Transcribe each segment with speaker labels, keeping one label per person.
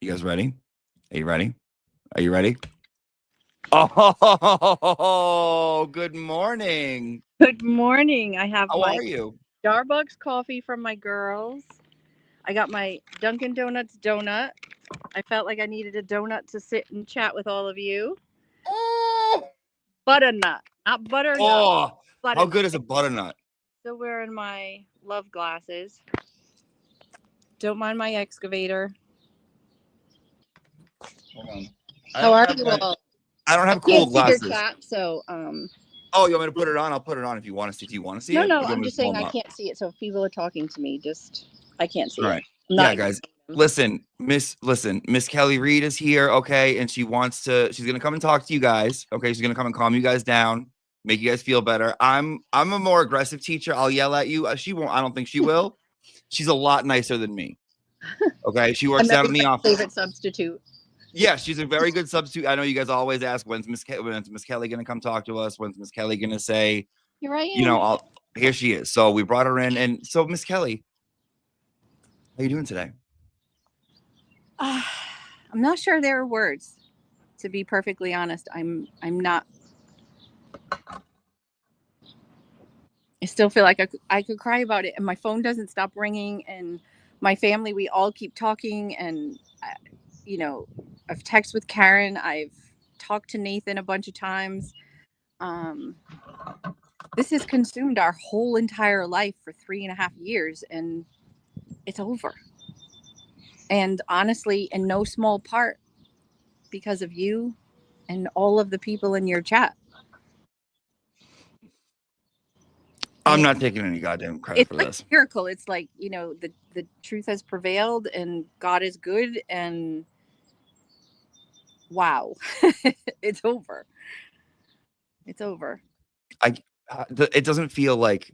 Speaker 1: You guys ready? Are you ready? Are you ready? Oh, good morning.
Speaker 2: Good morning. I have
Speaker 1: How
Speaker 2: my
Speaker 1: are you?
Speaker 2: Starbucks coffee from my girls. I got my Dunkin' Donuts donut. I felt like I needed a donut to sit and chat with all of you.
Speaker 1: Oh,
Speaker 2: Butternut, not butternut.
Speaker 1: oh, how
Speaker 2: Butternut.
Speaker 1: good is a butternut?
Speaker 2: Still wearing my love glasses. Don't mind my excavator.
Speaker 1: Hold on.
Speaker 2: How are you all?
Speaker 1: I don't
Speaker 2: I
Speaker 1: have cool
Speaker 2: can't see your
Speaker 1: glasses.
Speaker 2: chat, so
Speaker 1: Oh, you want me to put it on? I'll put it on if you want to see. Do you want to see
Speaker 2: no,
Speaker 1: it?
Speaker 2: no.
Speaker 1: Or do you
Speaker 2: I'm
Speaker 1: want me
Speaker 2: just
Speaker 1: to pull
Speaker 2: saying
Speaker 1: them
Speaker 2: I
Speaker 1: up?
Speaker 2: can't see it. So if people are talking to me, I can't see
Speaker 1: All
Speaker 2: it.
Speaker 1: right.
Speaker 2: I'm
Speaker 1: Yeah,
Speaker 2: not
Speaker 1: guys.
Speaker 2: using them.
Speaker 1: Listen, Miss Kelly Reed is here, okay, and she's gonna come and talk to you guys, okay? She's gonna come and calm you guys down, make you guys feel better. I'm a more aggressive teacher. I'll yell at you. She won't. I don't think she will. She's a lot nicer than me. Okay, she works
Speaker 2: I'm
Speaker 1: down in the
Speaker 2: everybody's
Speaker 1: office.
Speaker 2: favorite substitute.
Speaker 1: Yeah, she's a very good substitute. I know you guys always ask when's Miss Kelly gonna come talk to us? When's Miss Kelly gonna say,
Speaker 2: Here I am.
Speaker 1: here she is. So we brought her in, and so Miss Kelly, how you doing today?
Speaker 2: I'm not sure there are words. To be perfectly honest, I'm not. I still feel like I could cry about it, and my phone doesn't stop ringing, and my family, we all keep talking, and you know, I've texted with Karen, I've talked to Nathan a bunch of times. Um, this has consumed our whole entire life for 3.5 years, and it's over. And honestly, in no small part because of you and all of the people in your chat.
Speaker 1: I'm not taking any goddamn credit
Speaker 2: It's
Speaker 1: for
Speaker 2: like
Speaker 1: this.
Speaker 2: a miracle. It's like, the truth has prevailed and God is good, and wow. It's over. It's over.
Speaker 1: It doesn't feel like,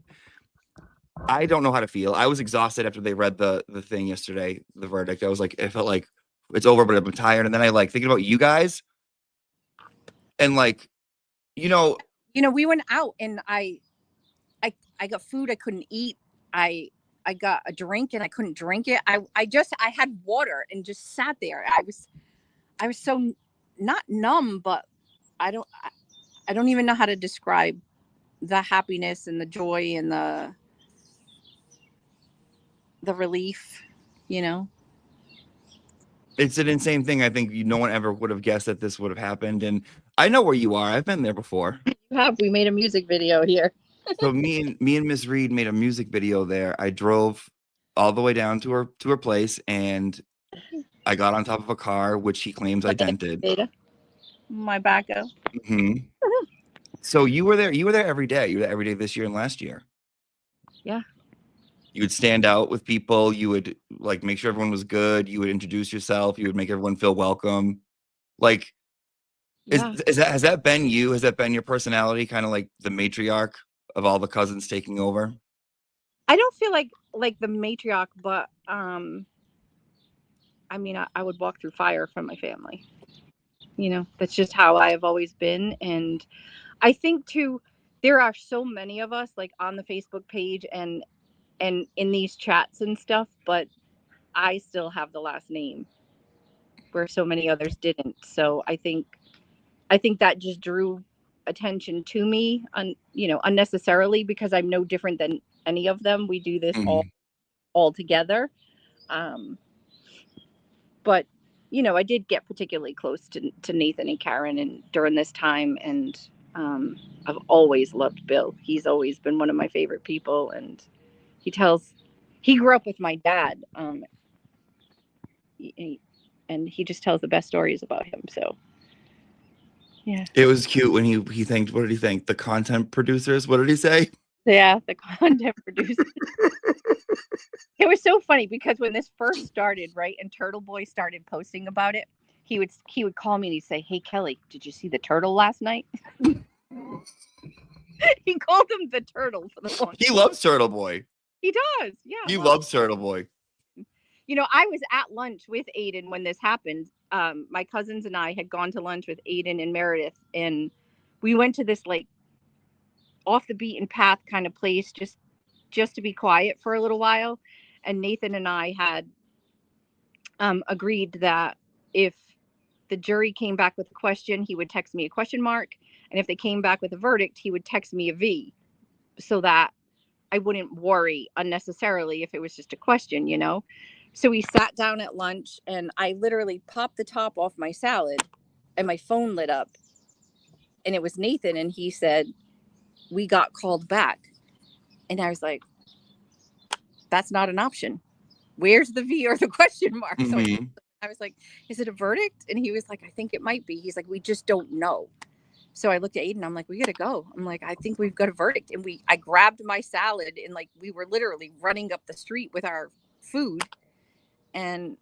Speaker 1: I don't know how to feel. I was exhausted after they read the thing yesterday, the verdict. I was like, it felt like it's over, but I'm tired. And then I like thinking about you guys, and like, you know,
Speaker 2: We went out, and I got food I couldn't eat. I got a drink and I couldn't drink it. I had water and just sat there. I was so not numb, but I don't I don't even know how to describe the happiness and the joy and the relief, you know.
Speaker 1: it's an insane thing. I think no one ever would have guessed that this would have happened. And I know where you are. I've been there before.
Speaker 2: We made a music video here.
Speaker 1: So me and Miss Reed made a music video there. I drove all the way down to her place, and I got on top of a car, which he claims I dented.
Speaker 2: My backup.
Speaker 1: Mm-hmm. So you were there. You were there every day. You were there every day this year and last year.
Speaker 2: Yeah.
Speaker 1: You would stand out with people. You would like make sure everyone was good. You would introduce yourself. You would make everyone feel welcome. Like,
Speaker 2: Yeah.
Speaker 1: has that been you? Has that been your personality? Kind of like the matriarch of all the cousins taking over?
Speaker 2: I don't feel like the matriarch, but I mean, I would walk through fire for my family. That's just how I have always been. And I think too, there are so many of us like on the Facebook page and in these chats and stuff, but I still have the last name where so many others didn't. So I think that just drew attention to me unnecessarily, because I'm no different than any of them. We do this
Speaker 1: Mm-hmm.
Speaker 2: all together. But I did get particularly close to Nathan and Karen and during this time, and I've always loved Bill. He's always been one of my favorite people, and he grew up with my dad, and he just tells the best stories about him. So yeah,
Speaker 1: It was cute when he thanked. What did he thank? The content producers. What did he say?
Speaker 2: yeah, the content producer. It was so funny because when this first started, right, and Turtle Boy started posting about it, he would call me and he'd say, "Hey Kelly, did you see the turtle last night?" He called him the turtle for the longest.
Speaker 1: He loves Turtle Boy.
Speaker 2: He does, yeah.
Speaker 1: He loves Turtle Boy.
Speaker 2: I was at lunch with Aiden when this happened. My cousins and I had gone to lunch with Aiden and Meredith, and we went to this like off the beaten path kind of place just to be quiet for a little while. And Nathan and I had agreed that if the jury came back with a question, he would text me a question mark. And if they came back with a verdict, he would text me a V, so that I wouldn't worry unnecessarily if it was just a question, you know? So we sat down at lunch and I literally popped the top off my salad and my phone lit up. And it was Nathan. And he said, "We got called back." And I was like, "That's not an option. Where's the V or the question mark?" So I was like, "Is it a verdict?" And he was like, "I think it might be." He's like, "We just don't know." So I looked at Aiden. I'm like, "We gotta go." I'm like, "I think we've got a verdict." And I grabbed my salad and like we were literally running up the street with our food and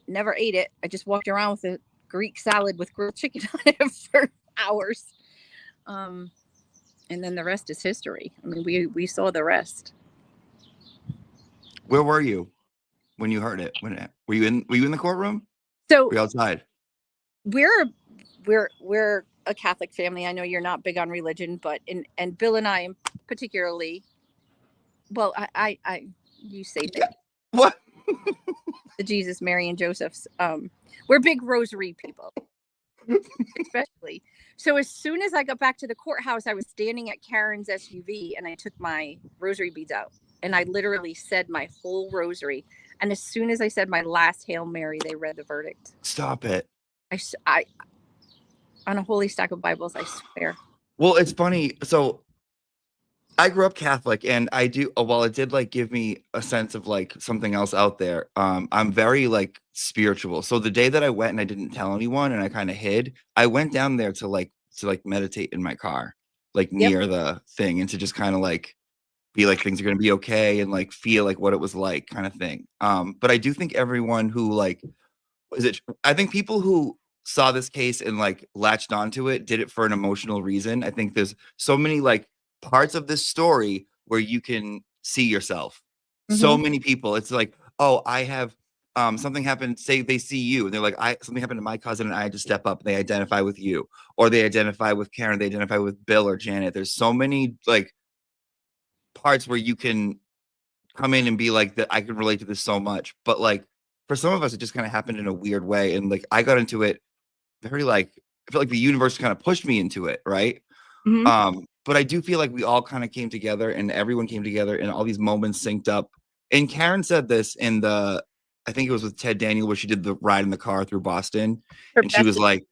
Speaker 2: never ate it. I just walked around with a Greek salad with grilled chicken on it for hours. And then the rest is history. I mean, we saw the rest.
Speaker 1: Where were you when you heard it? Were you in the courtroom?
Speaker 2: So
Speaker 1: were you outside?
Speaker 2: We're a Catholic family. I know you're not big on religion, but and Bill and I particularly. Well, I you say things.
Speaker 1: What?
Speaker 2: The Jesus, Mary, and Joseph's. We're big rosary people, especially. So as soon as I got back to the courthouse, I was standing at Karen's SUV and I took my rosary beads out and I literally said my whole rosary. And as soon as I said my last Hail Mary, they read the verdict.
Speaker 1: Stop it.
Speaker 2: I on a holy stack of Bibles, I swear.
Speaker 1: Well, it's funny. So I grew up Catholic, and I do. While it did like give me a sense of like something else out there, I'm very like spiritual. So the day that I went and I didn't tell anyone, and I kind of hid, I went down there to meditate in my car, like near the thing, and to just kind of like be like things are gonna be okay, and like feel like what it was like, kind of thing. But I do think everyone who like I think people who saw this case and like latched onto it did it for an emotional reason. I think there's so many like parts of this story where you can see yourself. So many people, it's like, oh, I have something happened. Say they see you and they're like, something happened to my cousin and I had to step up. And they identify with you, or they identify with Karen, they identify with Bill or Janet. There's so many like parts where you can come in and be like that. I can relate to this so much, but like for some of us, it just kind of happened in a weird way. And like I got into it very like I feel like the universe kind of pushed me into it, right? But I do feel like we all kind of came together and everyone came together and all these moments synced up. And Karen said this in I think it was with Ted Daniel, where she did the ride in the car through Boston.
Speaker 2: Her
Speaker 1: And she was like,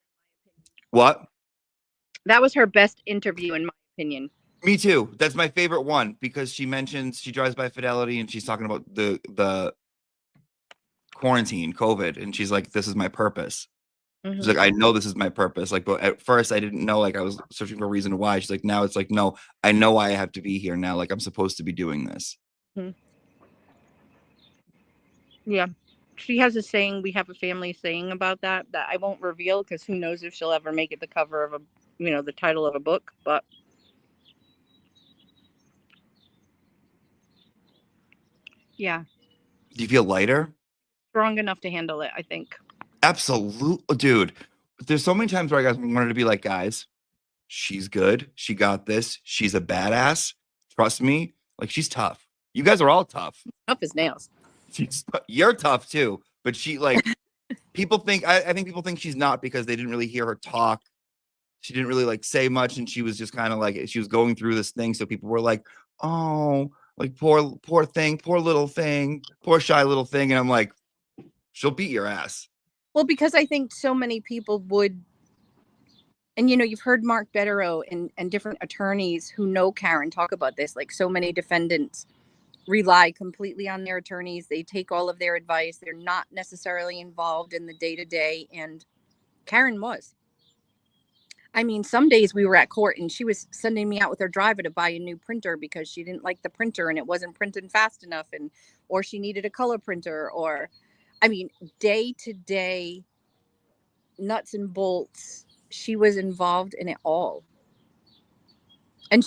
Speaker 1: what?
Speaker 2: That was her best interview, in my opinion.
Speaker 1: Me too. That's my favorite one because she mentions she drives by Fidelity and she's talking about the quarantine, COVID. And she's like, this is my purpose. She's like, I know this is my purpose. Like, but at first I didn't know, like I was searching for a reason why. She's like, now it's like, no, I know why I have to be here now. Like I'm supposed to be doing this.
Speaker 2: Yeah. She has a saying, we have a family saying about that I won't reveal because who knows if she'll ever make it the cover of the title of a book, but yeah.
Speaker 1: Do you feel lighter?
Speaker 2: Strong enough to handle it, I think.
Speaker 1: Absolutely, dude. There's so many times where I guys wanted to be like, guys, she's good. She got this. She's a badass. Trust me. Like she's tough. You guys are all tough.
Speaker 2: Tough as nails.
Speaker 1: You're tough too. But she like people think I think people think she's not because they didn't really hear her talk. She didn't really like say much, and she was just kind of like she was going through this thing. So people were like, oh, like poor thing, poor little thing, poor shy little thing. And I'm like, she'll beat your ass.
Speaker 2: Well, because I think so many people would, and you've heard Mark Betterow and different attorneys who know Karen talk about this. Like so many defendants rely completely on their attorneys. They take all of their advice. They're not necessarily involved in the day-to-day. And Karen was. I mean, some days we were at court and she was sending me out with her driver to buy a new printer because she didn't like the printer and it wasn't printing fast enough, or she needed a color printer, or I mean, day to day nuts and bolts. She was involved in it all. And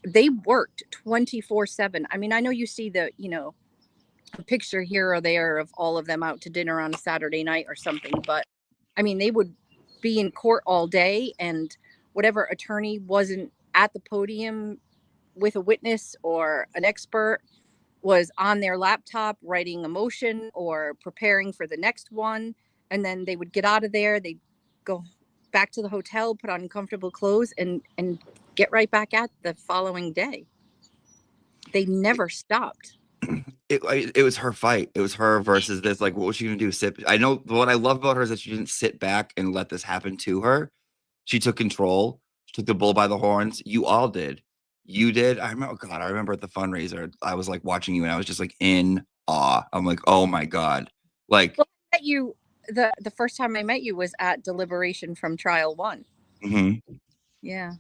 Speaker 2: they worked 24/7. I mean, I know you see a picture here or there of all of them out to dinner on a Saturday night or something, but I mean, they would be in court all day, and whatever attorney wasn't at the podium with a witness or an expert, was on their laptop writing a motion or preparing for the next one. And then they would get out of there. They'd go back to the hotel, put on comfortable clothes, and get right back at the following day. They never stopped.
Speaker 1: It was her fight. It was her versus this. Like, what was she gonna do? Sit? I know what I love about her is that she didn't sit back and let this happen to her. She took control. She took the bull by the horns. You all did. You did. I remember. God, I remember at the fundraiser, I was like watching you, and I was just like in awe. I'm like, oh my god. Like,
Speaker 2: Well, I met you the first time I met you was at deliberation from trial 1.
Speaker 1: mhm.
Speaker 2: Yeah.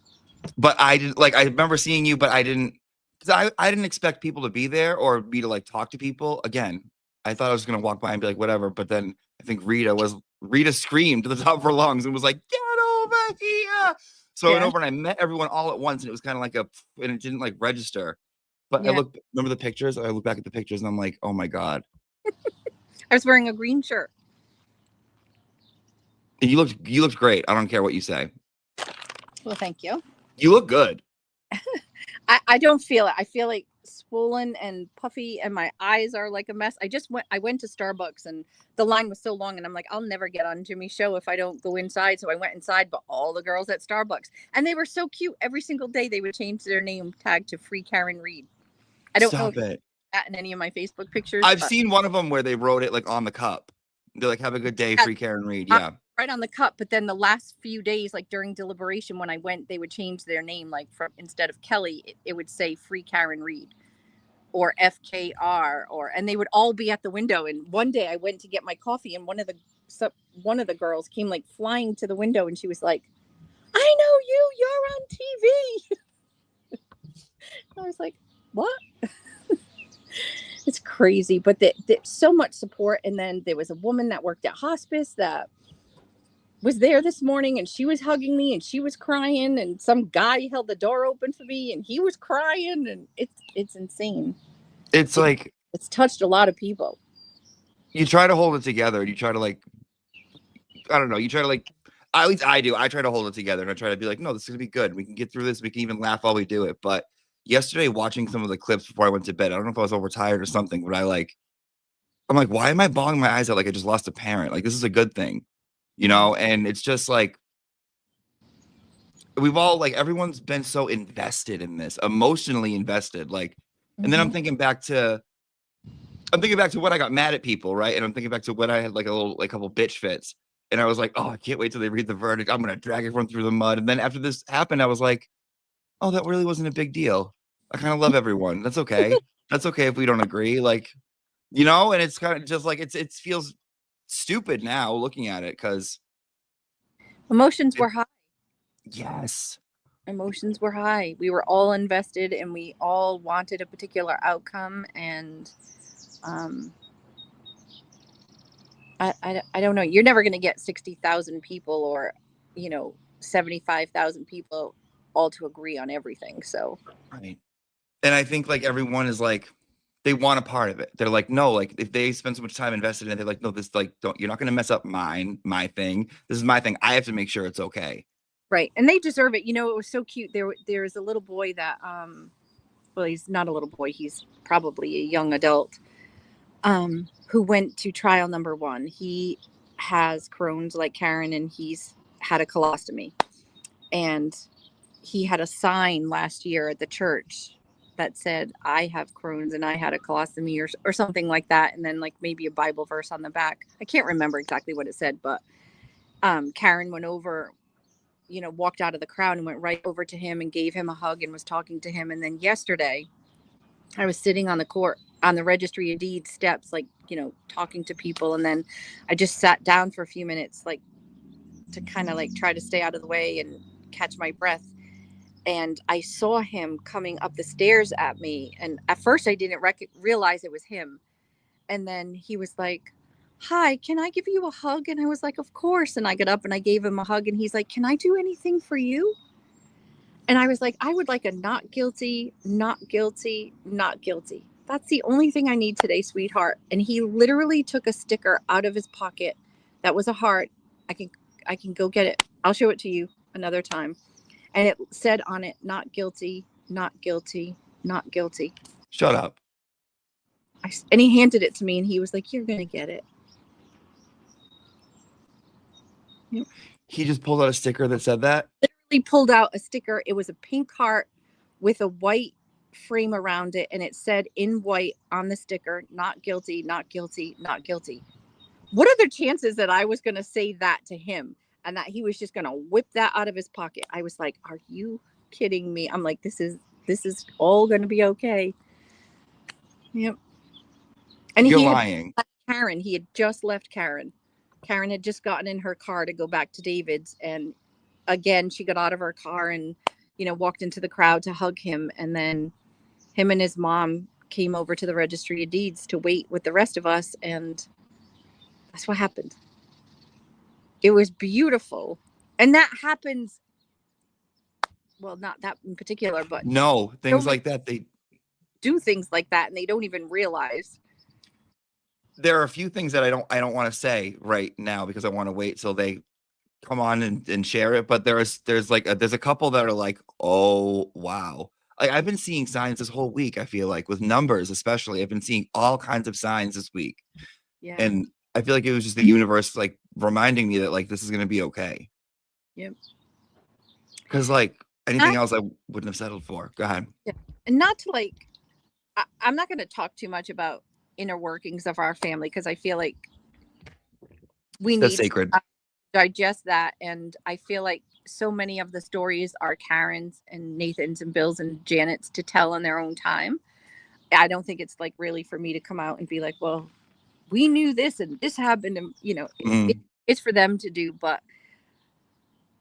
Speaker 1: But I didn't like. I remember seeing you, but I didn't. Because I didn't expect people to be there or me to like talk to people. Again, I thought I was gonna walk by and be like, whatever. But then I think Rita screamed to the top of her lungs and was like, get over here. So I went
Speaker 2: Yeah.
Speaker 1: over and I met everyone all at once, and it was kind of like and it didn't like register. But
Speaker 2: Yeah.
Speaker 1: remember the pictures? I look back at the pictures and I'm like, oh my god.
Speaker 2: I was wearing a green shirt.
Speaker 1: And you looked great. I don't care what you say.
Speaker 2: Well, thank you.
Speaker 1: You look good.
Speaker 2: I don't feel it. I feel like swollen and puffy, and my eyes are like a mess. I went to Starbucks, and the line was so long, and I'm like, I'll never get on Jimmy's show if I don't go inside. So I went inside, but all the girls at Starbucks, and they were so cute. Every single day they would change their name tag to Free Karen Reed. I don't know
Speaker 1: Stop
Speaker 2: if
Speaker 1: it.
Speaker 2: that in any of my Facebook pictures.
Speaker 1: I've
Speaker 2: But
Speaker 1: seen one of them where they wrote it like on the cup. They're like, have a good day,
Speaker 2: yeah,
Speaker 1: Free Karen Reed. Yeah.
Speaker 2: right on the cup. But then the last few days, like during deliberation, when I went, they would change their name. Like from instead of Kelly, it would say Free Karen Reed or FKR, and they would all be at the window. And one day I went to get my coffee, and one of the girls came like flying to the window, and she was like, I know you're on TV. I was like, what? It's crazy, but so much support. And then there was a woman that worked at hospice that was there this morning, and she was hugging me and she was crying, and some guy held the door open for me and he was crying, and it's insane.
Speaker 1: It's like
Speaker 2: It's touched a lot of people.
Speaker 1: you try to hold it together and you try to like, I don't know, you try to like, at least I do. I try to hold it together and I try to be like, no, this is gonna be good. We can get through this. We can even laugh while we do it. But yesterday, watching some of the clips before I went to bed, I don't know if I was overtired or something, but I'm like, why am I bawling my eyes out like I just lost a parent? Like this is a good thing, you know? And it's just like we've all like everyone's been so invested in this, emotionally invested. Like, and then I'm thinking back to when I got mad at people, right? And I'm thinking back to when I had like a couple bitch fits. And I was like, oh, I can't wait till they read the verdict. I'm gonna drag everyone through the mud. And then after this happened, I was like, oh, that really wasn't a big deal. I kind of love everyone. That's okay. That's okay if we don't agree. Like, you know, and it's kind of just like it feels stupid now looking at it because
Speaker 2: Emotions were high.
Speaker 1: yes.
Speaker 2: Emotions were high. We were all invested, and we all wanted a particular outcome. And I don't know. You're never going to get 60,000 people or 75,000 people all to agree on everything. So
Speaker 1: Right. And I think like everyone is like they want a part of it. They're like, no, like if they spend so much time invested in it, they're like, no, this like you're not gonna mess up my thing. This is my thing. I have to make sure it's okay.
Speaker 2: right, and they deserve it. It was so cute. There's a little boy that well, he's not a little boy. He's probably a young adult who went to trial number 1. He has Crohn's like Karen, and he's had a colostomy. And he had a sign last year at the church that said, I have Crohn's and I had a colostomy, or something like that. And then like maybe a Bible verse on the back. I can't remember exactly what it said, but Karen went over, walked out of the crowd and went right over to him and gave him a hug and was talking to him. And then yesterday I was sitting on the registry of deeds steps, like, talking to people. And then I just sat down for a few minutes, like to kind of like try to stay out of the way and catch my breath. And I saw him coming up the stairs at me. And at first I didn't realize it was him. And then he was like, hi, can I give you a hug? And I was like, of course. And I got up and I gave him a hug, and he's like, can I do anything for you? And I was like, I would like a not guilty, not guilty, not guilty. That's the only thing I need today, sweetheart. And he literally took a sticker out of his pocket that was a heart. I can go get it. I'll show it to you another time. And it said on it, not guilty, not guilty, not guilty.
Speaker 1: Shut up.
Speaker 2: And he handed it to me and he was like, "You're going to get it." Yep.
Speaker 1: He just pulled out a sticker that said that.
Speaker 2: Literally pulled out a sticker. It was a pink heart with a white frame around it, and it said in white on the sticker, "Not guilty, not guilty, not guilty." What are the chances that I was going to say that to him and that he was just going to whip that out of his pocket? I was like, "Are you kidding me?" I'm like, this is all going to be okay. Yep. And
Speaker 1: You're
Speaker 2: he
Speaker 1: lying.
Speaker 2: had Karen. He had just left Karen. Karen had just gotten in her car to go back to David's, and again she got out of her car and walked into the crowd to hug him, and then him and his mom came over to the registry of deeds to wait with the rest of us, and that's what happened. It was beautiful. And that happens, well, not that in particular, but
Speaker 1: No, things like that. They
Speaker 2: do things like that and they don't even realize.
Speaker 1: There are a few things that I don't want to say right now because I want to wait till they come on and share it. But there's a couple that are like, oh wow. Like I've been seeing signs this whole week, I feel like, with numbers especially. I've been seeing all kinds of signs this week.
Speaker 2: Yeah.
Speaker 1: And I feel like it was just the universe like reminding me that like this is gonna be okay.
Speaker 2: Yep.
Speaker 1: Because like anything else I wouldn't have settled for. Go ahead.
Speaker 2: Yeah. And not to like, I'm not going to talk too much about inner workings of our family because I feel like we
Speaker 1: That's
Speaker 2: need
Speaker 1: sacred.
Speaker 2: to digest that. And I feel like so many of the stories are Karen's and Nathan's and Bill's and Janet's to tell in their own time. I don't think it's like really for me to come out and be like, well, we knew this and this happened. And, it's for them to do. But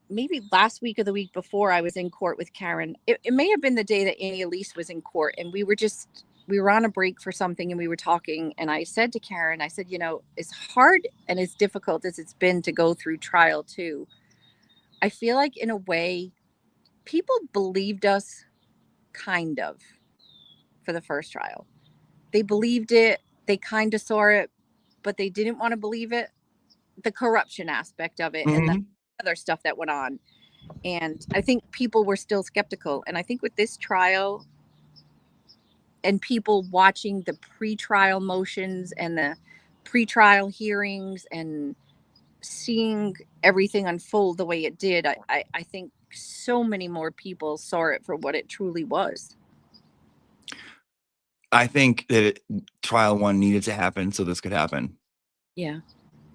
Speaker 2: maybe last week or the week before I was in court with Karen. It may have been the day that Annie Elise was in court, and we were on a break for something and we were talking, and I said to Karen, I said, as hard and as difficult as it's been to go through trial too, I feel like in a way people believed us kind of for the first trial. They believed it, they kind of saw it, but they didn't want to believe it. The corruption aspect of it and the other stuff that went on. And I think people were still skeptical. And I think with this trial and people watching the pre-trial motions and the pre-trial hearings and seeing everything unfold the way it did, I think so many more people saw it for what it truly was.
Speaker 1: I think that trial one needed to happen so this could happen.
Speaker 2: Yeah.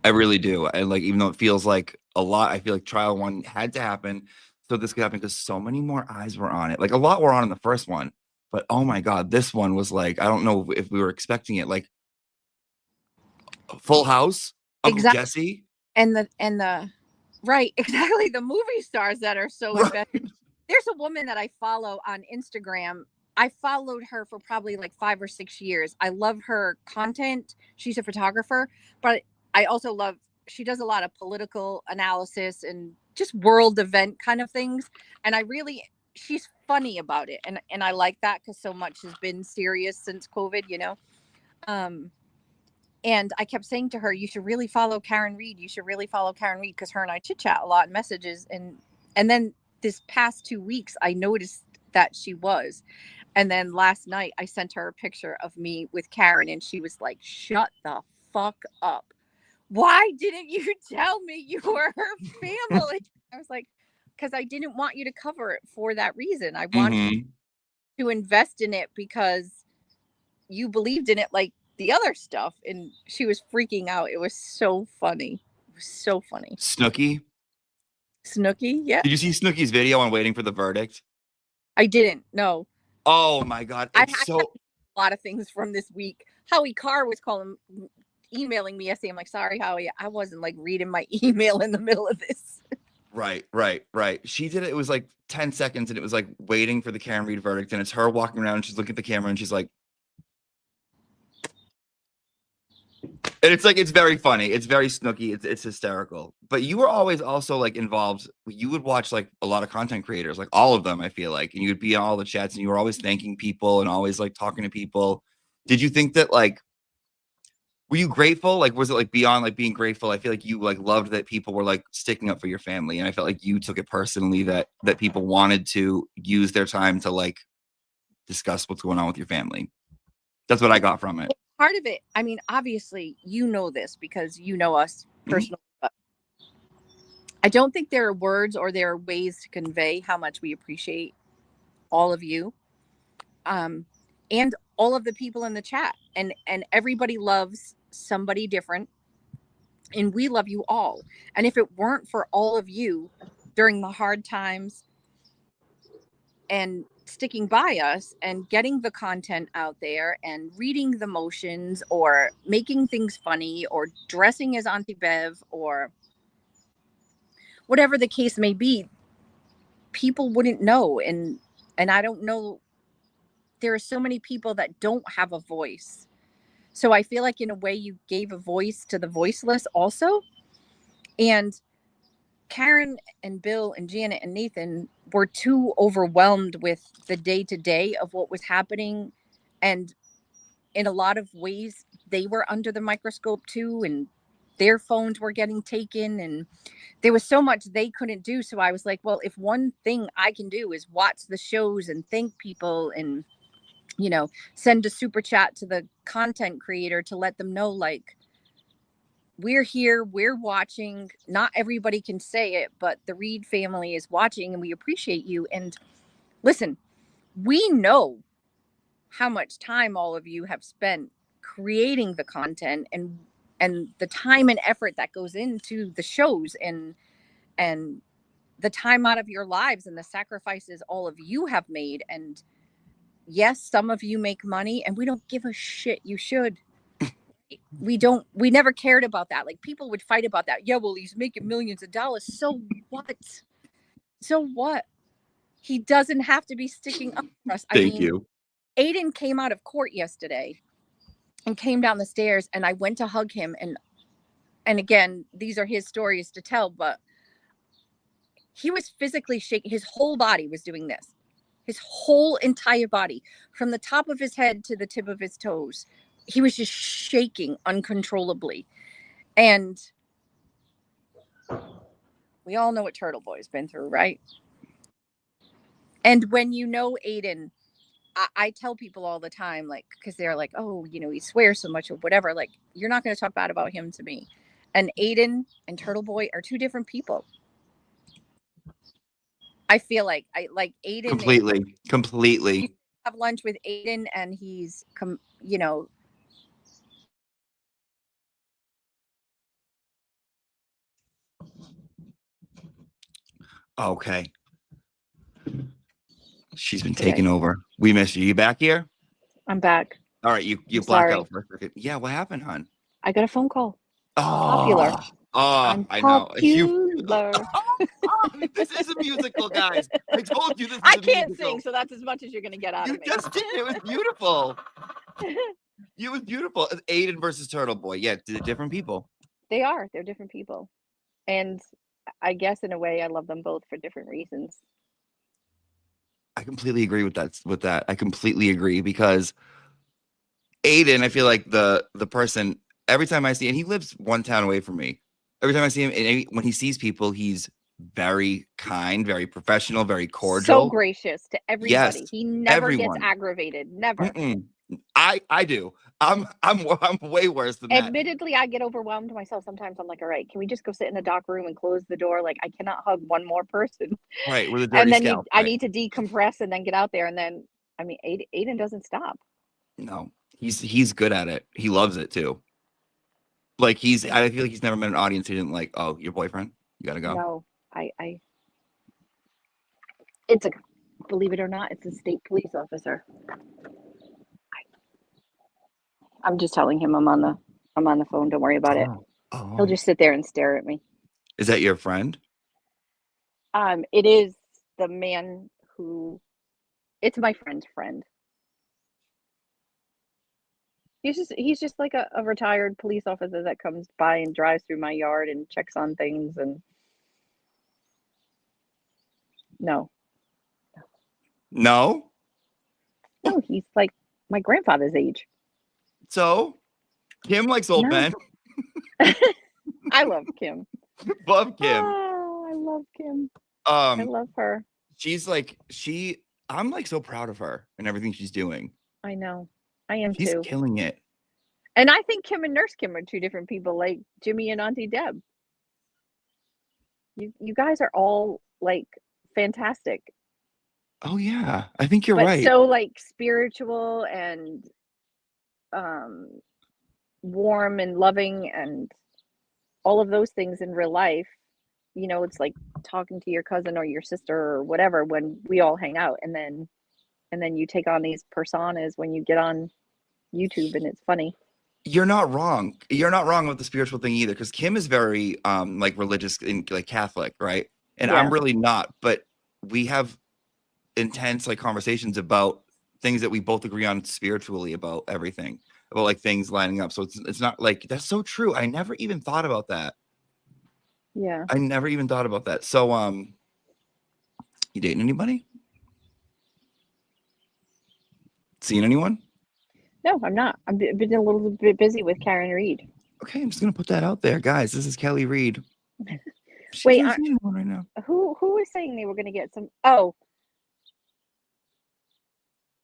Speaker 1: I really do. And like, even though it feels like a lot, I feel like trial one had to happen so this could happen because so many more eyes were on it. Like a lot were on in the first one, but oh my God, this one was like, I don't know if we were expecting it. Like Full House, Uncle Jesse.
Speaker 2: And the right, exactly. The movie stars that are so invested. There's a woman that I follow on Instagram. I followed her for probably like 5 or 6 years. I love her content. She's a photographer, but I also she does a lot of political analysis and just world event kind of things. And she's funny about it. And I like that because so much has been serious since COVID, and I kept saying to her, you should really follow Karen Reed. You should really follow Karen Reed because her and I chit chat a lot in messages. And then this past 2 weeks, I noticed that she was. And then last night I sent her a picture of me with Karen and she was like, shut the fuck up. Why didn't you tell me you were her family? I was like, because I didn't want you to cover it for that reason. I wanted you to invest in it because you believed in it like the other stuff. And she was freaking out. It was so funny. It was so funny.
Speaker 1: Snooki,
Speaker 2: yeah.
Speaker 1: Did you see Snooki's video on waiting for the verdict?
Speaker 2: I didn't. No.
Speaker 1: Oh my God.
Speaker 2: I had a lot of things from this week. Howie Carr was emailing me yesterday. I'm like, sorry, Howie, I wasn't like reading my email in the middle of this. Right.
Speaker 1: She did it. It was like 10 seconds and it was like waiting for the Karen Reed verdict. And it's her walking around and she's looking at the camera and she's like, and it's like, it's very funny. It's very Snooki. It's hysterical. But you were always also like involved. You would watch like a lot of content creators, like all of them, I feel like, and you would be in all the chats and you were always thanking people and always like talking to people. Did you think that like, were you grateful? Like, was it like beyond like being grateful? I feel like you like loved that people were like sticking up for your family. And I felt like you took it personally that people wanted to use their time to like discuss what's going on with your family. That's what I got from it.
Speaker 2: part of it, I mean, obviously, you know this because you know us personally, but I don't think there are words or there are ways to convey how much we appreciate all of you, and all of the people in the chat, and everybody loves somebody different, and we love you all. And if it weren't for all of you during the hard times and sticking by us and getting the content out there and reading the motions or making things funny or dressing as Auntie Bev or whatever the case may be, people wouldn't know. And I don't know, there are so many people that don't have a voice. So I feel like in a way you gave a voice to the voiceless also. And Karen and Bill and Janet and Nathan were too overwhelmed with the day to day of what was happening. And in a lot of ways, they were under the microscope too. And their phones were getting taken. And there was so much they couldn't do. So I was like, well, if one thing I can do is watch the shows and thank people and, you know, send a super chat to the content creator to let them know, like, we're here, we're watching. Not everybody can say it, but the Reed family is watching and we appreciate you. And listen, we know how much time all of you have spent creating the content and the time and effort that goes into the shows and the time out of your lives and the sacrifices all of you have made. And yes, some of you make money and we don't give a shit. You should. We never cared about that. Like, people would fight about that. Yeah, well, he's making millions of dollars. So what? So what? He doesn't have to be sticking up for us. I
Speaker 1: Thank
Speaker 2: mean,
Speaker 1: you.
Speaker 2: Aiden came out of court yesterday and came down the stairs, and I went to hug him. And again, these are his stories to tell, but he was physically shaking. His whole body was doing this. His whole entire body, from the top of his head to the tip of his toes. He was just shaking uncontrollably. And we all know what Turtle Boy's been through, right? And when you know Aiden, I tell people all the time, like, because they're like, oh, you know, he swears so much or whatever. Like, you're not going to talk bad about him to me. And Aiden and Turtle Boy are two different people. I feel like Aiden.
Speaker 1: Completely.
Speaker 2: You have lunch with Aiden and he's, you know.
Speaker 1: Okay. She's been taken over. We missed you. You back here?
Speaker 2: I'm back.
Speaker 1: All right. You blacked out for a second. Yeah. What happened, hon?
Speaker 2: I got a phone call.
Speaker 1: Oh,
Speaker 2: Popular.
Speaker 1: I'm I know.
Speaker 2: Popular.
Speaker 1: This is a musical, guys. I told you this is
Speaker 2: I
Speaker 1: a
Speaker 2: can't
Speaker 1: musical.
Speaker 2: sing, so that's as much as you're going to get out of me.
Speaker 1: You just did. It was beautiful. It was beautiful. Aiden versus Turtle Boy. Yeah, different people.
Speaker 2: They are. They're different people. And I guess in a way I love them both for different reasons.
Speaker 1: I completely agree with that. I completely agree, because Aiden, I feel like the person, every time I see, and he lives one town away from me. Every time I see him, and when he sees people, he's very kind, very professional, very cordial.
Speaker 2: So gracious to everybody.
Speaker 1: Yes,
Speaker 2: he never
Speaker 1: everyone.
Speaker 2: gets aggravated. Never.
Speaker 1: I do. I'm way worse than that.
Speaker 2: Admittedly, I get overwhelmed myself sometimes. I'm like, all right, can we just go sit in the doc room and close the door? Like, I cannot hug one more person.
Speaker 1: Right, with a dirty
Speaker 2: and then
Speaker 1: scalp.
Speaker 2: I need to decompress and then get out there. And then, I mean, Aiden doesn't stop.
Speaker 1: No, he's good at it. He loves it too. Like, I feel like he's never met an audience who didn't like, oh, your boyfriend, you gotta go.
Speaker 2: No, it's believe it or not, it's a state police officer. I'm just telling him I'm on the phone. Don't worry about it. He'll just sit there and stare at me.
Speaker 1: Is that your friend?
Speaker 2: It is the man who, it's my friend's friend. He's just like a retired police officer that comes by and drives through my yard and checks on things. And no, he's like my grandfather's age.
Speaker 1: So Kim likes old men.
Speaker 2: I love Kim.
Speaker 1: Love Kim.
Speaker 2: Oh, I love Kim. I love her.
Speaker 1: She's like, I'm like so proud of her and everything she's doing.
Speaker 2: I know. I am
Speaker 1: she's
Speaker 2: too.
Speaker 1: Killing it.
Speaker 2: And I think Kim and Nurse Kim are two different people, like Jimmy and Auntie Deb. You guys are all like fantastic,
Speaker 1: Oh yeah, I think you're
Speaker 2: but
Speaker 1: right.
Speaker 2: so like spiritual and um warm and loving and all of those things in real life. You know, it's like talking to your cousin or your sister or whatever when we all hang out, and then you take on these personas when you get on YouTube, and it's funny.
Speaker 1: You're not wrong. You're not wrong with the spiritual thing either, because Kim is very like religious and like Catholic, right? And I'm
Speaker 2: Yeah.
Speaker 1: really not, but we have intense like conversations about things that we both agree on spiritually about everything, about like things lining up. So it's not like that's so true. I never even thought about that.
Speaker 2: Yeah.
Speaker 1: I never even thought about that. So you dating anybody? Seen anyone?
Speaker 2: No, I'm not. I've been a little bit busy with Karen Reed.
Speaker 1: Okay, I'm just gonna put that out there, guys. This is Kelly Reed. She's
Speaker 2: Wait,
Speaker 1: not seeing anyone right now.
Speaker 2: who was saying they were going to get some? Oh,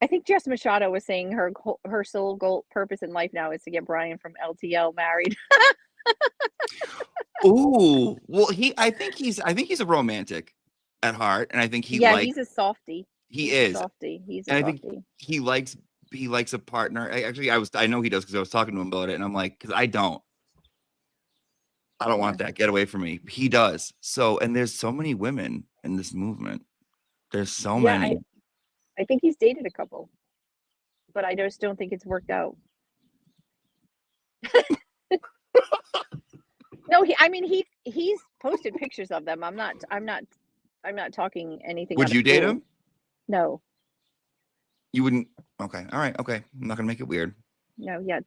Speaker 2: I think Jess Machado was saying her sole goal purpose in life now is to get Brian from LTL married.
Speaker 1: Ooh, well, I think he's a romantic at heart, and I think he
Speaker 2: Yeah,
Speaker 1: like
Speaker 2: he's a softie.
Speaker 1: he
Speaker 2: He's a
Speaker 1: is,
Speaker 2: softie. He's a
Speaker 1: and I think
Speaker 2: softie.
Speaker 1: he likes a partner. I know he does because I was talking to him about it, and I'm like, because I don't want that. Get away from me. He does. So, and there's so many women in this movement. There's so
Speaker 2: Yeah,
Speaker 1: many.
Speaker 2: I think he's dated a couple, but I just don't think it's worked out. No, he's posted pictures of them. I'm not talking anything
Speaker 1: Would
Speaker 2: out of
Speaker 1: you date
Speaker 2: school.
Speaker 1: him?
Speaker 2: No.
Speaker 1: You wouldn't. Okay. All right. Okay. I'm not gonna make it weird.
Speaker 2: No, yeah.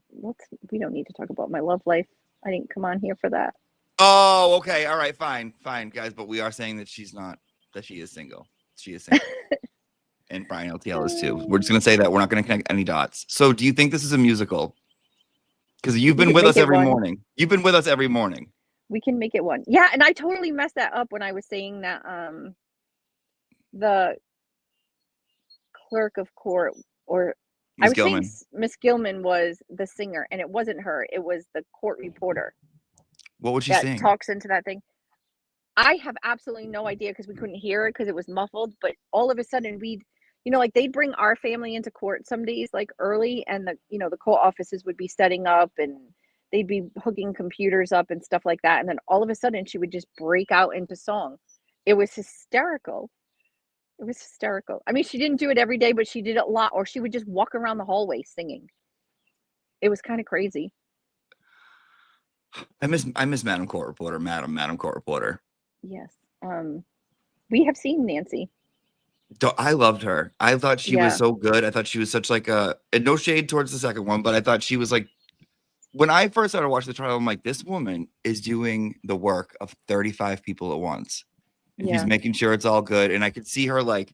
Speaker 2: We don't need to talk about my love life. I didn't come on here for that.
Speaker 1: Oh, okay. All right. Fine. Fine, guys. But we are saying that she's not. That she is single. She is single. And Brian LTL is too. We're just gonna say that we're not gonna connect any dots. So, do you think this is a musical? Because you've
Speaker 2: We
Speaker 1: been
Speaker 2: can
Speaker 1: with
Speaker 2: make
Speaker 1: us
Speaker 2: it
Speaker 1: every
Speaker 2: one.
Speaker 1: morning. You've been with us every morning.
Speaker 2: We can make it one. Yeah, and I totally messed that up when I was saying that the clerk of court, or I
Speaker 1: Ms.
Speaker 2: was saying
Speaker 1: Gilman.
Speaker 2: Miss Gilman was the singer, and it wasn't her. It was the court reporter
Speaker 1: What would she
Speaker 2: that
Speaker 1: sing?
Speaker 2: talks into that thing. I have absolutely no idea because we couldn't hear it because it was muffled. But all of a sudden, like they'd bring our family into court some days, like early, and the court offices would be setting up, and they'd be hooking computers up and stuff like that. And then all of a sudden, she would just break out into song. It was hysterical. It was hysterical. I mean, she didn't do it every day, but she did it a lot, or she would just walk around the hallway singing. It was kind of crazy.
Speaker 1: I miss Madam Court Reporter. Madam Court Reporter.
Speaker 2: Yes. We have seen Nancy.
Speaker 1: I loved her. I thought she was
Speaker 2: Yeah.
Speaker 1: so good. I thought she was such like and no shade towards the second one, but I thought she was like, when I first started watching the trial, I'm like, this woman is doing the work of 35 people at once. And she's
Speaker 2: Yeah.
Speaker 1: making sure it's all good. And I could see her like,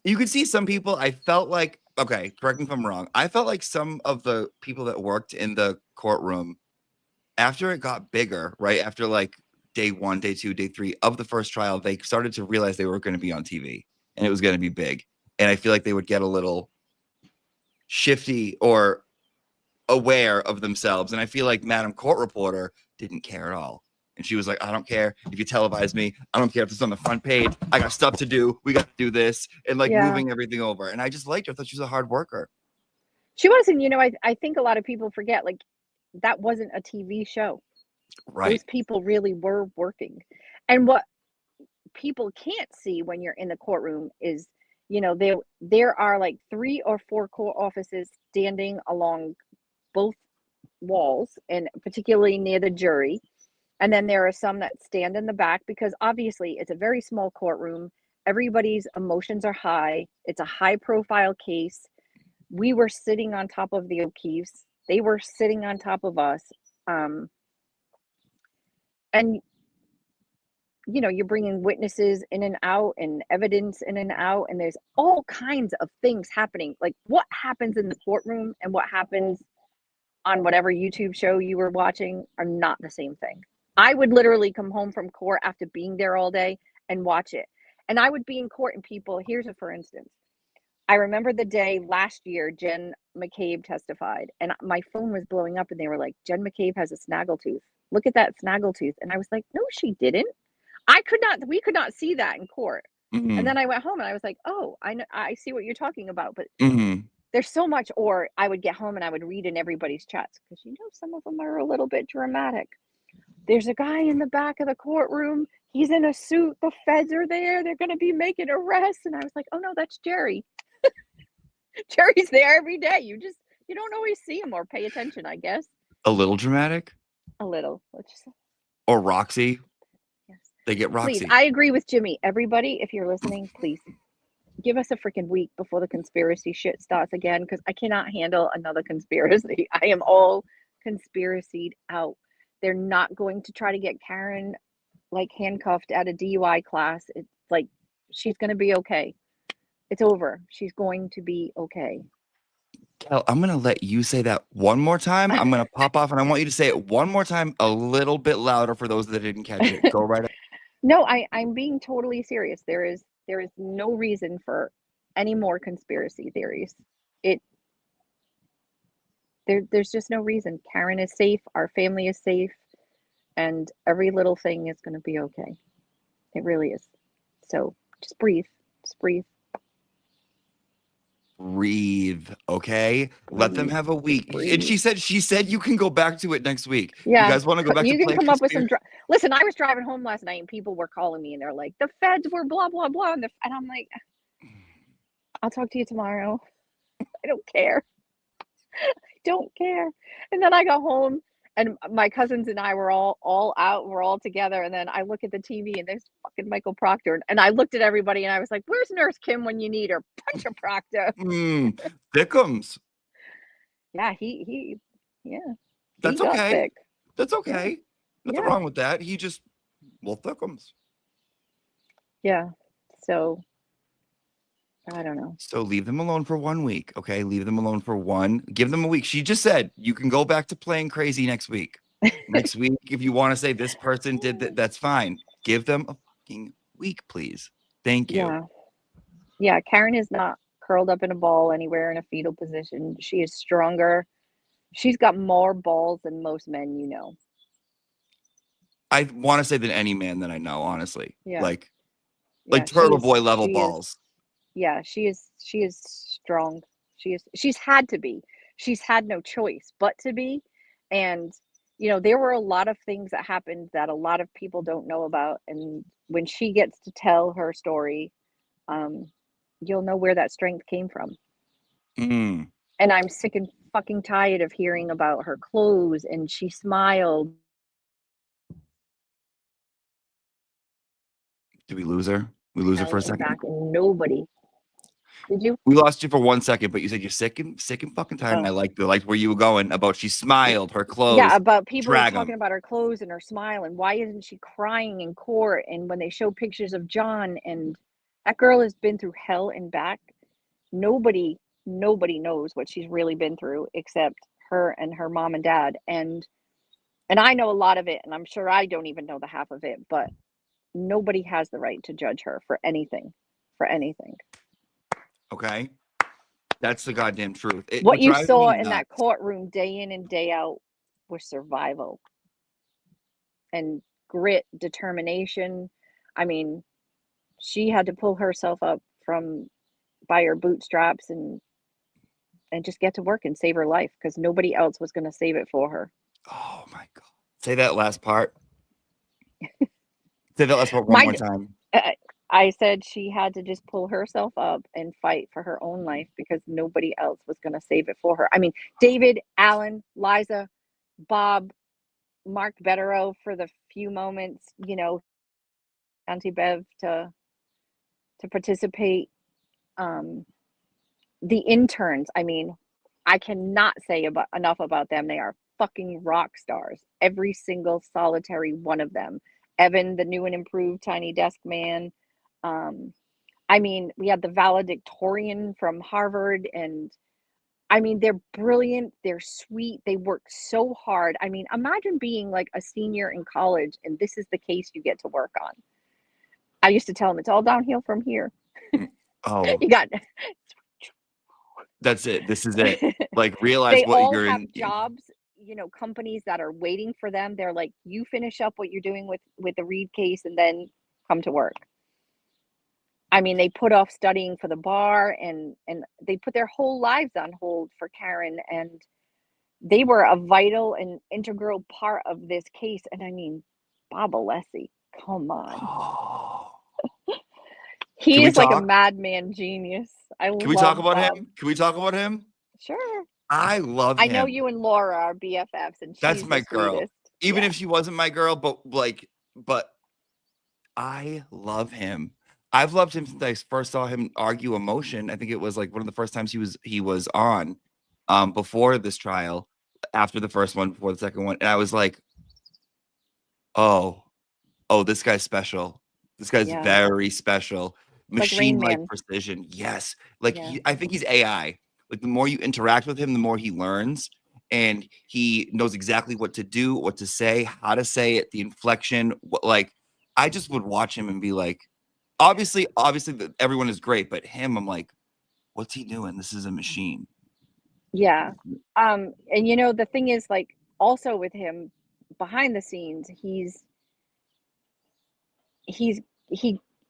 Speaker 1: you could see some people, I felt like, okay, correct me if I'm wrong. I felt like some of the people that worked in the courtroom, after it got bigger, right? After like day 1, day 2, day 3 of the first trial, they started to realize they were going to be on TV and it was going to be big. And I feel like they would get a little shifty or aware of themselves. And I feel like Madam Court Reporter didn't care at all. And she was like, I don't care if you televise me. I don't care if it's on the front page. I got stuff to do. We got to do this. And like moving everything over. And I just liked her. I thought she was a hard worker.
Speaker 2: She was, and I think a lot of people forget, like, that wasn't a TV show.
Speaker 1: Right.
Speaker 2: Those people really were working. And what people can't see when you're in the courtroom is, there are like 3 or 4 court offices standing along both walls, and particularly near the jury. And then there are some that stand in the back because obviously it's a very small courtroom. Everybody's emotions are high. It's a high profile case. We were sitting on top of the O'Keefes. They were sitting on top of us. And you're bringing witnesses in and out and evidence in and out, and there's all kinds of things happening. Like what happens in the courtroom and what happens on whatever YouTube show you were watching are not the same thing. I would literally come home from court after being there all day and watch it. And I would be in court, and people, here's a for instance. I remember the day last year Jen McCabe testified, and my phone was blowing up, and they were like, "Jen McCabe has a snaggletooth. Look at that snaggletooth." And I was like, "No, she didn't. We could not see that in court." And
Speaker 1: Mhm.
Speaker 2: then I went home and I was like, "Oh, I see what you're talking about." But
Speaker 1: Mhm.
Speaker 2: there's so much. Or I would get home and I would read in everybody's chats, because some of them are a little bit dramatic. There's a guy in the back of the courtroom. He's in a suit. The feds are there. They're going to be making arrests. And I was like, "Oh no, that's Jerry. Jerry's there every day. You don't always see him or pay attention, I guess."
Speaker 1: A little dramatic?
Speaker 2: A little. Let's just,
Speaker 1: Or Roxy?
Speaker 2: yes.
Speaker 1: They get
Speaker 2: Please,
Speaker 1: Roxy.
Speaker 2: I agree with Jimmy. Everybody, if you're listening, please give us a freaking week before the conspiracy shit starts again, because I cannot handle another conspiracy. I am all conspiracied out. They're not going to try to get Karen like handcuffed at a DUI class. It's like, she's going to be okay. It's over. She's going to be okay.
Speaker 1: Kel, I'm gonna let you say that one more time. I'm gonna pop off and I want you to say it one more time, a little bit louder for those that didn't catch it. Go right ahead.
Speaker 2: No, I'm being totally serious. There is no reason for any more conspiracy theories. It there's just no reason. Karen is safe, our family is safe, and every little thing is going to be okay. It really is. So just breathe. Just breathe.
Speaker 1: Breathe, okay? Let them
Speaker 2: Breathe.
Speaker 1: have a
Speaker 2: Just
Speaker 1: week. And
Speaker 2: breathe.
Speaker 1: she said you can go back to it next week. You
Speaker 2: Yeah.
Speaker 1: guys want to go back to
Speaker 2: You can
Speaker 1: playing
Speaker 2: come up with some.
Speaker 1: conspiracy?
Speaker 2: Listen, I was driving home last night and people were calling me and they're like, "The feds were blah, blah, blah." And I'm like, "I'll talk to you tomorrow." I don't care. Don't care. And then I got home and my cousins and I were all out, we're all together, and then I look at the TV and there's fucking Michael Proctor, and I looked at everybody and I was like, "Where's Nurse Kim when you need her? Punch a Proctor."
Speaker 1: Thickums.
Speaker 2: Yeah, he yeah, he
Speaker 1: That's
Speaker 2: got
Speaker 1: okay.
Speaker 2: thick.
Speaker 1: That's
Speaker 2: Yeah.
Speaker 1: okay. Nothing
Speaker 2: Yeah.
Speaker 1: wrong with that. He just, well, thickums.
Speaker 2: Yeah. So I don't know.
Speaker 1: So leave them alone for 1 week, okay? Leave them alone for one. Give them a week. She just said you can go back to playing crazy next week. Next week, if you want to say this person did that, that's fine. Give them a fucking week, please. Thank you.
Speaker 2: Yeah. Yeah, Karen is not curled up in a ball anywhere in a fetal position. She is stronger. She's got more balls than most men, you know.
Speaker 1: I want to say than any man that I know, honestly.
Speaker 2: Yeah.
Speaker 1: Like
Speaker 2: Yeah,
Speaker 1: Turtle Boy level
Speaker 2: she is
Speaker 1: balls.
Speaker 2: yeah, she is strong. She's had to be. She's had no choice but to be. And there were a lot of things that happened that a lot of people don't know about, and when she gets to tell her story, um you'll know where that strength came from.
Speaker 1: Mm.
Speaker 2: And I'm sick and fucking tired of hearing about her clothes and she smiled.
Speaker 1: Did we lose her? We lose her
Speaker 2: Hell
Speaker 1: for a
Speaker 2: and
Speaker 1: second.
Speaker 2: back, and nobody. Did you?
Speaker 1: We lost you for 1 second, but you said you're sick and fucking tired. And I
Speaker 2: Oh.
Speaker 1: liked where you were going about she smiled, her
Speaker 2: Yeah,
Speaker 1: clothes,
Speaker 2: about people
Speaker 1: drag
Speaker 2: talking
Speaker 1: them.
Speaker 2: about her clothes and her smile, and why isn't she crying in court? And when they show pictures of John, and that girl has been through hell and back. Nobody, nobody knows what she's really been through except her and her mom and dad. And I know a lot of it, and I'm sure I don't even know the half of it, but nobody has the right to judge her for anything. For anything.
Speaker 1: Okay. That's the goddamn truth.
Speaker 2: What
Speaker 1: What
Speaker 2: you
Speaker 1: drives me
Speaker 2: saw in that
Speaker 1: nuts.
Speaker 2: courtroom day in and day out was survival and grit, determination. I mean, she had to pull herself up from by her bootstraps and just get to work and save her life, because nobody else was going to save it for her.
Speaker 1: Oh my God. Say that last part. Say that last part one
Speaker 2: My
Speaker 1: more time.
Speaker 2: I said she had to just pull herself up and fight for her own life because nobody else was going to save it for her. I mean, David, Alan, Liza, Bob, Mark Betterow for the few moments, Auntie Bev to participate. Um, the interns, I mean, I cannot say enough about them. They are fucking rock stars. Every single solitary one of them. Evan, the new and improved tiny desk man. Um, I mean, we had the valedictorian from Harvard, and I mean, they're brilliant, they're sweet, they work so hard. I mean, imagine being like a senior in college and this is the case you get to work on. I used to tell them it's all downhill from here.
Speaker 1: Oh,
Speaker 2: You got
Speaker 1: That's it. This is it. Like, realize
Speaker 2: They
Speaker 1: what
Speaker 2: all
Speaker 1: you're
Speaker 2: have
Speaker 1: in.
Speaker 2: jobs, companies that are waiting for them. They're like, you finish up what you're doing with the Reed case and then come to work. I mean, they put off studying for the bar, and they put their whole lives on hold for Karen, and they were a vital and integral part of this case. And I mean, Bob Alessi, come on.
Speaker 1: Oh. Can
Speaker 2: He
Speaker 1: we
Speaker 2: is like a
Speaker 1: talk?
Speaker 2: madman genius. I
Speaker 1: Can we talk
Speaker 2: love
Speaker 1: about
Speaker 2: Bob.
Speaker 1: him? Can we talk about him?
Speaker 2: Sure.
Speaker 1: I love
Speaker 2: I know
Speaker 1: him.
Speaker 2: you and Laura are BFFs, and
Speaker 1: That's
Speaker 2: she's
Speaker 1: my
Speaker 2: the
Speaker 1: girl.
Speaker 2: sweetest.
Speaker 1: Even
Speaker 2: Yeah.
Speaker 1: if she wasn't my girl, but I love him. I've loved him since I first saw him argue emotion. I think it was like one of the first times he was on before this trial, after the first one, before the second one. And I was like, oh, this guy's special. This guy's
Speaker 2: Yeah.
Speaker 1: very special.
Speaker 2: It's like Rain
Speaker 1: Machine-like
Speaker 2: Man.
Speaker 1: precision. Yes. Like
Speaker 2: Yeah.
Speaker 1: I think he's AI. Like the more you interact with him, the more he learns. And he knows exactly what to do, what to say, how to say it, the inflection. Like I just would watch him and be like, obviously, everyone is great, but him, I'm like, what's he doing? This is a machine.
Speaker 2: Yeah. And the thing is, like, also with him behind the scenes, he's he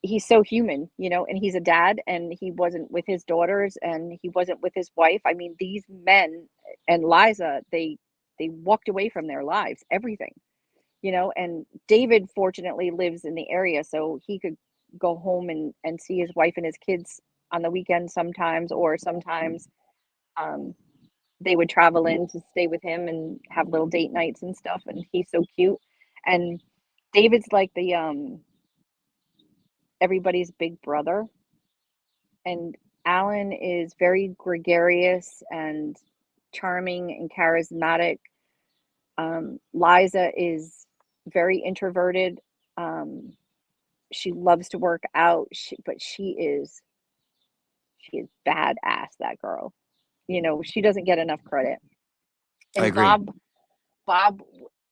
Speaker 2: he's so human, and he's a dad, and he wasn't with his daughters, and he wasn't with his wife. I mean, these men and Liza, they walked away from their lives, everything, and David fortunately lives in the area, so he could go home and see his wife and his kids on the weekend sometimes, or sometimes um they would travel in to stay with him and have little date nights and stuff, and he's so cute. And David's like the everybody's big brother, and Alan is very gregarious and charming and charismatic. Liza is very introverted. She loves to work out, but she is badass, that girl. She doesn't get enough credit.
Speaker 1: I
Speaker 2: And
Speaker 1: agree.
Speaker 2: Bob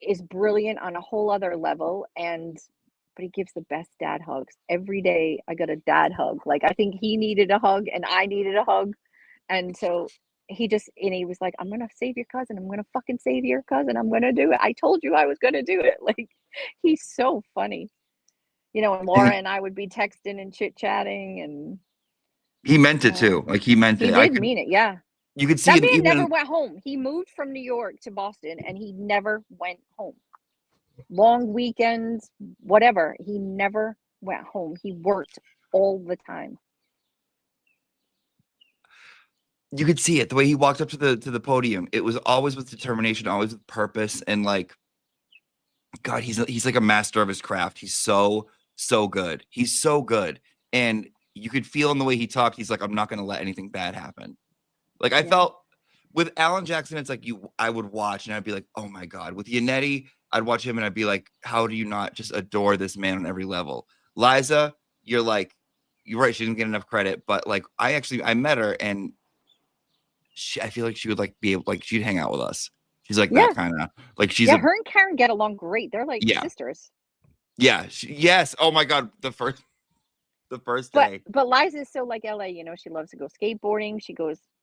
Speaker 2: is brilliant on a whole other level, but he gives the best dad hugs. Every day I got a dad hug. Like, I think he needed a hug and I needed a hug. And so he was like, I'm gonna save your cousin. I'm gonna fucking save your cousin. I'm gonna do it. I told you I was gonna do it. Like, he's so funny. And Laura
Speaker 1: And
Speaker 2: and I would be texting and chit chatting, and
Speaker 1: he meant it
Speaker 2: uh,
Speaker 1: too. Like he meant
Speaker 2: he
Speaker 1: it.
Speaker 2: did mean it. Yeah.
Speaker 1: You could see
Speaker 2: That
Speaker 1: him
Speaker 2: man never
Speaker 1: even.
Speaker 2: went home. He moved from New York to Boston, and he never went home. Long weekends, whatever. He never went home. He worked all the time.
Speaker 1: You could see it the way he walked up to the podium. It was always with determination, always with purpose, and like, God, he's like a master of his craft. He's so good. He's so good, and you could feel in the way he talked. He's like, I'm not going to let anything bad happen. Like I
Speaker 2: Yeah.
Speaker 1: felt with Alan Jackson, it's like I would watch and I'd be like, oh my God. With Yannetti, I'd watch him and I'd be like, how do you not just adore this man on every level? Liza, you're right. She didn't get enough credit, but like I met her, and I feel like she would like be able, like she'd hang out with us. She's like that
Speaker 2: Yeah.
Speaker 1: kind of like
Speaker 2: Yeah. Her and Karen get along great. They're like
Speaker 1: yeah,
Speaker 2: sisters.
Speaker 1: yeah. Yes. Oh my God. The first
Speaker 2: But
Speaker 1: day.
Speaker 2: Liza's so like LA, she loves to go skateboarding.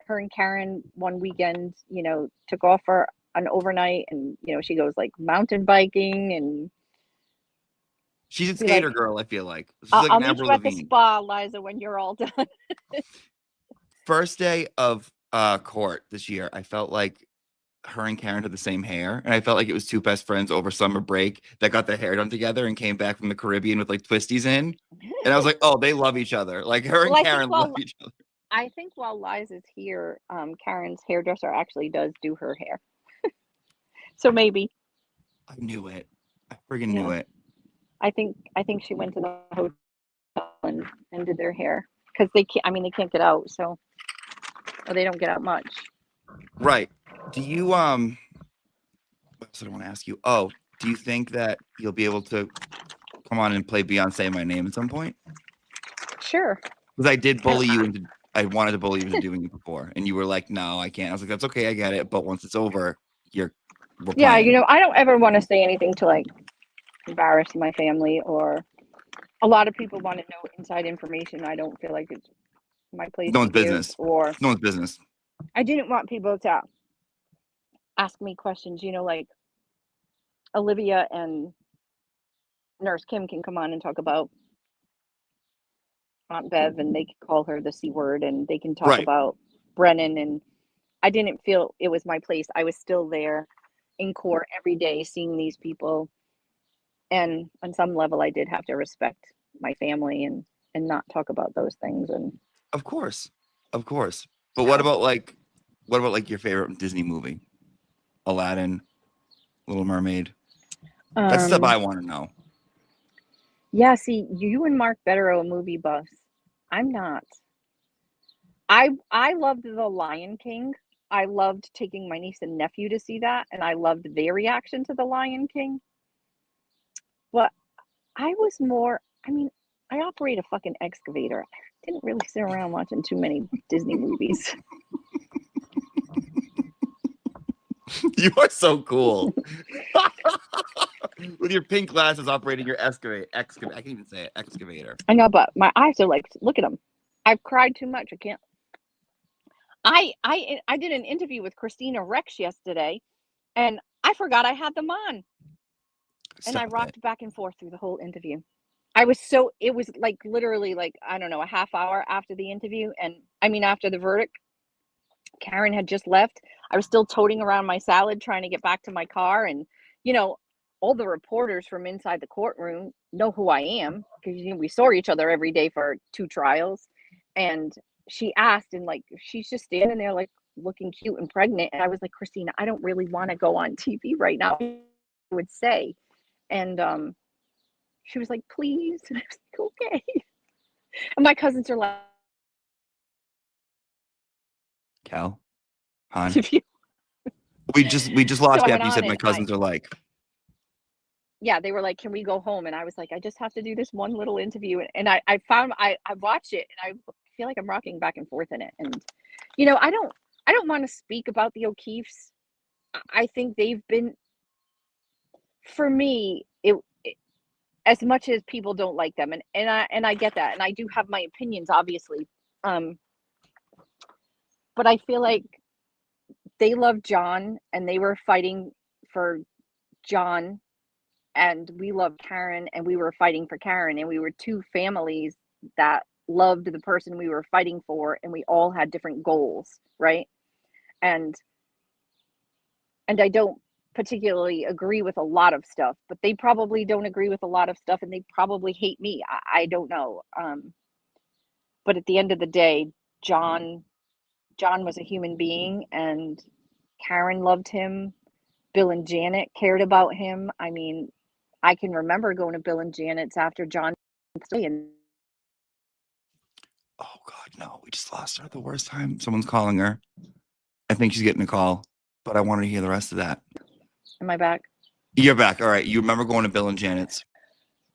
Speaker 2: Her and Karen one weekend, took off for an overnight, and she goes like mountain biking, and
Speaker 1: She's a
Speaker 2: be like,
Speaker 1: skater girl, I feel like. She's
Speaker 2: I'll,
Speaker 1: like
Speaker 2: I'll
Speaker 1: an
Speaker 2: meet
Speaker 1: Avril
Speaker 2: you at the
Speaker 1: Lavigne.
Speaker 2: spa, Liza, when you're all done.
Speaker 1: First day of court this year, I felt like her and Karen had the same hair, and I felt like it was two best friends over summer break that got their hair done together and came back from the Caribbean with like twisties in. And I was like, oh, they love each other. Like her
Speaker 2: Well,
Speaker 1: and Karen love each other.
Speaker 2: I think while Liza's here, Karen's hairdresser actually does do her hair. So maybe,
Speaker 1: I knew it. I friggin' knew
Speaker 2: yeah.
Speaker 1: it.
Speaker 2: I think she went to the hotel and did their hair, because they can't. I mean, they can't get out, so, or they don't get out much.
Speaker 1: Right. Do you what else did I want to ask you? Oh, do you think that you'll be able to come on and play Beyonce My Name at some point?
Speaker 2: Sure.
Speaker 1: Because I did
Speaker 2: And
Speaker 1: bully you into I wanted to bully you into doing it before, and you were like, no, I can't. I was like, that's okay, I get it. But once it's over, we're
Speaker 2: yeah,
Speaker 1: playing.
Speaker 2: I don't ever want to say anything to like embarrass my family, or a lot of people want to know inside information. I don't feel like it's my place
Speaker 1: No
Speaker 2: to
Speaker 1: one's
Speaker 2: give,
Speaker 1: business.
Speaker 2: or
Speaker 1: It's no one's business.
Speaker 2: I didn't want people to ask me questions, like Olivia and Nurse Kim can come on and talk about Aunt Bev, and they can call her the C word, and they can talk
Speaker 1: Right.
Speaker 2: about Brennan. And I didn't feel it was my place. I was still there in court every day seeing these people. And on some level, I did have to respect my family and not talk about those things. And
Speaker 1: Of course. Of course. But
Speaker 2: so,
Speaker 1: what about like your favorite Disney movie? Aladdin, Little Mermaid. That's stuff I want to know.
Speaker 2: yeah, see, you and Mark better are movie buffs. I'm not. I loved The Lion King. I loved taking my niece and nephew to see that, and I loved their reaction to The Lion King. But I was more, I mean, I operate a fucking excavator. I didn't really sit around watching too many Disney movies.
Speaker 1: You are so cool. With your pink glasses operating your excavator. I can't even say it. Excavator.
Speaker 2: I know, but my eyes are like, look at them. I've cried too much. I can't. I did an interview with Christina Rex yesterday, and I forgot I had them on, and I
Speaker 1: Stop it.
Speaker 2: rocked back and forth through the whole interview. It was like literally like, I don't know, a half hour after the interview, and I mean, after the verdict, Karen had just left. I was still toting around my salad trying to get back to my car, and you know, all the reporters from inside the courtroom know who I am because we saw each other every day for 2 trials. And she asked, and like she's just standing there like looking cute and pregnant, and I was like, Christina, I don't really want to go on TV right now, I would say. And she was like, please. And I was like, okay. And my cousins are like,
Speaker 1: Cal, Han.
Speaker 2: if you
Speaker 1: We just
Speaker 2: so
Speaker 1: lost
Speaker 2: I
Speaker 1: you
Speaker 2: went
Speaker 1: after you
Speaker 2: on,
Speaker 1: said my
Speaker 2: and I
Speaker 1: cousins are like.
Speaker 2: yeah, they were like, can we go home? And I was like, I just have to do this one little interview. And I found I watched it, and I feel like I'm rocking back and forth in it. And I don't want to speak about the O'Keefes. I think they've been, for me, it as much as people don't like them, and I get that, and I do have my opinions, obviously. Um, but I feel like they love John, and they were fighting for John, and we loved Karen, and we were fighting for Karen, and we were two families that loved the person we were fighting for, and we all had different goals, right? And I don't particularly agree with a lot of stuff, but they probably don't agree with a lot of stuff, and they probably hate me. I don't know. But at the end of the day, John John was a human being, and Karen loved him. Bill and Janet cared about him. I mean, I can remember going to Bill and Janet's after John and
Speaker 1: Oh God, no! We just lost her at the worst time. Someone's calling her. I think she's getting a call, but I want to hear the rest of that.
Speaker 2: am I back?
Speaker 1: You're back. All right. You remember going to Bill and Janet's?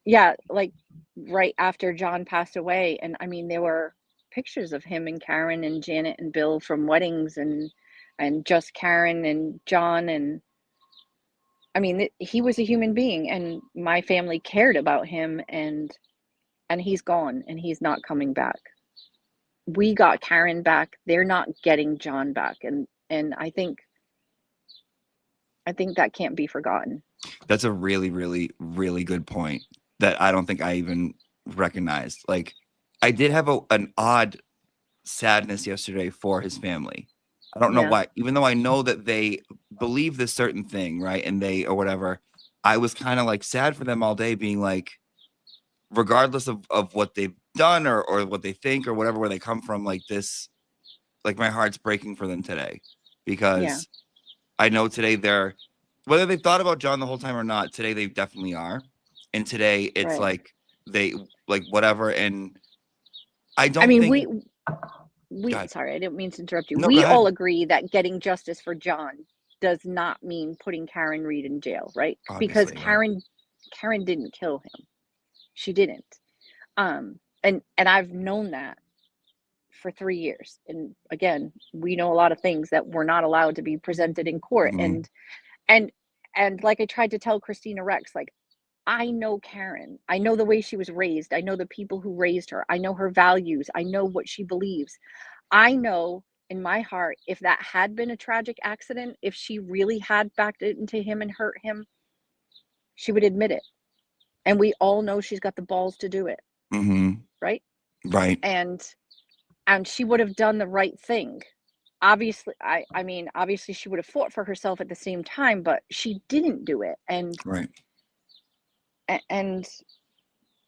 Speaker 2: Yeah, like right after John passed away. And I mean, there were pictures of him and Karen and Janet and Bill from weddings, and just Karen and John. And I mean, he was a human being, and my family cared about him, and he's gone, and he's not coming back. We got Karen back. They're not getting John back. And I think that can't be forgotten.
Speaker 1: That's a really, really, really good point that I don't think I even recognized. Like, I did have an odd sadness yesterday for his family. I don't know
Speaker 2: Yeah.
Speaker 1: why, even though I know that they believe this certain thing, right? And or whatever, I was kind of like sad for them all day, being like, regardless of what they've done or what they think or whatever, where they come from, like this, like my heart's breaking for them today
Speaker 2: Yeah.
Speaker 1: because I know today whether they've thought about John the whole time or not, today they definitely are. And today it's
Speaker 2: Right.
Speaker 1: like they like whatever. And I don't
Speaker 2: I mean,
Speaker 1: think
Speaker 2: we sorry, I didn't mean to interrupt you.
Speaker 1: No, go
Speaker 2: We all
Speaker 1: ahead.
Speaker 2: agree that getting justice for John does not mean putting Karen Reed in jail, right? Because
Speaker 1: Obviously, right.
Speaker 2: Karen didn't kill him. She didn't. And I've known that for 3 years. And again, we know a lot of things that were not allowed to be presented in court.
Speaker 1: Mhm.
Speaker 2: And and like I tried to tell Christina Rex, like, I know Karen. I know the way she was raised. I know the people who raised her. I know her values. I know what she believes. I know in my heart, if that had been a tragic accident, if she really had backed into him and hurt him, she would admit it. And we all know she's got the balls to do it,
Speaker 1: Mm-hmm.
Speaker 2: right?
Speaker 1: Right.
Speaker 2: And she would have done the right thing. Obviously, I mean, obviously she would have fought for herself at the same time, but she didn't do it.
Speaker 1: Right.
Speaker 2: And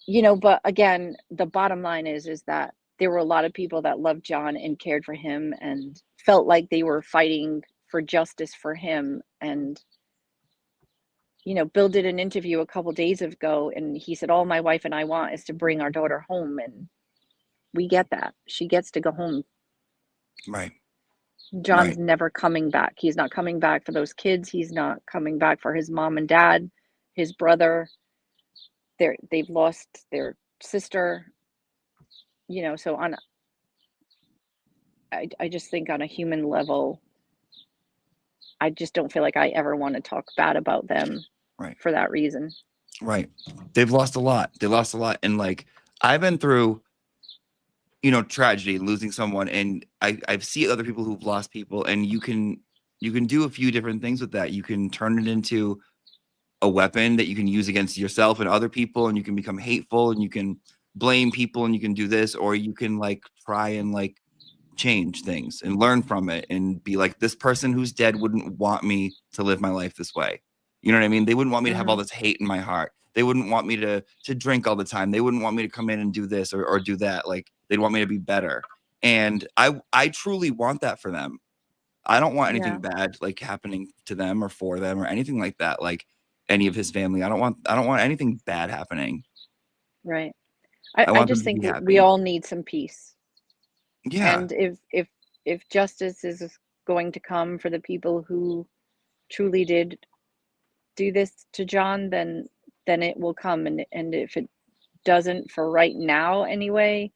Speaker 2: you know, but again, the bottom line is that there were a lot of people that loved John and cared for him and felt like they were fighting for justice for him. And you know, Bill did an interview a couple days ago, and he said, all my wife and I want is to bring our daughter home. And we get that. She gets to go home.
Speaker 1: Right.
Speaker 2: John's
Speaker 1: Right.
Speaker 2: never coming back. He's not coming back for those kids. He's not coming back for his mom and dad, his brother. They've lost their sister. You know, so I just think on a human level, I just don't feel like I ever want to talk bad about them
Speaker 1: Right.
Speaker 2: for that reason.
Speaker 1: Right. They've lost a lot. They lost a lot. And like, I've been through, you know, tragedy, losing someone, and I've seen other people who've lost people, and you can do a few different things with that. You can turn it into a weapon that you can use against yourself and other people, and you can become hateful, and you can blame people, and you can do this, or you can like try and like change things and learn from it and be like, this person who's dead wouldn't want me to live my life this way. You know what I mean? They wouldn't want me to have all this hate in my heart. They wouldn't want me to drink all the time. They wouldn't want me to come in and do this or do that. Like, they'd want me to be better. And I truly want that for them. I don't want anything bad like happening to them or for them or anything like that. Like any of his family. I don't want anything bad happening.
Speaker 2: Right.
Speaker 1: I
Speaker 2: I
Speaker 1: want them
Speaker 2: just
Speaker 1: to
Speaker 2: think
Speaker 1: be
Speaker 2: we
Speaker 1: happy.
Speaker 2: all need some peace.
Speaker 1: Yeah.
Speaker 2: And if justice is going to come for the people who truly did do this to John, then it will come. And if it doesn't for right now anyway,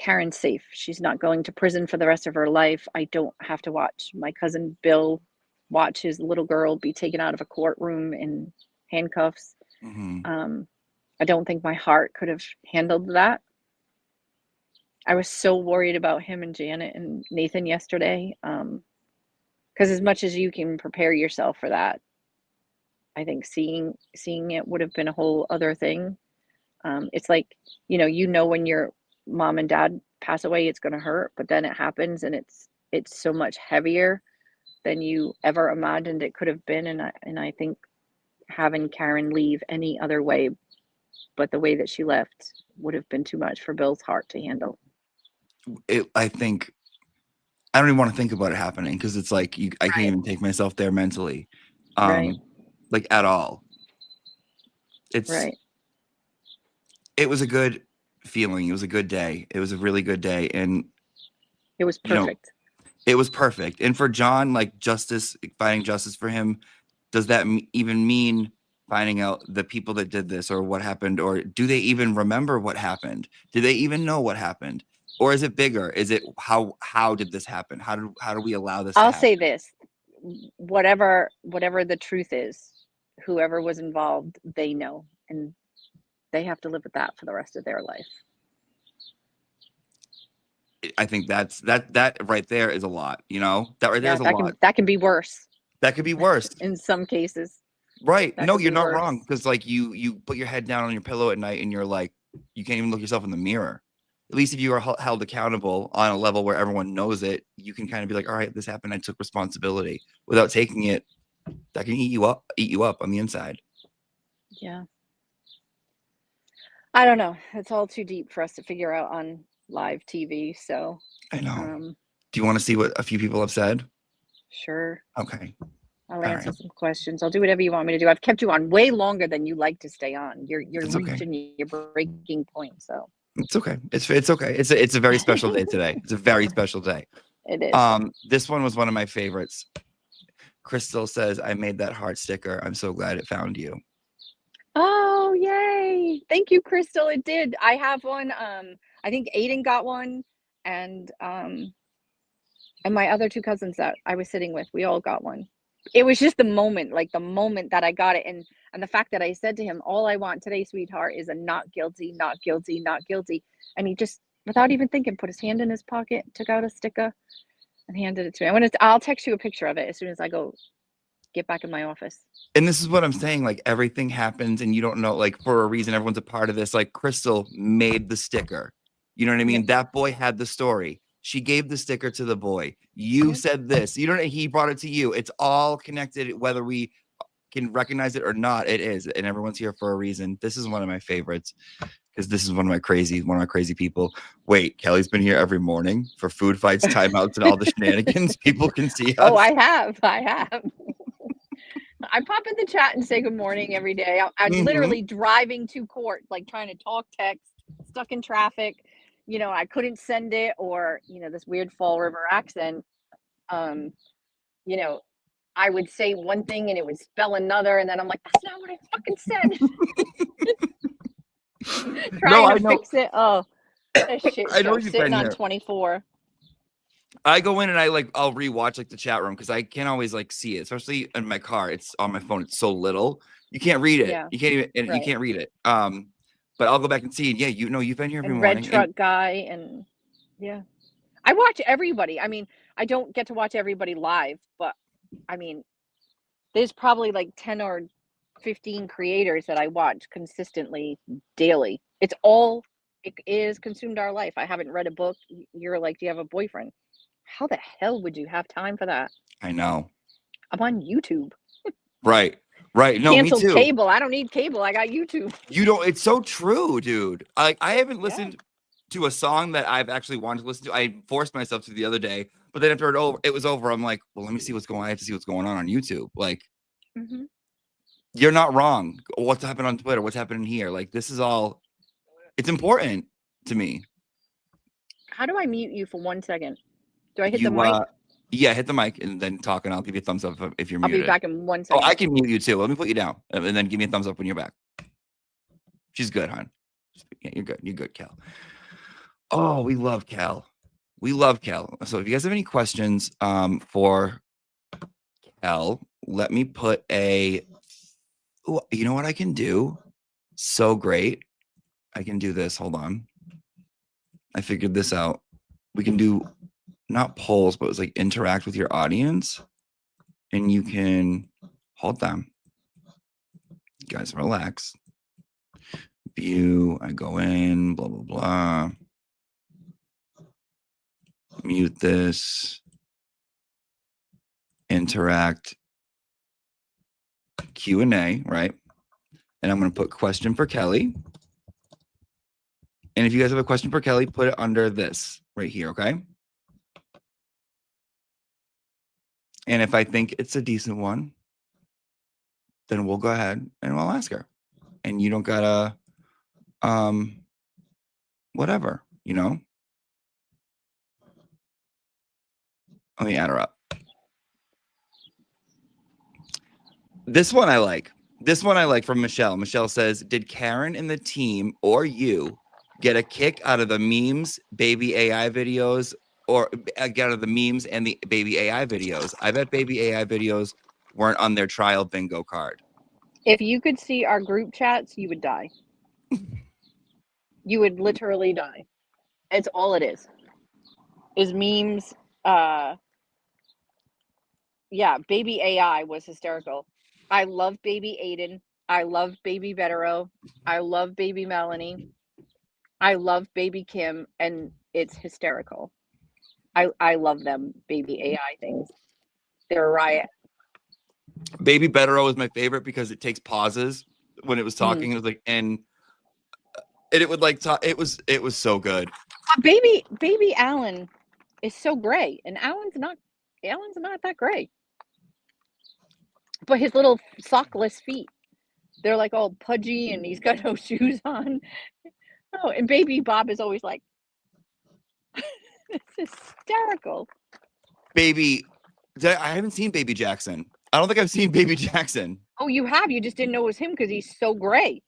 Speaker 2: Karen's safe. She's not going to prison for the rest of her life. I don't have to watch my cousin Bill watch his little girl be taken out of a courtroom in handcuffs.
Speaker 1: Mm-hmm.
Speaker 2: I don't think my heart could have handled that. I was so worried about him and Janet and Nathan yesterday. Because as much as you can prepare yourself for that, I think seeing it would have been a whole other thing. It's like, you know when your mom and dad pass away, it's going to hurt, but then it happens, and it's so much heavier than you ever imagined it could have been. And I think having Karen leave any other way but the way that she left would have been too much for Bill's heart to handle.
Speaker 1: I think I don't even want to think about it happening because it's like I can't even take myself there mentally,
Speaker 2: Right.
Speaker 1: like at all.
Speaker 2: Right.
Speaker 1: It was a good feeling. It was a good day. It was a really good day, and
Speaker 2: It was
Speaker 1: you know,
Speaker 2: perfect.
Speaker 1: it was perfect. And for John, like finding justice for him, does that even mean finding out the people that did this or what happened, or do they even remember what happened? Do they even know what happened? Or is it bigger? Is it how did this happen? How do we allow this to
Speaker 2: I'll
Speaker 1: happen?
Speaker 2: say this, whatever the truth is, whoever was involved, they know, and they have to live with that for the rest of their life.
Speaker 1: I think that right there is a lot, that right there
Speaker 2: Yeah,
Speaker 1: is a lot.
Speaker 2: that can be worse
Speaker 1: That could be worse.
Speaker 2: in some cases.
Speaker 1: Right.
Speaker 2: That
Speaker 1: No,
Speaker 2: could
Speaker 1: you're
Speaker 2: be
Speaker 1: not
Speaker 2: worse.
Speaker 1: wrong. Cause like you put your head down on your pillow at night and you're like, you can't even look yourself in the mirror. At least if you are held accountable on a level where everyone knows it, you can kind of be like, all right, this happened. I took responsibility without taking it. That can eat you up on the inside.
Speaker 2: Yeah. I don't know. It's all too deep for us to figure out on live TV. So,
Speaker 1: I know. Do you want to see what a few people have said?
Speaker 2: Sure.
Speaker 1: Okay.
Speaker 2: I'll
Speaker 1: All
Speaker 2: answer
Speaker 1: right.
Speaker 2: some questions. I'll do whatever you want me to do. I've kept you on way longer than you like to stay on. You're
Speaker 1: It's okay.
Speaker 2: reaching your breaking point. So
Speaker 1: it's okay. It's okay. It's a very special day today. It's a very special day.
Speaker 2: it is.
Speaker 1: This one was one of my favorites. Crystal says, I made that heart sticker. I'm so glad it found you.
Speaker 2: Oh, yay. Thank you, Crystal. It did. I have one. I think Aiden got one, and my other two cousins that I was sitting with, we all got one. It was just the moment that I got it, and the fact that I said to him, all I want today, sweetheart, is a not guilty, not guilty, not guilty. And he just without even thinking, put his hand in his pocket, took out a sticker, and handed it to me. I'll text you a picture of it as soon as I get back in my office.
Speaker 1: And this is what I'm saying. Like everything happens and you don't know, like for a reason, everyone's a part of this. Like Crystal made the sticker. You know what I mean?
Speaker 2: Yep.
Speaker 1: That boy had the story. She gave the sticker to the boy. You
Speaker 2: Yep.
Speaker 1: said this. You know, he brought it to you. It's all connected, whether we can recognize it or not. It is, and everyone's here for a reason. This is one of my favorites because this is one of my crazy people. Wait, Kelly's been here every morning for food fights, timeouts, and all the shenanigans. People can see us.
Speaker 2: Oh, I have. I pop in the chat and say good morning every day. I'm literally driving to court, like trying to talk text, stuck in traffic. You know, I couldn't send it, or, you know, this weird Fall River accent. You know, I would say one thing and it would spell another, and then I'm like, that's not what I fucking said. Trying to fix it. Oh, that shit
Speaker 1: I know
Speaker 2: show
Speaker 1: you've
Speaker 2: sitting
Speaker 1: been
Speaker 2: on
Speaker 1: here.
Speaker 2: 24.
Speaker 1: I go in and I'll rewatch like the chat room because I can't always like see it, especially in my car. It's on my phone. It's so little. You can't read it.
Speaker 2: Yeah.
Speaker 1: You can't even you can't read it. But I'll go back and see it. Yeah, you know, you've been here every
Speaker 2: And
Speaker 1: morning.
Speaker 2: Red Truck Guy, and yeah. I watch everybody. I mean, I don't get to watch everybody live, but I mean, there's probably like 10 or 15 creators that I watch consistently daily. It is consumed our life. I haven't read a book. You're like, do you have a boyfriend? How the hell would you have time for that?
Speaker 1: I know.
Speaker 2: I'm on YouTube.
Speaker 1: Right. No,
Speaker 2: Canceled
Speaker 1: me too.
Speaker 2: cable. I don't need cable. I got YouTube.
Speaker 1: You don't. It's so true, dude. I haven't listened to a song that I've actually wanted to listen to. I forced myself to the other day, but then after it was over, I'm like, well, let me see what's going on. I have to see what's going on YouTube. Like, you're not wrong. What's happened on Twitter? What's happening here? Like, this is all. It's important to me.
Speaker 2: How do I mute you for 1 second? Do I hit the mic?
Speaker 1: Yeah, hit the mic and then talk, and I'll give you a thumbs up if you're muted.
Speaker 2: I'll be back in 1
Speaker 1: Oh,
Speaker 2: second.
Speaker 1: I can mute you too. Let me put you down, and then give me a thumbs up when you're back. She's good, hon. Yeah, you're good. You're good, Cal. Oh, we love Cal. So if you guys have any questions for Cal, let me put you know what I can do? So great. I can do this. Hold on. I figured this out. We can do not polls, but it's like interact with your audience, and you can hold them. You guys relax. View, I go in, blah, blah, blah. Mute this. Interact. Q&A, right? And I'm going to put question for Kelly. And if you guys have a question for Kelly, put it under this right here, okay? And if I think it's a decent one, then we'll go ahead and we'll ask her. And you don't gotta, whatever, you know? Let me add her up. This one I like. From Michelle. Michelle says, did Karen and the team or you get a kick out of the memes, baby AI videos, or get out of the memes and the baby AI videos? I bet baby AI videos weren't on their trial bingo card.
Speaker 2: If you could see our group chats, you would die. You would literally die. It's all it is memes. Yeah, baby AI was hysterical. I love baby Aiden. I love baby Vetero. I love baby Melanie. I love baby Kim, and it's hysterical. I love them baby AI things. They're a riot.
Speaker 1: Baby Betero is my favorite because it takes pauses when it was talking. It was like, and it would like talk. It was so good.
Speaker 2: Baby Alan is so gray, and Alan's not that gray. But his little sockless feet, they're like all pudgy, and he's got no shoes on. Oh, and baby Bob is always like, it's hysterical.
Speaker 1: Baby, I haven't seen Baby Jackson. I don't think I've seen Baby Jackson.
Speaker 2: Oh, you have? You just didn't know it was him because he's so gray.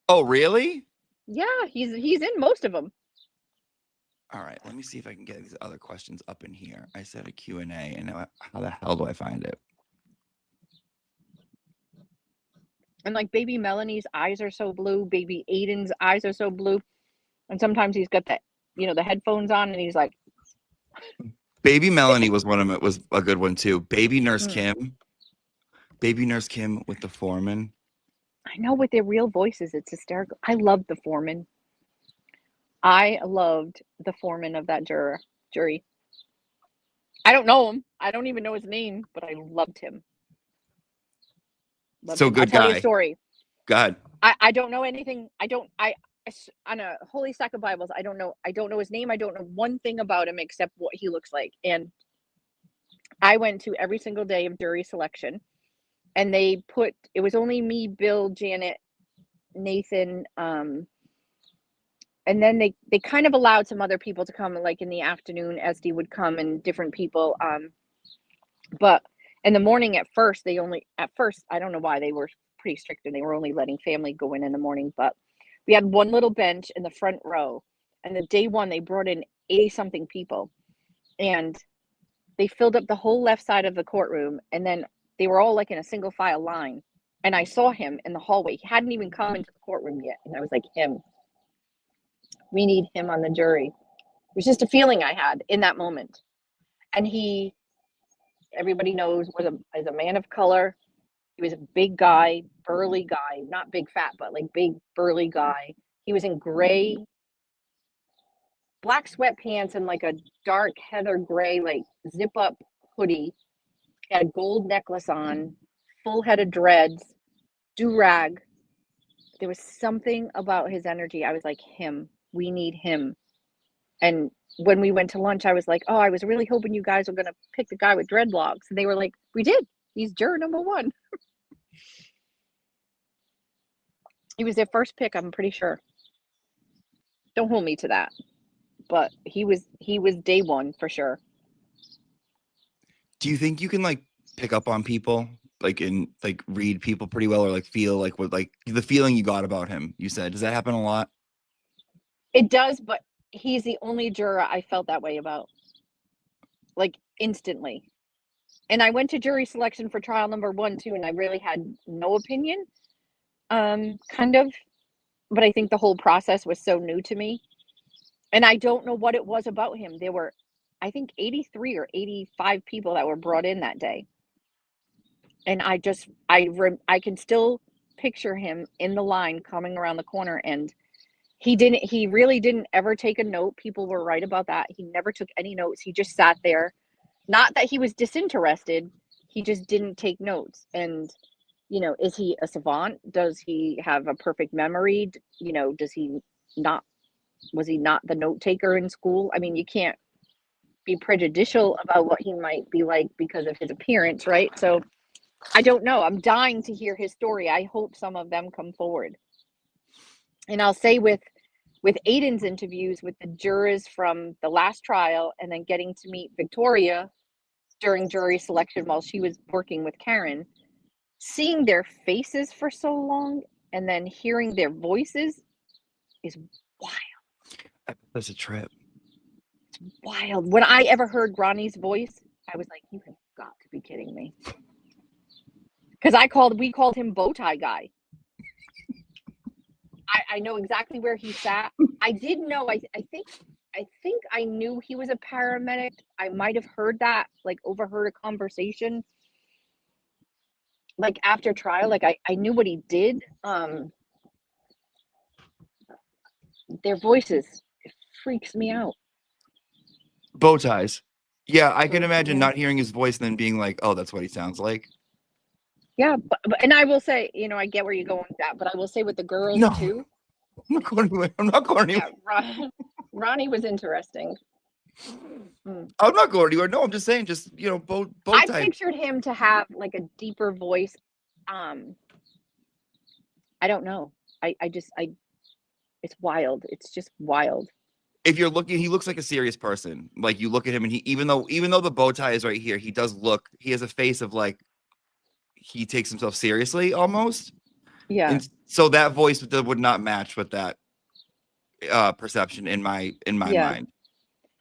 Speaker 1: Oh, really?
Speaker 2: Yeah, he's in most of them.
Speaker 1: All right, let me see if I can get these other questions up in here. I said a Q&A, and now how the hell do I find it?
Speaker 2: And like baby Melanie's eyes are so blue, baby Aiden's eyes are so blue, and sometimes he's got that, the headphones on, and he's like,
Speaker 1: Baby Melanie was was a good one too. Baby Nurse
Speaker 2: Mm.
Speaker 1: Kim. Baby Nurse Kim with the foreman.
Speaker 2: I know, with their real voices, it's hysterical. I loved the foreman. I loved the foreman of that jury. I don't know him. I don't even know his name, but I loved him. Loved
Speaker 1: So
Speaker 2: him. I'll
Speaker 1: good
Speaker 2: tell you a
Speaker 1: guy.
Speaker 2: story.
Speaker 1: Go ahead.
Speaker 2: I don't know anything. On a holy stack of Bibles, I don't know his name. I don't know one thing about him except what he looks like. And I went to every single day of jury selection, and it was only me, Bill, Janet, Nathan, and then they kind of allowed some other people to come, like in the afternoon. SD would come, and different people. But in the morning, at first, I don't know why, they were pretty strict, and they were only letting family go in the morning. But we had one little bench in the front row, and the day one, they brought in 80 something people, and they filled up the whole left side of the courtroom, and then they were all like in a single file line. And I saw him in the hallway. He hadn't even come into the courtroom yet, and I was like, him. We need him on the jury. It was just a feeling I had in that moment. And everybody knows, is a man of color. He was a big guy, burly guy, not big fat, but like big burly guy. He was in gray, black sweatpants and like a dark heather gray, like zip up hoodie. He had a gold necklace on, full head of dreads, do-rag. There was something about his energy. I was like, him. We need him. And when we went to lunch, I was like, oh, I was really hoping you guys were going to pick the guy with dreadlocks. And they were like, we did. He's juror number 1. He was their first pick, I'm pretty sure. Don't hold me to that. But he was day 1 for sure.
Speaker 1: Do you think you can like pick up on people, like read people pretty well, or like feel like what, like the feeling you got about him? You said, does that happen a lot?
Speaker 2: It does, but he's the only juror I felt that way about, like instantly. And I went to jury selection for trial number 1 too, and I really had no opinion, kind of. But I think the whole process was so new to me, and I don't know what it was about him. There were, I think, 83 or 85 people that were brought in that day, and I can still picture him in the line coming around the corner, and he really didn't ever take a note. People were right about that. He never took any notes. He just sat there. Not that he was disinterested, he just didn't take notes. And is he a savant? Does he have a perfect memory? Was he not the note taker in school? I mean, you can't be prejudicial about what he might be like because of his appearance, right? So I don't know. I'm dying to hear his story. I hope some of them come forward. And I'll say with Aiden's interviews with the jurors from the last trial, and then getting to meet Victoria during jury selection while she was working with Karen, seeing their faces for so long and then hearing their voices is wild.
Speaker 1: That's a trip.
Speaker 2: It's wild. When I ever heard Ronnie's voice, I was like, you have got to be kidding me. Because we called him Bowtie Guy. I know exactly where he sat. I did know, I think I knew he was a paramedic. I might have heard that, like overheard a conversation, like after trial. Like I knew what he did. Their voices, it freaks me out.
Speaker 1: Bow ties. Yeah, I can imagine not hearing his voice and then being like, oh, that's what he sounds like.
Speaker 2: Yeah, but and I will say, I get where you're going with that, but I will say with the girls too.
Speaker 1: I'm not going anywhere. I'm not going anywhere.
Speaker 2: Yeah, Ronnie was interesting.
Speaker 1: I'm not going anywhere. No, I'm just saying, bow
Speaker 2: I
Speaker 1: tie.
Speaker 2: pictured him to have like a deeper voice. I don't know. It's wild. It's just wild.
Speaker 1: If you're looking, he looks like a serious person. Like you look at him, and even though the bow tie is right here, he has a face of like he takes himself seriously almost.
Speaker 2: Yeah.
Speaker 1: And so that voice would not match with that perception in my mind.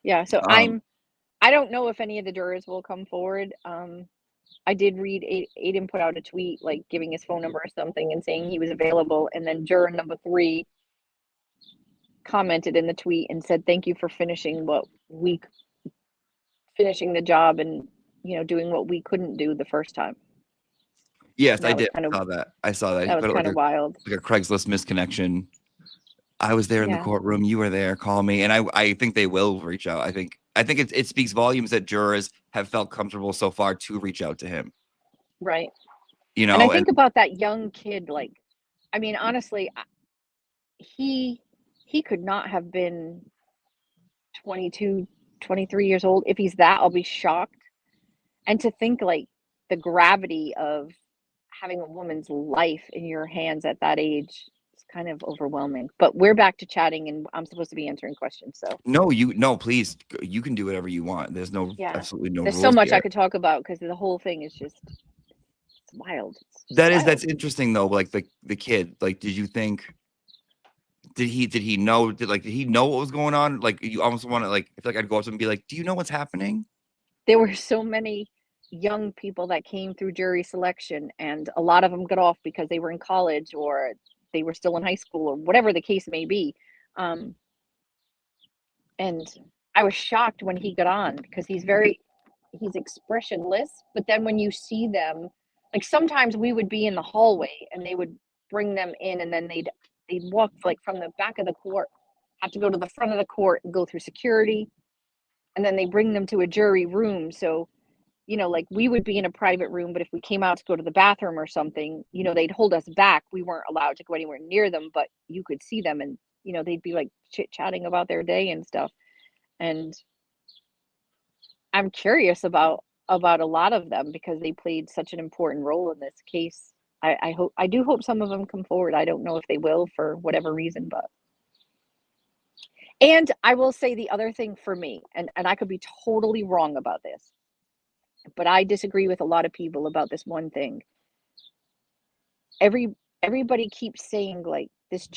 Speaker 2: Yeah. So I don't know if any of the jurors will come forward. I did read Aiden put out a tweet like giving his phone number or something and saying he was available, and then juror number 3 commented in the tweet and said, "Thank you for finishing finishing the job and, doing what we couldn't do the first time."
Speaker 1: Yes, I
Speaker 2: That was
Speaker 1: did.
Speaker 2: kind of
Speaker 1: I saw that. I saw that. He
Speaker 2: that was
Speaker 1: put it
Speaker 2: kind of wild.
Speaker 1: like a Craigslist misconnection. I was there in the
Speaker 2: Yeah.
Speaker 1: courtroom. You were there. Call me, and I think they will reach out. I think it speaks volumes that jurors have felt comfortable so far to reach out to him.
Speaker 2: Right.
Speaker 1: You
Speaker 2: And I
Speaker 1: know, and
Speaker 2: think about that young kid, like, I mean, honestly, he he could not have been 22, 23 years old. If he's that, I'll be shocked. And to think like the gravity of having a woman's life in your hands at that age is kind of overwhelming. But we're back to chatting and I'm supposed to be answering questions. So,
Speaker 1: no, please, you can do whatever you want. There's
Speaker 2: yeah.
Speaker 1: absolutely no
Speaker 2: There's so
Speaker 1: rules
Speaker 2: much I
Speaker 1: here.
Speaker 2: could talk about because the whole thing is just it's wild. It's just
Speaker 1: That's
Speaker 2: wild.
Speaker 1: interesting though. Like the kid. Like, did you think? Did he know? Did he know what was going on? Like, you almost want to like. I feel like I'd go up to him and be like, "Do you know what's happening?"
Speaker 2: There were so many young people that came through jury selection, and a lot of them got off because they were in college or they were still in high school or whatever the case may be. Um, and I was shocked when he got on because he's expressionless. But then when you see them, like sometimes we would be in the hallway and they would bring them in, and then they'd walk like from the back of the court, have to go to the front of the court and go through security, and then they bring them to a jury room. So like we would be in a private room, but if we came out to go to the bathroom or something, they'd hold us back. We weren't allowed to go anywhere near them, but you could see them and, they'd be like chit chatting about their day and stuff. And I'm curious about a lot of them because they played such an important role in this case. I do hope some of them come forward. I don't know if they will for whatever reason, but and I will say the other thing for me, and I could be totally wrong about this, but I disagree with a lot of people about this one thing. Everybody keeps saying like this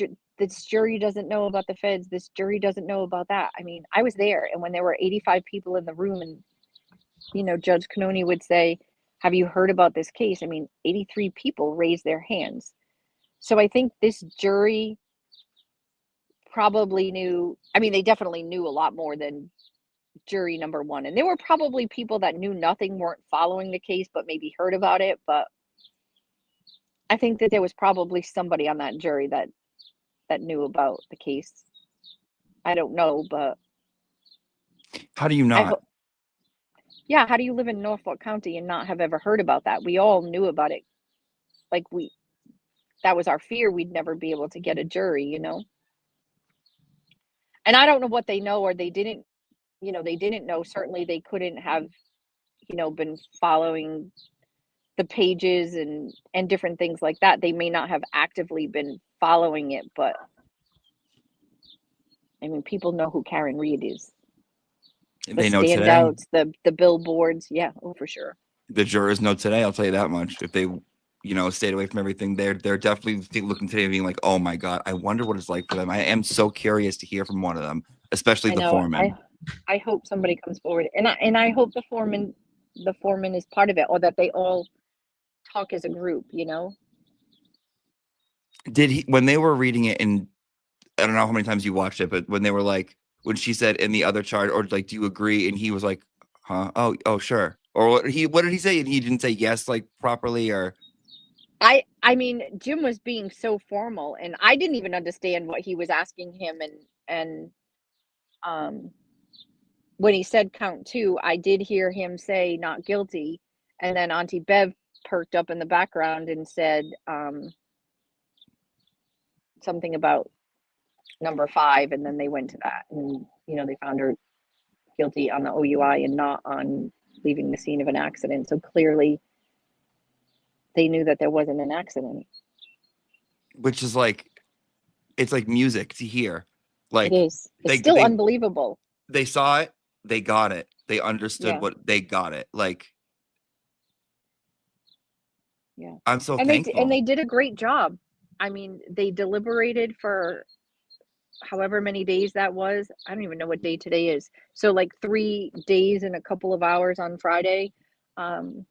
Speaker 2: jury doesn't know about the feds, this jury doesn't know about that. I mean, I was there, and when there were 85 people in the room and Judge Canoni would say, have you heard about this case? I mean, 83 people raised their hands. So I think this jury probably knew, I mean, they definitely knew a lot more than jury number one. And there were probably people that knew nothing, weren't following the case, but maybe heard about it. But I think that there was probably somebody on that jury that knew about the case. I don't know, but
Speaker 1: How do you
Speaker 2: I
Speaker 1: not?
Speaker 2: hope. Yeah, how do you live in Norfolk County and not have ever heard about that? We all knew about it. Like that was our fear. We'd never be able to get a jury. And I don't know what they know or they didn't, they didn't know. Certainly they couldn't have, been following the pages and different things like that. They may not have actively been following it, but I mean, people know who Karen Reed is. The
Speaker 1: They know today.
Speaker 2: standouts, the billboards. Yeah, oh, for sure.
Speaker 1: The jurors know today. I'll tell you that much. If they, stayed away from everything, they're definitely looking today and being like, "Oh my god, I wonder what it's like for them." I am so curious to hear from one of them, especially
Speaker 2: I
Speaker 1: the
Speaker 2: know.
Speaker 1: foreman.
Speaker 2: I hope somebody comes forward, and I hope the foreman is part of it, or that they all talk as a group.
Speaker 1: Did he when they were reading it, and I don't know how many times you watched it, but when they were like, when she said in the other chart, or like, do you agree? And he was like, huh? Oh, sure. Or what did he say? And he didn't say yes, like properly, or
Speaker 2: I mean, Jim was being so formal, and I didn't even understand what he was asking him, and um, when he said count two, I did hear him say not guilty, and then Auntie Bev perked up in the background and said something about number five, and then they went to that, and they found her guilty on the OUI and not on leaving the scene of an accident. So clearly, they knew that there wasn't an accident.
Speaker 1: which is like, it's like music to hear.
Speaker 2: It
Speaker 1: Like
Speaker 2: is. It's
Speaker 1: they
Speaker 2: still
Speaker 1: they
Speaker 2: unbelievable.
Speaker 1: they saw it, they got it, they understood
Speaker 2: Yeah,
Speaker 1: what they got it. Like,
Speaker 2: yeah.
Speaker 1: I'm so
Speaker 2: And they
Speaker 1: thankful.
Speaker 2: did a great job. I mean, they deliberated for however many days that was. I don't even know what day today is. So like 3 days and a couple of hours on Friday. Um,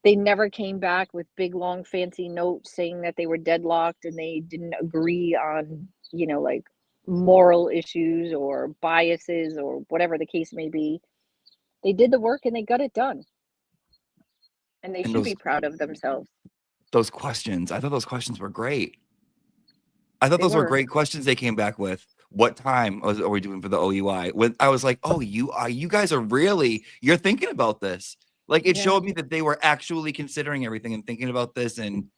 Speaker 2: they never came back with big long fancy notes saying that they were deadlocked and they didn't agree on, like moral issues or biases or whatever the case may be. They did the work and they got it done. And they
Speaker 1: And
Speaker 2: should be proud of themselves.
Speaker 1: those questions, I thought those questions were great. I thought
Speaker 2: They
Speaker 1: those were
Speaker 2: were.
Speaker 1: great questions they came back with. What time are we doing for the OUI? When I was like, oh, you guys are really, you're thinking about this. Like it
Speaker 2: Yeah.
Speaker 1: showed me that they were actually considering everything and thinking about this. And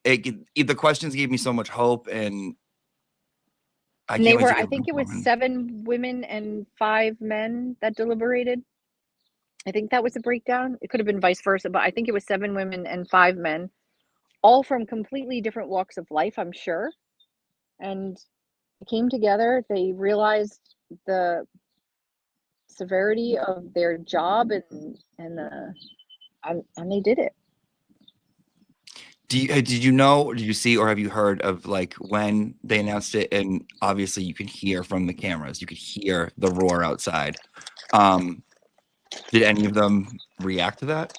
Speaker 1: the questions gave me so much hope. And I
Speaker 2: And
Speaker 1: can't
Speaker 2: they
Speaker 1: wait
Speaker 2: were,
Speaker 1: to
Speaker 2: I
Speaker 1: get
Speaker 2: think it was
Speaker 1: woman.
Speaker 2: 7 women and 5 men that deliberated. I think that was the breakdown. It could have been vice versa, but I think it was 7 women and 5 men, all from completely different walks of life, I'm sure. And they came together. They realized the severity of their job and they did it.
Speaker 1: Did you know, did you see, or have you heard of like when they announced it? And obviously you can hear from the cameras, you could hear the roar outside. Did any of them react to that?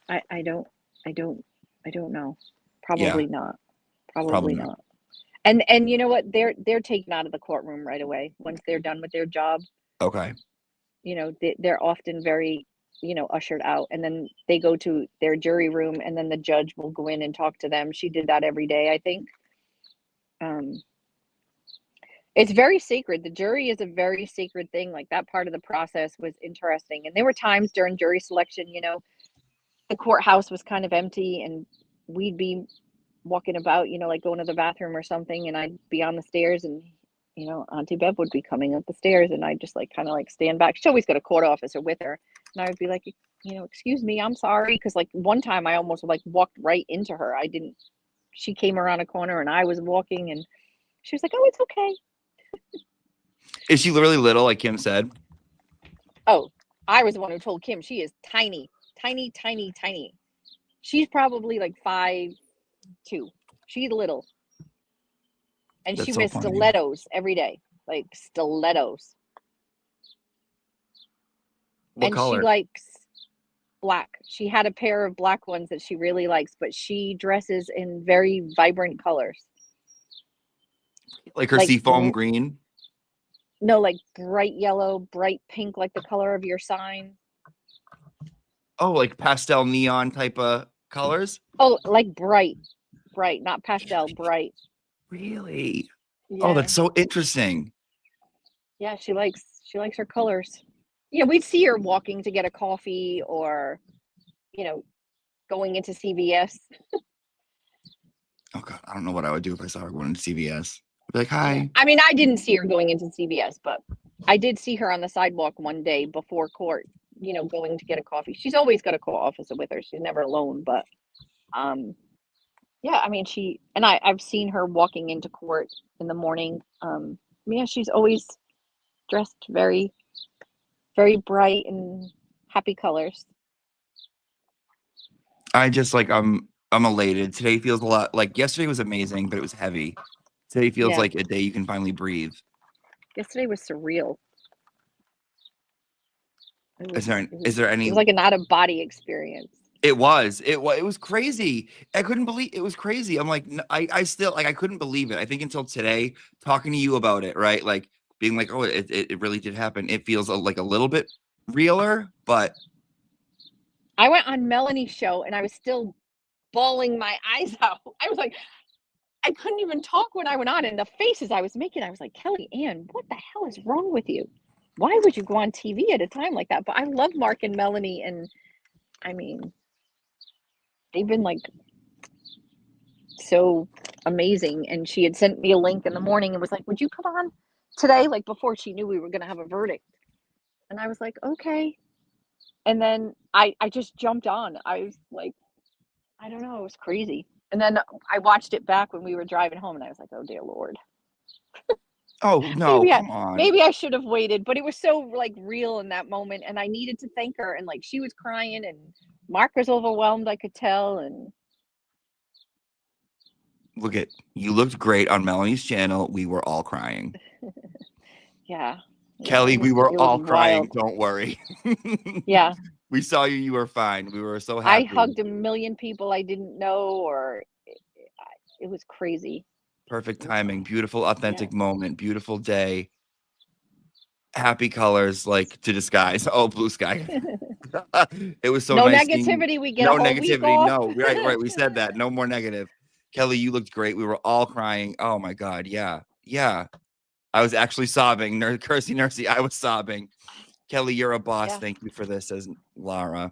Speaker 2: I don't know.
Speaker 1: Yeah,
Speaker 2: Probably not.
Speaker 1: probably
Speaker 2: Probably
Speaker 1: not.
Speaker 2: not. And you know what? They're taken out of the courtroom right away once they're done with their job.
Speaker 1: Okay.
Speaker 2: You know, they're often very, ushered out, and then they go to their jury room, and then the judge will go in and talk to them. She did that every day, I think. It's very sacred. The jury is a very sacred thing. Like that part of the process was interesting. And there were times during jury selection, the courthouse was kind of empty and we'd be walking about, like going to the bathroom or something, and I'd be on the stairs and Auntie Bev would be coming up the stairs and I'd just like kind of like stand back. She always got a court officer with her. And I would be like, excuse me, I'm sorry. Cause like one time I almost like walked right into her. She came around a corner and I was walking and she was like, oh, it's okay.
Speaker 1: Is she really little, like Kim said?
Speaker 2: Oh, I was the one who told Kim she is tiny, tiny, tiny, tiny. She's probably like 5'2". She's little. And she
Speaker 1: That's so
Speaker 2: wears
Speaker 1: funny.
Speaker 2: stilettos every day. Like stilettos.
Speaker 1: What
Speaker 2: And she
Speaker 1: color?
Speaker 2: likes black. She had a pair of black ones that she really likes, but she dresses in very vibrant colors.
Speaker 1: Like her
Speaker 2: Like
Speaker 1: seafoam green?
Speaker 2: no, like bright yellow, bright pink, like the color of your sign.
Speaker 1: Oh, like pastel neon type of colors?
Speaker 2: Oh, like bright, not pastel, bright.
Speaker 1: Really? Oh,
Speaker 2: Yeah.
Speaker 1: that's so interesting.
Speaker 2: Yeah, she likes her colors. Yeah, we'd see her walking to get a coffee or, you know, going into CVS.
Speaker 1: Oh God, I don't know what I would do if I saw her going to CVS. I'd be like,
Speaker 2: Yeah.
Speaker 1: hi.
Speaker 2: I mean, I didn't see her going into CVS, but I did see her on the sidewalk one day before court, going to get a coffee. She's always got a court officer with her. She's never alone, but yeah, I mean, I've seen her walking into court in the morning. Yeah, she's always dressed very, very bright and happy colors.
Speaker 1: I just like I'm elated. Today feels a lot like yesterday was amazing, but it was heavy. Today feels
Speaker 2: Yeah.
Speaker 1: like a day you can finally breathe.
Speaker 2: Yesterday was surreal. It was,
Speaker 1: Is there
Speaker 2: it
Speaker 1: any
Speaker 2: was like an out of body experience.
Speaker 1: it was crazy. I couldn't believe it was crazy. I'm like I still like I couldn't believe it. I think until today talking to you about it, right? Like being like, oh, it really did happen. It feels like a little bit realer, but
Speaker 2: I went on Melanie's show and I was still bawling my eyes out. I was like, I couldn't even talk when I went on, and the faces I was making, I was like, Kelly Ann, what the hell is wrong with you? Why would you go on TV at a time like that? But I love Mark and Melanie, and I mean, they've been like so amazing. And she had sent me a link in the morning and was like, would you come on today? Like before she knew we were going to have a verdict. And I was like, okay. And then I just jumped on. I was like, I don't know, it was crazy. And then I watched it back when we were driving home and I was like, oh dear Lord.
Speaker 1: oh no,
Speaker 2: maybe I
Speaker 1: come on.
Speaker 2: maybe I should have waited, but it was so like real in that moment, and I needed to thank her, and like she was crying, and Mark was overwhelmed, I could tell, and
Speaker 1: Look at you looked great on Melanie's channel. We were all crying.
Speaker 2: yeah,
Speaker 1: Kelly, we were
Speaker 2: it was
Speaker 1: all crying.
Speaker 2: wild.
Speaker 1: Don't worry.
Speaker 2: Yeah,
Speaker 1: We saw you. You were fine. We were so
Speaker 2: I
Speaker 1: happy.
Speaker 2: hugged a million people I didn't know, or it was crazy.
Speaker 1: Perfect timing. Beautiful, authentic
Speaker 2: Yeah.
Speaker 1: moment. Beautiful day. Happy colors, like to disguise. Oh, blue sky. It was so
Speaker 2: No
Speaker 1: nice seeing you.
Speaker 2: negativity. We get a
Speaker 1: No
Speaker 2: whole week
Speaker 1: negativity.
Speaker 2: off.
Speaker 1: No, right, right. We said that. No more negative. Kelly, you looked great. We were all crying. Oh my God. Yeah. Yeah. I was actually sobbing. Cursey Nursey, I was sobbing. Kelly, you're a boss.
Speaker 2: Yeah.
Speaker 1: Thank you for this, says Lara.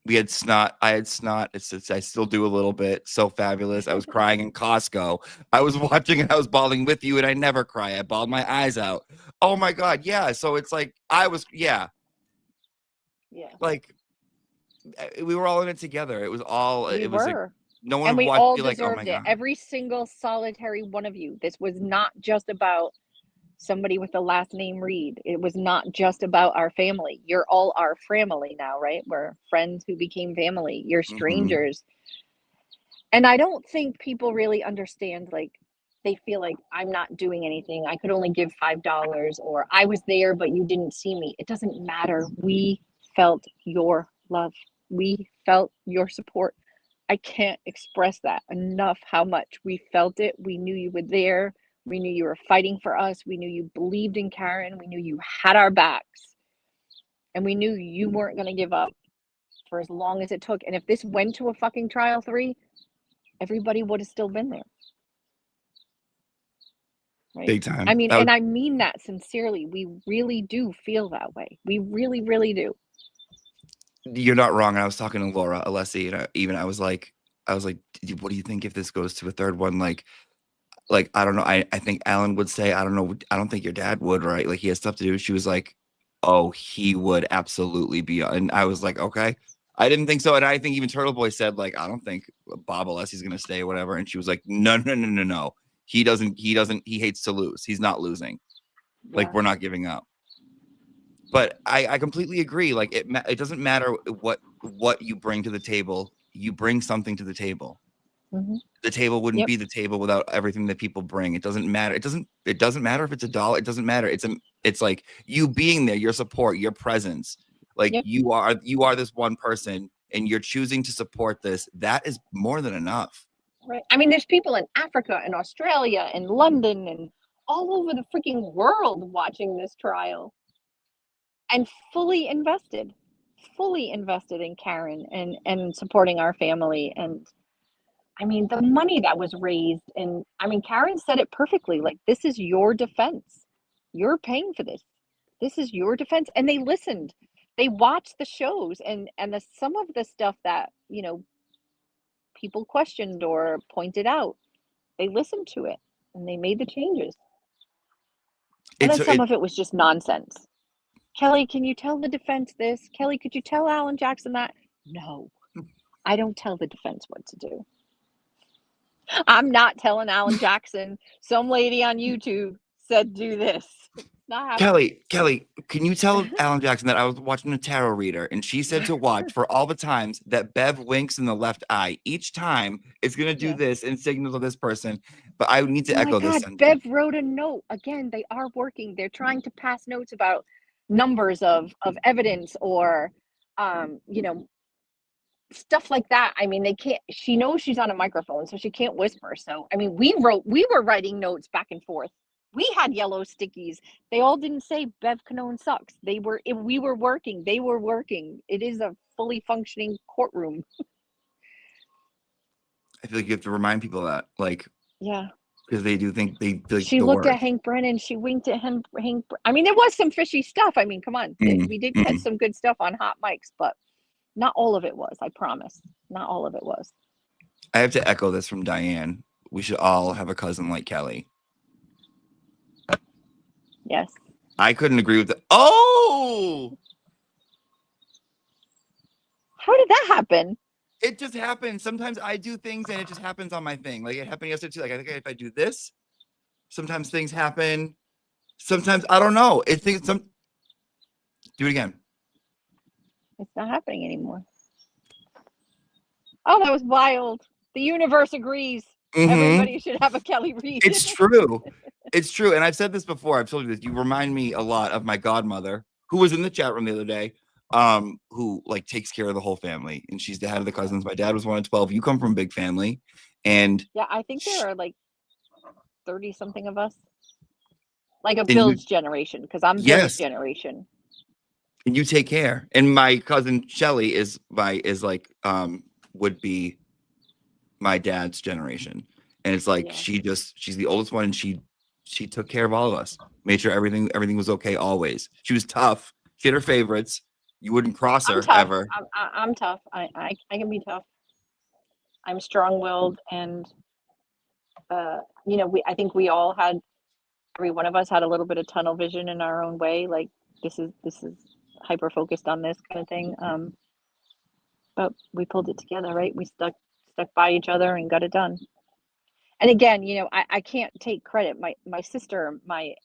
Speaker 1: We had snot. I had snot. I still do a little bit. So fabulous. I was crying in Costco. I was watching and I was bawling with you, and I never cry. I bawled my eyes out. Oh my God. Yeah. So it's like
Speaker 2: Yeah.
Speaker 1: like we were all in it together. It was all,
Speaker 2: We
Speaker 1: it was like
Speaker 2: were.
Speaker 1: no
Speaker 2: And
Speaker 1: one
Speaker 2: we
Speaker 1: watched
Speaker 2: all
Speaker 1: you like, oh my
Speaker 2: deserved it.
Speaker 1: God.
Speaker 2: Every single solitary one of you. This was not just about somebody with the last name Reed. It was not just about our family. You're all our family now, right? We're friends who became family. You're
Speaker 1: Mhm.
Speaker 2: strangers. And I don't think people really understand, like, they feel like I'm not doing anything. I could only give $5, or I was there, but you didn't see me. It doesn't matter. We felt your love. We felt your support. I can't express that enough how much we felt it. We knew you were there. We knew you were fighting for us. We knew you believed in Karen. We knew you had our backs. And we knew you weren't going to give up for as long as it took. And if this went to a fucking trial 3, everybody would have still been there. Right?
Speaker 1: Big time.
Speaker 2: I mean, and I mean that sincerely. We really do feel that way. We really, really do.
Speaker 1: You're not wrong. And I was talking to Laura Alessi, and I was like, what do you think if this goes to a third one? Like, I don't know. I think Alan would say, I don't know. I don't think your dad would, right? Like he has stuff to do. She was like, oh, he would absolutely be. And I was like, okay. I didn't think so. And I think even Turtle Boy said, like, I don't think Bob Alessi's going to stay or whatever. And she was like, no, no, no, no, no. He doesn't. He hates to lose. He's not losing. Like,
Speaker 2: Yeah.
Speaker 1: we're not giving up. But I completely agree. Like it doesn't matter what you bring to the table. You bring something to the table.
Speaker 2: Mm-hmm.
Speaker 1: The table wouldn't
Speaker 2: Yep.
Speaker 1: be the table without everything that people bring. It doesn't matter. It doesn't matter if it's $1. It doesn't matter. It's like you being there, your support, your presence. Like
Speaker 2: Yep.
Speaker 1: you are this one person and you're choosing to support this. That is more than enough.
Speaker 2: Right. I mean, there's people in Africa and Australia and London and all over the freaking world watching this trial and fully invested in Karen and supporting our family. And I mean, the money that was raised, and I mean, Karen said it perfectly, like, this is your defense. You're paying for this. This is your defense. And they listened. They watched the shows, and some of the stuff that, people questioned or pointed out, they listened to it and they made the changes. And then some of it was just nonsense. Kelly, can you tell the defense this? Kelly, could you tell Alan Jackson that? No, I don't tell the defense what to do. I'm not telling Alan Jackson, some lady on YouTube said do this. Not happening.
Speaker 1: Kelly, can you tell Alan Jackson that I was watching a tarot reader and she said to watch for all the times that Bev winks in the left eye. Each time it's going to do this and signal to this person. But I need to echo this sentence.
Speaker 2: Bev wrote a note. Again, they are working. They're trying to pass notes about numbers of evidence or, stuff like that. I mean, they can't, she knows she's on a microphone, so she can't whisper. So, I mean, we were writing notes back and forth. We had yellow stickies. They all didn't say Bev Canone sucks. We were working. They were working. It is a fully functioning courtroom.
Speaker 1: I feel like you have to remind people that, like,
Speaker 2: yeah,
Speaker 1: because they do think they like
Speaker 2: she
Speaker 1: the
Speaker 2: looked
Speaker 1: word.
Speaker 2: at Hank Brennan. She winked at him. I mean, there was some fishy stuff. I mean, come on. We did catch some good stuff on hot mics, but not all of it was. I promise. Not all of it was.
Speaker 1: I have to echo this from Diane. We should all have a cousin like Kelly.
Speaker 2: Yes.
Speaker 1: I couldn't agree with it. Oh!
Speaker 2: How did that happen?
Speaker 1: It just happens. Sometimes I do things and it just happens on my thing. Like it happened yesterday too. Like I think if I do this, sometimes things happen. Sometimes I don't know. Do it again.
Speaker 2: It's not happening anymore. Oh, that was wild. The universe agrees. Everybody should have a Kelly Reed.
Speaker 1: It's true. It's true. And I've said this before. I've told you this. You remind me a lot of my godmother, who was in the chat room the other day, who like takes care of the whole family. And she's the head of the cousins. My dad was one of 12. You come from a big family. And
Speaker 2: Yeah, I think there are like 30 something of us. Like a
Speaker 1: and you
Speaker 2: Bill's generation, because I'm Bill's
Speaker 1: yes,
Speaker 2: generation.
Speaker 1: and you take care. And my cousin Shelly is would be my dad's generation. And it's like
Speaker 2: Yeah.
Speaker 1: she's the oldest one, and she took care of all of us, made sure everything was okay always. She was tough. She had her favorites. You wouldn't cross
Speaker 2: I'm
Speaker 1: her
Speaker 2: tough.
Speaker 1: ever.
Speaker 2: I'm tough. I can be tough. I'm strong-willed, and I think we all had, every one of us had a little bit of tunnel vision in our own way. Like this is hyper focused on this kind of thing. But we pulled it together, right? We stuck by each other and got it done. And again, I can't take credit. My sister, my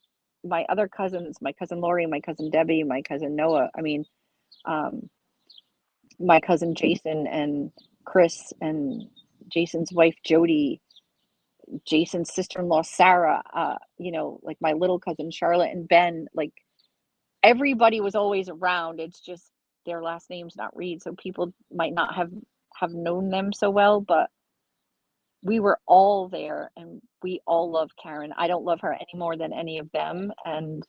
Speaker 2: other cousins, my cousin Lori, my cousin Debbie, my cousin Noah. I mean, um, my cousin Jason and Chris and Jason's wife Jody, Jason's sister-in-law Sarah, like my little cousin Charlotte and Ben, like everybody was always around. It's just their last name's not Reed, so people might not have known them so well, but we were all there and we all love Karen. I don't love her any more than any of them, and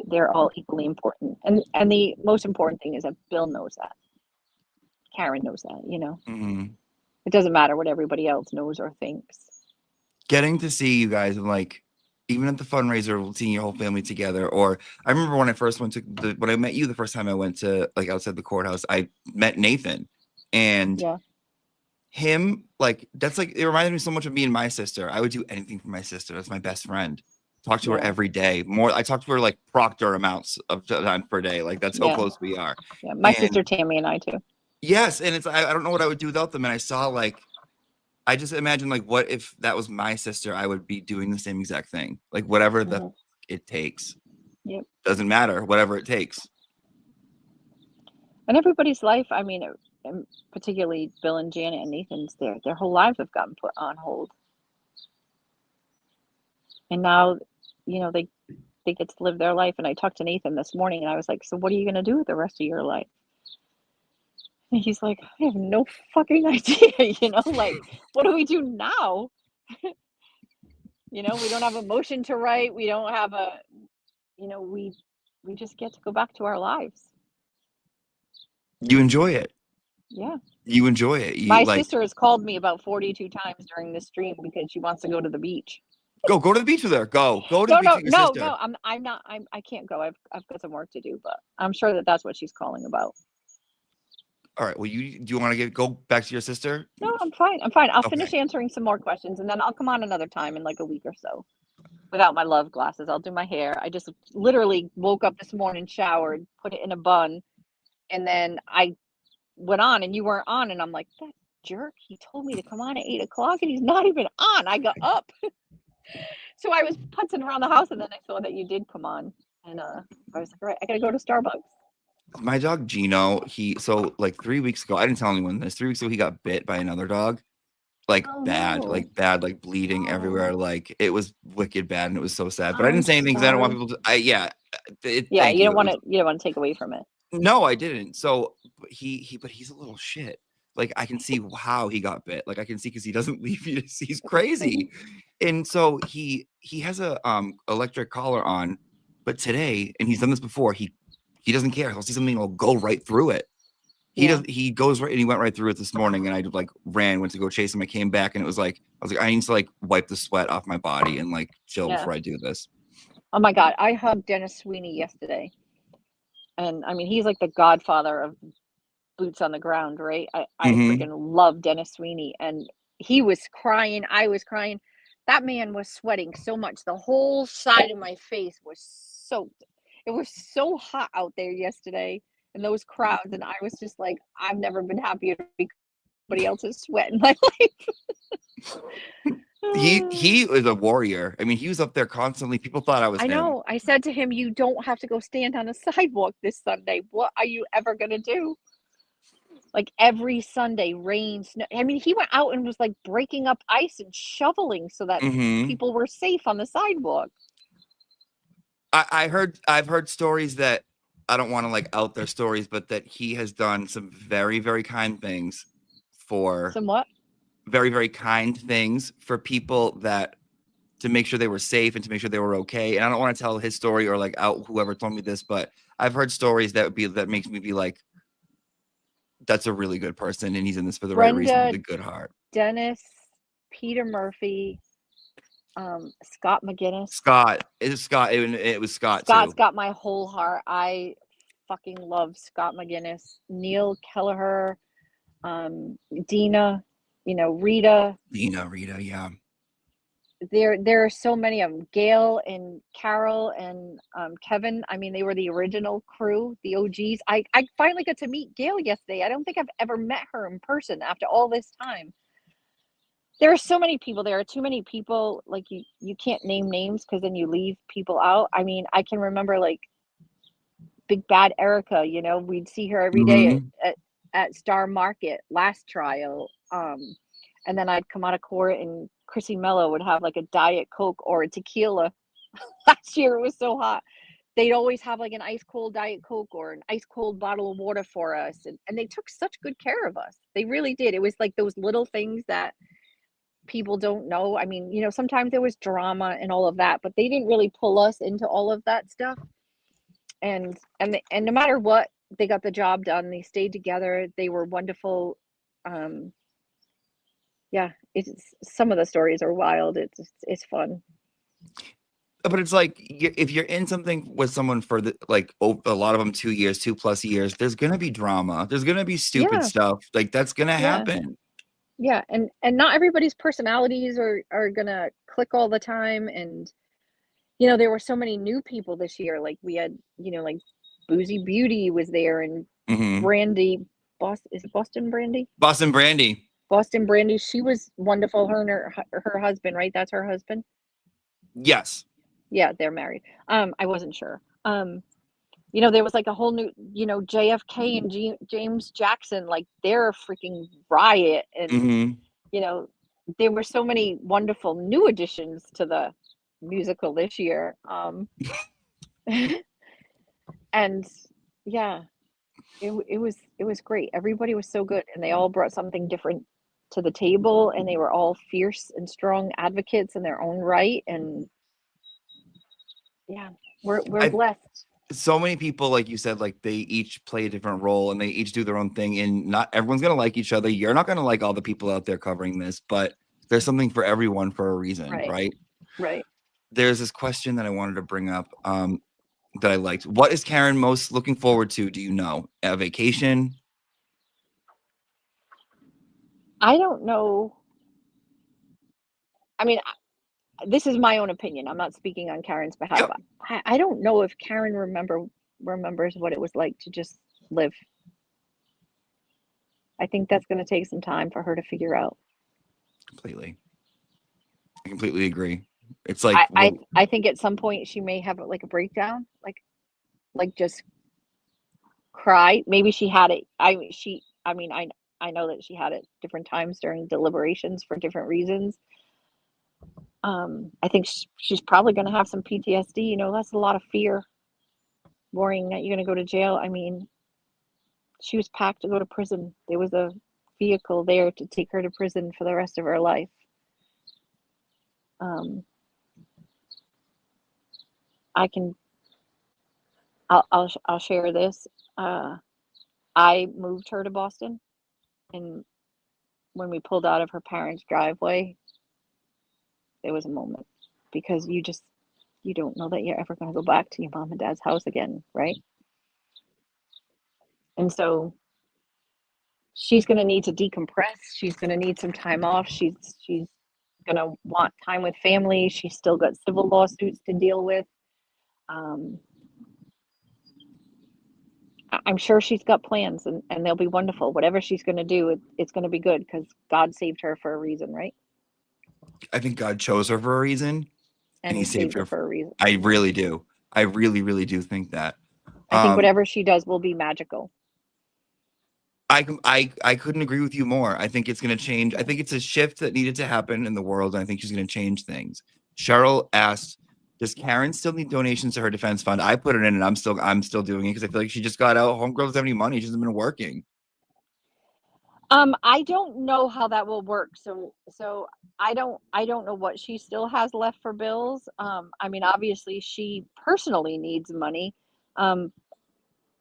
Speaker 2: they're all equally important. And the most important thing is that Bill knows that. Karen knows that.
Speaker 1: Mhm.
Speaker 2: It doesn't matter what everybody else knows or thinks.
Speaker 1: Getting to see you guys, and like even at the fundraiser, seeing your whole family together. Or I remember when I first went to when I met you the first time I went to like outside the courthouse, I met Nathan, and
Speaker 2: Yeah,
Speaker 1: him, like that's like it reminded me so much of me and my sister. I would do anything for my sister. That's my best friend. Talk to her
Speaker 2: yeah,
Speaker 1: every day. More, I talk to her like proctor amounts of times per day. Like that's how
Speaker 2: yeah,
Speaker 1: close we are.
Speaker 2: yeah. My
Speaker 1: And
Speaker 2: sister Tammy and I too.
Speaker 1: yes, and it's I don't know what I would do without them. And I saw like I just imagine like what if that was my sister? I would be doing the same exact thing. Like whatever
Speaker 2: Hmm.
Speaker 1: it takes.
Speaker 2: Yep.
Speaker 1: Doesn't matter. Whatever it takes.
Speaker 2: And everybody's life, I mean, and particularly Bill and Janet and Nathan's, their whole lives have gotten put on hold, and now, they get to live their life. And I talked to Nathan this morning, and I was like, "So what are you gonna do with the rest of your life?" And he's like, "I have no fucking idea." Like, what do we do now? We don't have a motion to write. We don't have a, we just get to go back to our lives.
Speaker 1: You enjoy it.
Speaker 2: Yeah.
Speaker 1: You enjoy it. You
Speaker 2: My
Speaker 1: like
Speaker 2: sister has called me about 42 times during this stream because she wants to go to the beach.
Speaker 1: go to the beach with her. Go to the
Speaker 2: No,
Speaker 1: beach
Speaker 2: no,
Speaker 1: with your
Speaker 2: no,
Speaker 1: sister.
Speaker 2: no. I'm not. I can't go. I've got some work to do, but I'm sure that that's what she's calling about.
Speaker 1: All right. Well, do you want to go back to your sister?
Speaker 2: No, I'm fine. I'm fine. I'll
Speaker 1: Okay.
Speaker 2: finish answering some more questions, and then I'll come on another time in like a week or so without my love glasses. I'll do my hair. I just literally woke up this morning, showered, put it in a bun, and then I went on, and you weren't on, and I'm like, that jerk. He told me to come on at 8 o'clock, and he's not even on. I got up. So I was putzing around the house, and then I saw that you did come on, and I was like, all right, I gotta go to Starbucks.
Speaker 1: My dog Gino, like 3 weeks ago, I didn't tell anyone this. 3 weeks ago, he got bit by another dog,
Speaker 2: Oh no.
Speaker 1: like bad, like bleeding everywhere.
Speaker 2: Oh,
Speaker 1: Like it was wicked bad, and it was so sad. But I
Speaker 2: I'm
Speaker 1: didn't say anything because I don't want
Speaker 2: sorry.
Speaker 1: people to. Yeah,
Speaker 2: Yeah,
Speaker 1: thank
Speaker 2: you
Speaker 1: you.
Speaker 2: don't
Speaker 1: It
Speaker 2: want
Speaker 1: was
Speaker 2: to. You don't want to take away from it.
Speaker 1: no, I didn't. So but he's a little shit. Like I can see how he got bit. Like I can see because he doesn't leave you. He's crazy, and so he has a electric collar on, but today, and he's done this before. He doesn't care. He'll see something, he'll go right through it.
Speaker 2: Yeah,
Speaker 1: He goes right, and he went right through it this morning, and I like went to go chase him. I came back, and it was like I was like I need to like wipe the sweat off my body and like chill
Speaker 2: yeah.
Speaker 1: before I do this.
Speaker 2: Oh my God, I hugged Dennis Sweeney yesterday, and I mean, he's like the godfather of boots on the ground, right? I
Speaker 1: Hmm.
Speaker 2: freaking love Dennis Sweeney, and he was crying. I was crying. That man was sweating so much. The whole side of my face was soaked. It was so hot out there yesterday in those crowds, and I was just like, I've never been happier because somebody else is sweating my life.
Speaker 1: He is a warrior. I mean, he was up there constantly. People thought I was
Speaker 2: I
Speaker 1: him.
Speaker 2: know. I said to him, "You don't have to go stand on the sidewalk this Sunday. What are you ever gonna do?" Like every Sunday, rain, snow. I mean, he went out and was like breaking up ice and shoveling so that
Speaker 1: Hmm.
Speaker 2: people were safe on the sidewalk.
Speaker 1: I've heard stories that I don't want to like out their stories, but that he has done some very, very kind things for
Speaker 2: Somewhat.
Speaker 1: very, very kind things for people that to make sure they were safe and to make sure they were okay. And I don't want to tell his story or like out whoever told me this, but I've heard stories that makes me be like, that's a really good person and he's in this for the right reason with
Speaker 2: Brenda,
Speaker 1: a good heart.
Speaker 2: Dennis, Peter Murphy, Scott McGinnis.
Speaker 1: Scott, it was Scott
Speaker 2: Scott's
Speaker 1: too.
Speaker 2: got my whole heart. I fucking love Scott McGinnis. Neil Kelleher, Dina, Rita.
Speaker 1: Rita, yeah.
Speaker 2: There are so many of them. Gail and Carol and Kevin. I mean, they were the original crew, the OGs. I finally got to meet Gail yesterday. I don't think I've ever met her in person after all this time. There are so many people. There are too many people. Like you can't name names because then you leave people out. I mean, I can remember like Big Bad Erica. We'd see her every day at Star Market last trial. And then I'd come out of court and Chrissy Mello would have like a Diet Coke or a tequila. Last year it was so hot. They'd always have like an ice cold Diet Coke or an ice cold bottle of water for us. And they took such good care of us. They really did. It was like those little things that people don't know. I mean, sometimes there was drama and all of that, but they didn't really pull us into all of that stuff. And no matter what, they got the job done. They stayed together. They were wonderful. Yeah, some of the stories are wild. It's fun.
Speaker 1: But it's like if you're in something with someone for a lot of them 2 years, 2+ years, there's gonna be drama. There's gonna be stupid stuff. Like that's gonna happen.
Speaker 2: Yeah, and not everybody's personalities are gonna click all the time. And there were so many new people this year. Like we had, like Boozy Beauty was there and Brandy. Is it Boston Brandy?
Speaker 1: Boston Brandy.
Speaker 2: Boston Brandy, she was wonderful. Her and her husband, right? That's her husband?
Speaker 1: Yes.
Speaker 2: Yeah, they're married. I wasn't sure. There was like a whole new, JFK and James Jackson, like they're a freaking riot. And, there were so many wonderful new additions to the musical this year. And yeah, it was great. Everybody was so good and they all brought something different to the table and they were all fierce and strong advocates in their own right. And yeah, we're blessed.
Speaker 1: So many people, like you said, like they each play a different role and they each do their own thing and not everyone's going to like each other. You're not going to like all the people out there covering this, but there's something for everyone for a reason, right?
Speaker 2: Right.
Speaker 1: There's this question that I wanted to bring up that I liked. What is Karen most looking forward to? Do you know? A vacation?
Speaker 2: I don't know. I mean, this is my own opinion. I'm not speaking on Karen's behalf. Yep. I don't know if Karen remembers what it was like to just live. I think that's going to take some time for her to figure out.
Speaker 1: Completely. I completely agree. It's like
Speaker 2: I think at some point she may have like a breakdown, like just cry. Maybe she had it. I know that she had it different times during deliberations for different reasons. I think she's probably going to have some PTSD. That's a lot of fear, worrying that you're going to go to jail. I mean, she was packed to go to prison. There was a vehicle there to take her to prison for the rest of her life. I'll share this. I moved her to Boston, and when we pulled out of her parents' driveway, there was a moment, because you don't know that you're ever going to go back to your mom and dad's house again, right? And so she's going to need to decompress. She's going to need some time off. She's going to want time with family. She's still got civil lawsuits to deal with. I'm sure she's got plans, and they'll be wonderful. Whatever she's going to do, it's going to be good, because God saved her for a reason, right?
Speaker 1: I think God chose her for a reason,
Speaker 2: and he saved her for a reason.
Speaker 1: I really do. I really, really do think that.
Speaker 2: I think whatever she does will be magical.
Speaker 1: I couldn't agree with you more. I think it's going to change. I think it's a shift that needed to happen in the world, and I think she's going to change things. Cheryl asked, does Karen still need donations to her defense fund? I put it in, and I'm still doing it because I feel like she just got out. Homegirl doesn't have any money. She hasn't been working.
Speaker 2: I don't know how that will work. So I don't know what she still has left for bills. I mean, obviously she personally needs money. Um,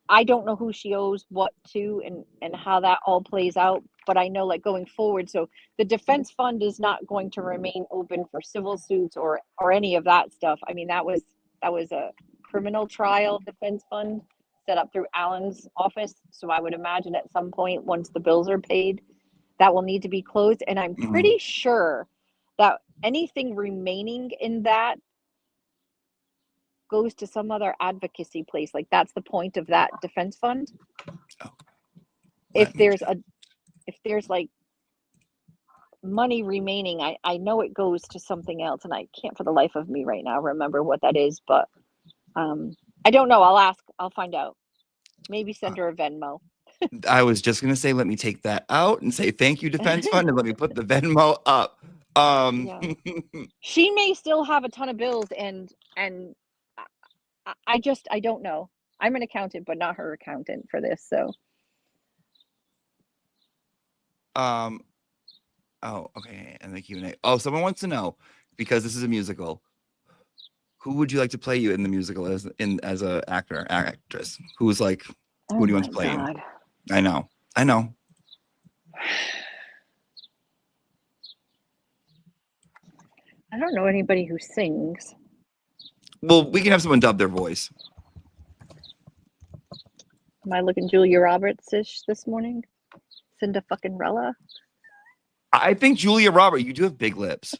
Speaker 2: I don't know who she owes what to and how that all plays out, but I know like going forward, so the defense fund is not going to remain open for civil suits or any of that stuff. I mean, that was a criminal trial defense fund set up through Alan's office. So I would imagine at some point once the bills are paid, that will need to be closed. And I'm
Speaker 1: Mhm.
Speaker 2: pretty sure that anything remaining in that goes to some other advocacy place. Like that's the point of that defense fund.
Speaker 1: Oh,
Speaker 2: If
Speaker 1: let me
Speaker 2: there's
Speaker 1: check.
Speaker 2: a if there's like money remaining, I know it goes to something else, and I can't for the life of me right now remember what that is, but I don't know. I'll ask. I'll find out. Maybe send her a Venmo.
Speaker 1: I was just gonna say, let me take that out and say thank you, Defense Fund, and let me put the Venmo up.
Speaker 2: Yeah. She may still have a ton of bills, and I don't know. I'm an accountant, but not her accountant for this. So
Speaker 1: um, oh, okay, and the Q&A. Oh, someone wants to know, because this is a musical, who would you like to play you in the musical as a actor, actress? Who's like,
Speaker 2: oh
Speaker 1: who do you want
Speaker 2: my
Speaker 1: to play you?
Speaker 2: God.
Speaker 1: I know. I
Speaker 2: don't know anybody who sings.
Speaker 1: Well, we can have someone dub their voice.
Speaker 2: Am I looking Julia Roberts-ish this morning? Cinda fucking Rella?
Speaker 1: I think Julia Roberts, you do have big lips.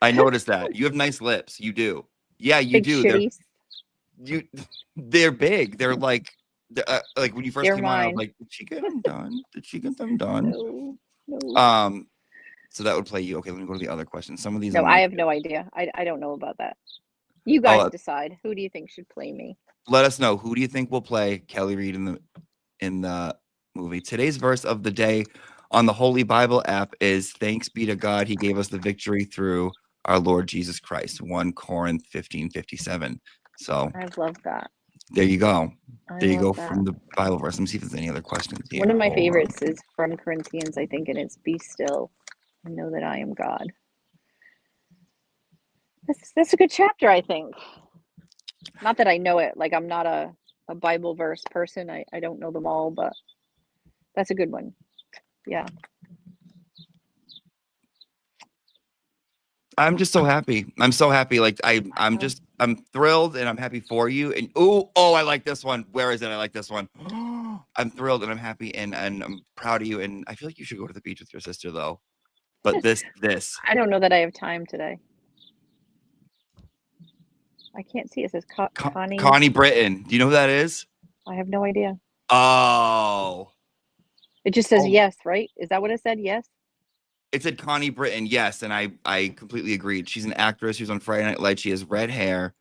Speaker 1: I noticed that. You have nice lips. You do. Yeah, you
Speaker 2: Big
Speaker 1: do.
Speaker 2: shitties.
Speaker 1: They're big. They're like when you first
Speaker 2: They're
Speaker 1: came on, I was
Speaker 2: mine.
Speaker 1: like, did she get them done? Did she get them done?
Speaker 2: No.
Speaker 1: So that would play you. Okay, let me go to the other questions. Some of these
Speaker 2: No,
Speaker 1: I'm
Speaker 2: I
Speaker 1: like,
Speaker 2: have no idea. I don't know about that. You guys
Speaker 1: I'll
Speaker 2: decide. Who do you think should play me?
Speaker 1: let us know. Who do you think will play Kelly Reed in the movie? Today's verse of the day on the Holy Bible app is thanks be to God, he gave us the victory through our Lord Jesus Christ. 1 Corinth 15:57. So
Speaker 2: I love that.
Speaker 1: there you go.
Speaker 2: I
Speaker 1: There you
Speaker 2: love
Speaker 1: go
Speaker 2: that.
Speaker 1: from the Bible verse. Let me see if there's any other questions here.
Speaker 2: One of my
Speaker 1: Hold on.
Speaker 2: favorites is from Corinthians, I think, and it's "Be still and know that I am God." That's a good chapter, I think. Not that I know it. Like I'm not a Bible verse person. I don't know them all, but that's a good one. Yeah.
Speaker 1: I'm just so happy. I'm so happy. Like I'm
Speaker 2: know.
Speaker 1: I'm thrilled and I'm happy for you. And oh, I like this one. Where is it? I like this one. I'm thrilled and I'm happy and I'm proud of you. And I feel like you should go to the beach with your sister though. But this
Speaker 2: I don't know that I have time today. I can't see. It says Connie.
Speaker 1: Connie Britton. Do you know who that is?
Speaker 2: I have no idea.
Speaker 1: Oh.
Speaker 2: It just says
Speaker 1: Oh,
Speaker 2: yes, right? Is that what it said? Yes.
Speaker 1: it said Connie Britton. Yes, and I completely agreed. She's an actress. She was on Friday Night Lights. She has red hair.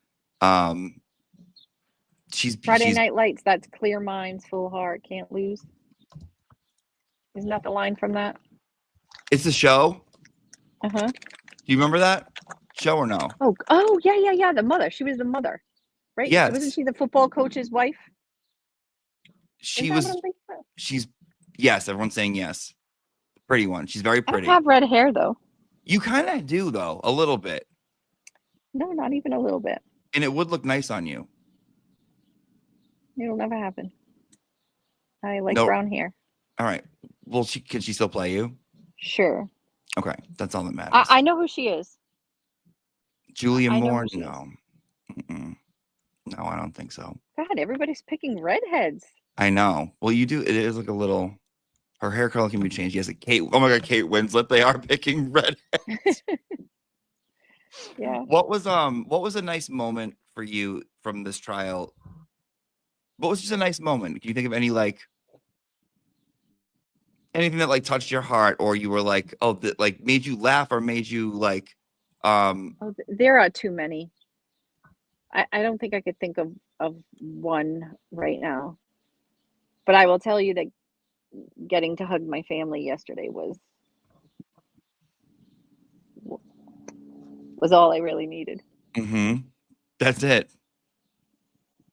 Speaker 1: She's
Speaker 2: Friday Night Lights. That's clear minds, full heart, can't lose. Isn't that the line from that?
Speaker 1: It's a show.
Speaker 2: Uh-huh.
Speaker 1: Do you remember that show or no?
Speaker 2: Oh, yeah. The mother. She was the mother, right?
Speaker 1: Yes.
Speaker 2: Wasn't she the football coach's wife?
Speaker 1: She
Speaker 2: Is that
Speaker 1: was.
Speaker 2: what I'm thinking about?
Speaker 1: She's yes. Everyone's saying yes. Pretty one. She's very
Speaker 2: I don't
Speaker 1: pretty.
Speaker 2: have red hair though.
Speaker 1: You kind of do though, a little bit,
Speaker 2: No, not even a little bit.
Speaker 1: and it would look nice on you.
Speaker 2: It'll never happen. I like
Speaker 1: No.
Speaker 2: brown hair.
Speaker 1: All right. Well, can she still play you?
Speaker 2: Sure.
Speaker 1: Okay, that's all that matters.
Speaker 2: I know who she is.
Speaker 1: Julia
Speaker 2: I know
Speaker 1: Moore?
Speaker 2: who she is.
Speaker 1: No. Mm-mm. No, I don't think so.
Speaker 2: God, everybody's picking redheads.
Speaker 1: I know. Well, you do. It is like a little. Her hair color can be changed. Yes, Kate. Oh my God, Kate Winslet. They are picking redheads.
Speaker 2: Yeah.
Speaker 1: What was a nice moment for you from this trial? What was just a nice moment? Can you think of any like anything that like touched your heart, or you were like, oh, that like made you laugh, or made you like,
Speaker 2: Oh, there are too many. I don't think I could think of one right now. But I will tell you that getting to hug my family yesterday was all I really needed.
Speaker 1: That's it.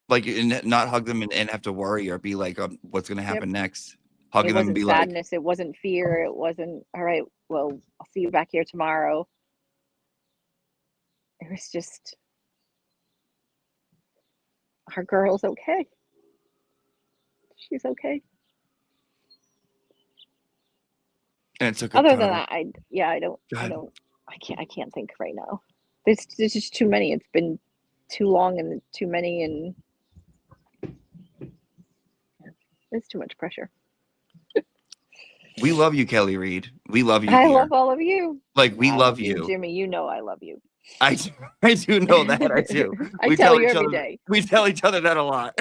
Speaker 1: Like, and not hug them and have to worry or be like, what's going to happen next. hugging
Speaker 2: It
Speaker 1: them and
Speaker 2: wasn't
Speaker 1: be like,
Speaker 2: sadness. It wasn't fear. It wasn't, all right, well, I'll see you back here tomorrow. It was just, our girl's okay. She's okay.
Speaker 1: and it took a
Speaker 2: Other
Speaker 1: ton
Speaker 2: than
Speaker 1: of
Speaker 2: that, I
Speaker 1: God.
Speaker 2: don't, I can't think right now. There's just too many. It's been too long and too many, and it's too much pressure.
Speaker 1: We love you, Kelly Reed. We love you
Speaker 2: I
Speaker 1: here.
Speaker 2: love all of you.
Speaker 1: Like, we
Speaker 2: I
Speaker 1: love
Speaker 2: love you,
Speaker 1: you.
Speaker 2: Jimmy. You know I love you.
Speaker 1: I do, I do know that. I do.
Speaker 2: I
Speaker 1: We
Speaker 2: tell
Speaker 1: tell
Speaker 2: you
Speaker 1: each
Speaker 2: every
Speaker 1: other.
Speaker 2: day.
Speaker 1: We tell each other that a lot.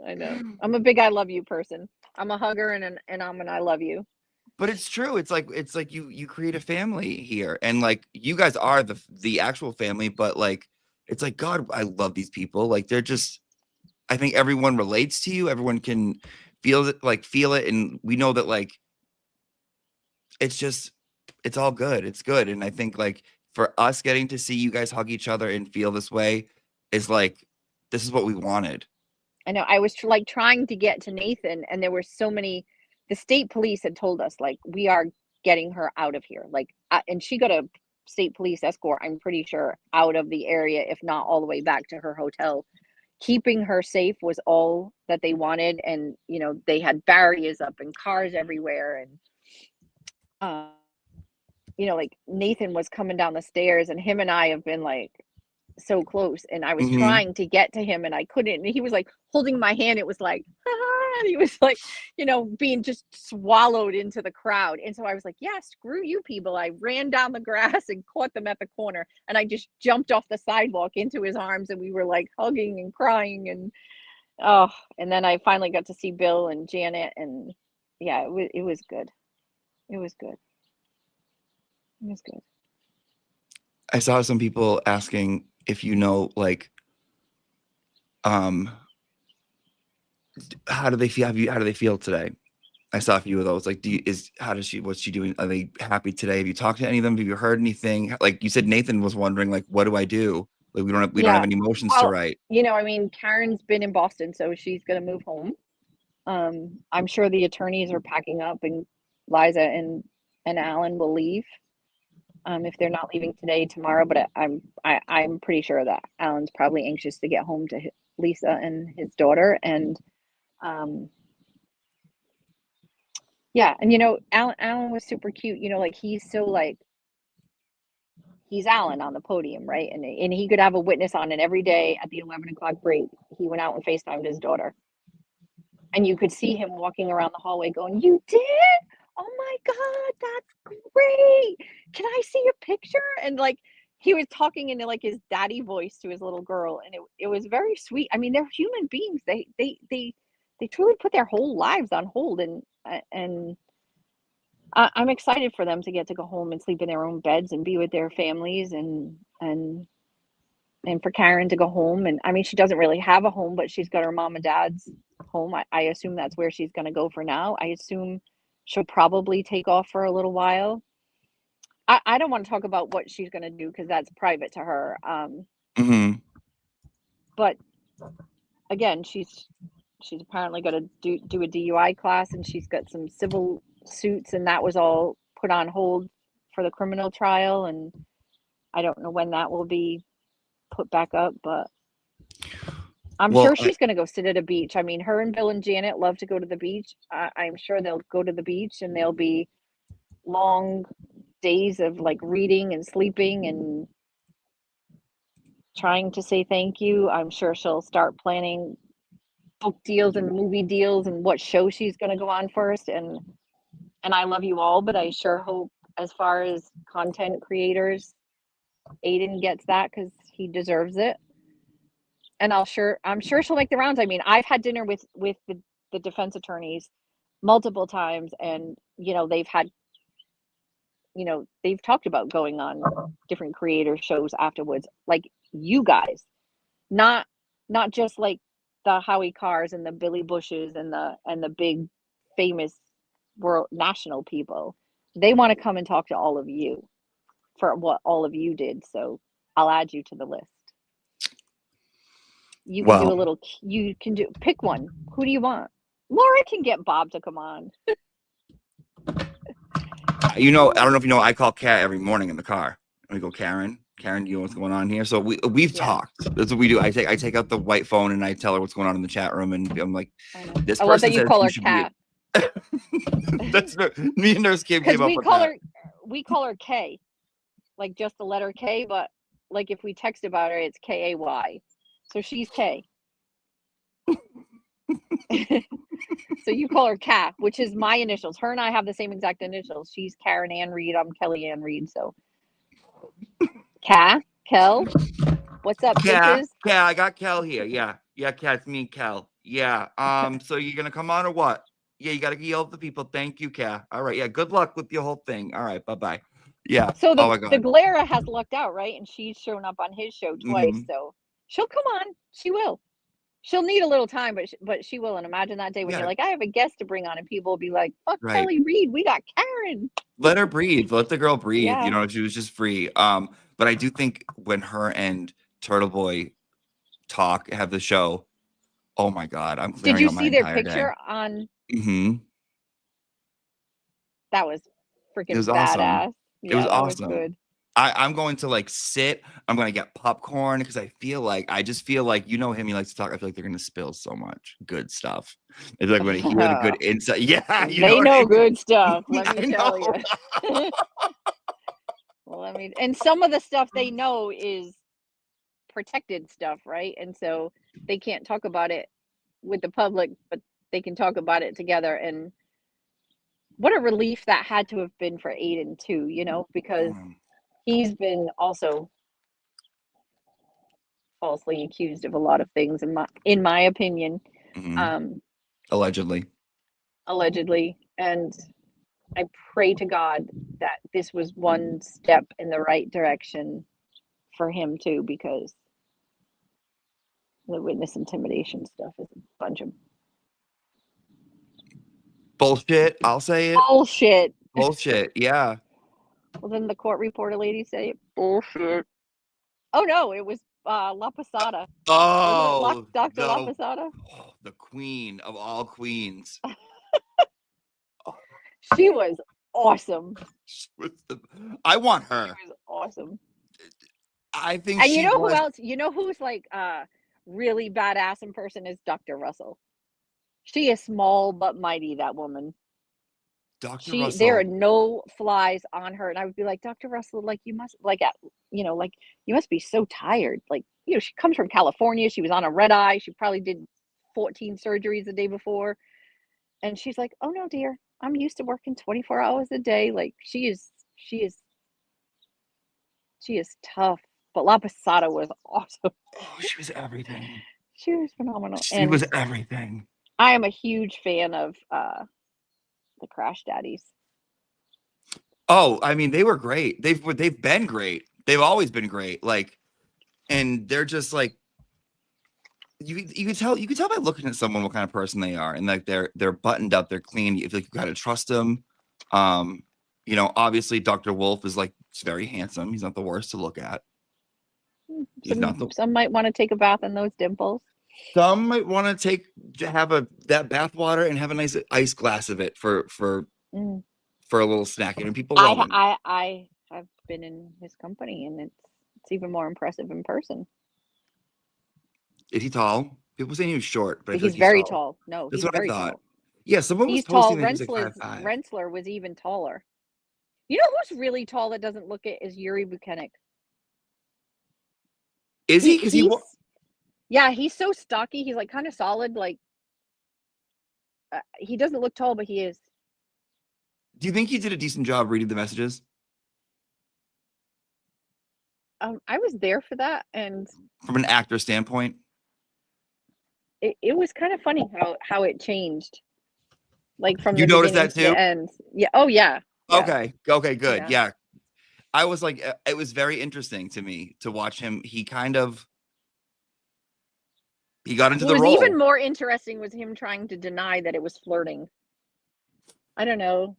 Speaker 2: I know. I'm a big I love you person. I'm a hugger and I'm an I love you.
Speaker 1: But it's true. It's like you create a family here, and like you guys are the actual family. But like, it's like, God, I love these people. Like, they're just. I think everyone relates to you. Everyone can feel it, and we know that like it's just it's all good. It's good, and I think like for us getting to see you guys hug each other and feel this way is like this is what we wanted.
Speaker 2: I know. I was like trying to get to Nathan, and there were so many. The state police had told us like we are getting her out of here. Like, and she got a state police escort. I'm pretty sure out of the area, if not all the way back to her hotel. Keeping her safe was all that they wanted, and they had barriers up and cars everywhere, and uh, like Nathan was coming down the stairs, and him and I have been like so close, and I was
Speaker 1: Hmm.
Speaker 2: trying to get to him and I couldn't, and he was like holding my hand. It was like and he was like being just swallowed into the crowd, and so I was like, yeah, screw you people. I ran down the grass and caught them at the corner, and I just jumped off the sidewalk into his arms, and we were like hugging and crying, and oh, and then I finally got to see Bill and Janet, and yeah, it was good. It was good. It was good.
Speaker 1: I saw some people asking if like um how do they feel? How do they feel today? I saw a few of those. Like, what's she doing? Are they happy today? Have you talked to any of them? Have you heard anything? Like you said, Nathan was wondering, like, what do I do? Like, we don't have
Speaker 2: Yeah.
Speaker 1: any emotions to
Speaker 2: Well,
Speaker 1: write.
Speaker 2: I mean, Karen's been in Boston, so she's gonna move home. I'm sure the attorneys are packing up, and Liza and Alan will leave. If they're not leaving today, tomorrow, but I'm pretty sure that Alan's probably anxious to get home to Lisa and his daughter, and um, yeah, and Alan was super cute. Like he's so like he's Alan on the podium, right? And he could have a witness on, and every day at the 11 o'clock break, he went out and FaceTimed his daughter. And you could see him walking around the hallway going, "You did? Oh my God, that's great. Can I see your picture?" And like he was talking in like his daddy voice to his little girl, and it was very sweet. I mean, they're human beings. They truly put their whole lives on hold, and I'm excited for them to get to go home and sleep in their own beds and be with their families, and for Karen to go home. And I mean, she doesn't really have a home, but she's got her mom and dad's home. I assume that's where she's going to go for now. I assume she'll probably take off for a little while. I don't want to talk about what she's going to do because that's private to her.
Speaker 1: Hmm.
Speaker 2: But again, she's apparently going to do a DUI class, and she's got some civil suits, and that was all put on hold for the criminal trial. And I don't know when that will be put back up, but I'm
Speaker 1: Well,
Speaker 2: sure she's going to go sit at a beach. I mean, her and Bill and Janet love to go to the beach. I'm sure they'll go to the beach, and there'll be long days of like reading and sleeping and trying to say thank you. I'm sure she'll start planning book deals and movie deals and what show she's going to go on first. And I love you all, but I sure hope as far as content creators, Aiden gets that because he deserves it. And I'm sure she'll make the rounds. I mean, I've had dinner with the defense attorneys multiple times, and they've talked about going on different creator shows afterwards, like you guys, not just like the Howie Cars and the Billy Bushes and the big famous world national people. They want to come and talk to all of you for what all of you did. So I'll add you to the list. You
Speaker 1: well,
Speaker 2: can do pick one. Who do you want? Laura can get Bob to come on.
Speaker 1: You know, I don't know if you know, I call Kat every morning in the car. We go, Karen, you know what's going on here? So we've talked. That's what we do. I take out the white phone and I tell her what's going on in the chat room, and I'm like, this
Speaker 2: I love that
Speaker 1: person
Speaker 2: you
Speaker 1: says
Speaker 2: call
Speaker 1: you
Speaker 2: her
Speaker 1: should
Speaker 2: Kat.
Speaker 1: That's me and Nurse Kim came up with that.
Speaker 2: We call her K, like just the letter K, but like if we text about her, it's Kay. So she's K. So you call her Kat, which is my initials. Her and I have the same exact initials. She's Karen Ann Reed. I'm Kelly Ann Reed. So Kat, Kel, what's up, bitches?
Speaker 1: Yeah, I got Kel here. Yeah, Kat, it's me and Kel. Yeah. So you're gonna come on or what? Yeah, you gotta yell at the people. Thank you, Kat. All right. Yeah. Good luck with your whole thing. All right. Bye. Yeah.
Speaker 2: So
Speaker 1: Oh my
Speaker 2: the
Speaker 1: God.
Speaker 2: Glera has lucked out, right? And she's shown up on his show twice.
Speaker 1: Mhm.
Speaker 2: So she'll come on. She will. She'll need a little time, but she will. And imagine that day when you're like, I have a guest to bring on, and people will be like, "Fuck Kelly Reed, we got Karen."
Speaker 1: Let her breathe. Let the girl breathe.
Speaker 2: Yeah.
Speaker 1: You know, she was just free. But I do think when her and Turtle Boy have the show, oh my God, I'm clearing
Speaker 2: Did you
Speaker 1: out my
Speaker 2: see their
Speaker 1: entire
Speaker 2: picture
Speaker 1: day.
Speaker 2: on?
Speaker 1: Mm-hmm.
Speaker 2: That was freaking
Speaker 1: It was
Speaker 2: badass.
Speaker 1: awesome.
Speaker 2: Yeah,
Speaker 1: It was
Speaker 2: that
Speaker 1: awesome.
Speaker 2: was good.
Speaker 1: I'm going to like sit. I'm going to get popcorn because I just feel like, you know him, he likes to talk. I feel like they're going to spill so much good stuff. It's like when I hear the good insight. Yeah,
Speaker 2: they know good stuff. Let me tell you. And some of the stuff they know is protected stuff, right? And so they can't talk about it with the public, but they can talk about it together. And what a relief that had to have been for Aiden too, you know, because he's been also falsely accused of a lot of things in my opinion.
Speaker 1: Allegedly.
Speaker 2: And I pray to God that this was one step in the right direction for him too, because the witness intimidation stuff is a bunch of
Speaker 1: bullshit. I'll say it. Bullshit. Yeah.
Speaker 2: Well, then the court reporter lady say it. Bullshit. Oh no, it was La Posada.
Speaker 1: Oh,
Speaker 2: Dr. La Posada.
Speaker 1: Oh, the queen of all queens.
Speaker 2: She was awesome.
Speaker 1: I want her.
Speaker 2: She was awesome.
Speaker 1: I think
Speaker 2: and you know who else? You know who's like really badass in person is Dr. Russell. She is small but mighty, that woman.
Speaker 1: Dr. Russell.
Speaker 2: There are no flies on her. And I would be like, Dr. Russell, like you must you must be so tired. Like, you know, she comes from California. She was on a red eye. She probably did 14 surgeries the day before. And she's like, oh no, dear, I'm used to working 24 hours a day. Like she is tough. But La Posada was awesome.
Speaker 1: Oh, she was everything.
Speaker 2: She was phenomenal.
Speaker 1: She was everything.
Speaker 2: I am a huge fan of the Crash Daddies.
Speaker 1: Oh, I mean, they were great. They've been great. They've always been great. Like, and they're just like, you can tell by looking at someone what kind of person they are, and like they're buttoned up, they're clean. You feel like you gotta trust them. You know, obviously Dr. Wolf is like, he's very handsome. He's not the worst to look at.
Speaker 2: Some might want to take a bath in those dimples.
Speaker 1: Some might want to have that bath water and have a nice ice glass of it for a little snack. And people love him.
Speaker 2: I have been in his company, and it's even more impressive in person.
Speaker 1: Is he tall? People saying he was short, but
Speaker 2: he's very tall. No,
Speaker 1: that's
Speaker 2: he's
Speaker 1: what
Speaker 2: very
Speaker 1: I thought.
Speaker 2: tall.
Speaker 1: Yeah, someone was posting that he's like 5'5".
Speaker 2: Rensselaer was even taller. You know who's really tall that doesn't look it is Yuri Buchanek.
Speaker 1: Is he? Because
Speaker 2: yeah, he's so stocky. He's like kind of solid. Like he doesn't look tall, but he is.
Speaker 1: Do you think he did a decent job reading the messages?
Speaker 2: I was there for that, and
Speaker 1: from an actor standpoint,
Speaker 2: it was kind of funny how it changed. Like from
Speaker 1: you
Speaker 2: the
Speaker 1: noticed that
Speaker 2: to the
Speaker 1: too?
Speaker 2: end. Yeah. Oh yeah.
Speaker 1: Okay, good. Yeah. I was like, it was very interesting to me to watch him. He got into the role. What
Speaker 2: was even more interesting was him trying to deny that it was flirting. I don't know.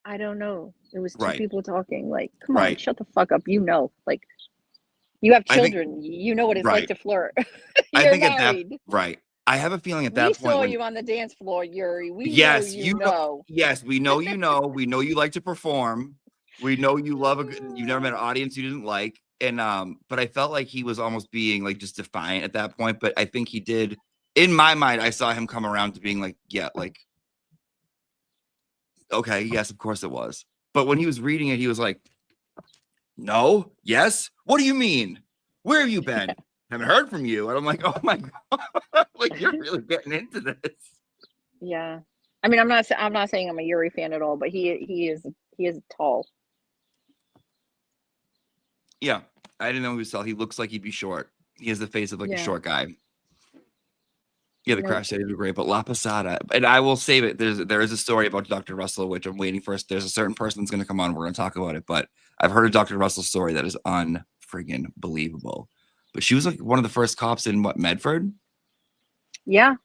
Speaker 2: It was two people talking. Like, come on, shut the fuck up. You know, like, you have children. You know what it's like to flirt. You're married.
Speaker 1: I have a feeling at
Speaker 2: We
Speaker 1: that point
Speaker 2: saw
Speaker 1: when
Speaker 2: you on the dance floor, Yuri. We know
Speaker 1: yes,
Speaker 2: you
Speaker 1: you know,
Speaker 2: know.
Speaker 1: yes, we know you know, we know you like to perform. We know you love a good, you've never met an audience you didn't like. And but I felt like he was almost being like just defiant at that point. But I think he did, in my mind, I saw him come around to being like, yeah, like, okay, yes, of course it was. But when he was reading it, he was like, no, yes, what do you mean? Where have you been? Haven't heard from you. And I'm like, oh my god, like you're really getting into this.
Speaker 2: Yeah. I mean, I'm not saying I'm a Yuri fan at all, but he is tall.
Speaker 1: Yeah, I didn't know he was tall. He looks like he'd be short. He has the face of like a
Speaker 2: Yeah.
Speaker 1: short guy. Yeah, the
Speaker 2: Nope.
Speaker 1: crash studies were great, but La Posada, and I will save it. There is a story about Dr. Russell, which I'm waiting for. There's a certain person that's going to come on. We're going to talk about it, but I've heard of Dr. Russell's story that is unfriggin' believable. But she was like one of the first cops in what, Medford?
Speaker 2: Yeah.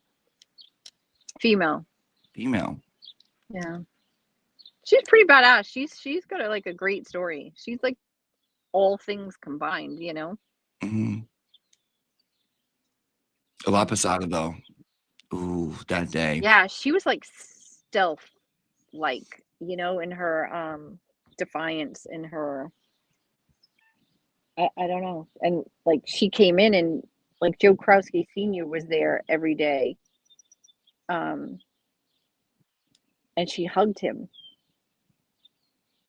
Speaker 2: Female.
Speaker 1: Female.
Speaker 2: Yeah. She's pretty badass. She's got like a great story. She's like all things combined, you know.
Speaker 1: Mm-hmm. La Posada, though. Ooh, that day.
Speaker 2: Yeah, she was like stealth, like, you know, in her defiance, in her I don't know. And like she came in and like Joe Krowski Sr. was there every day. Um and she hugged him,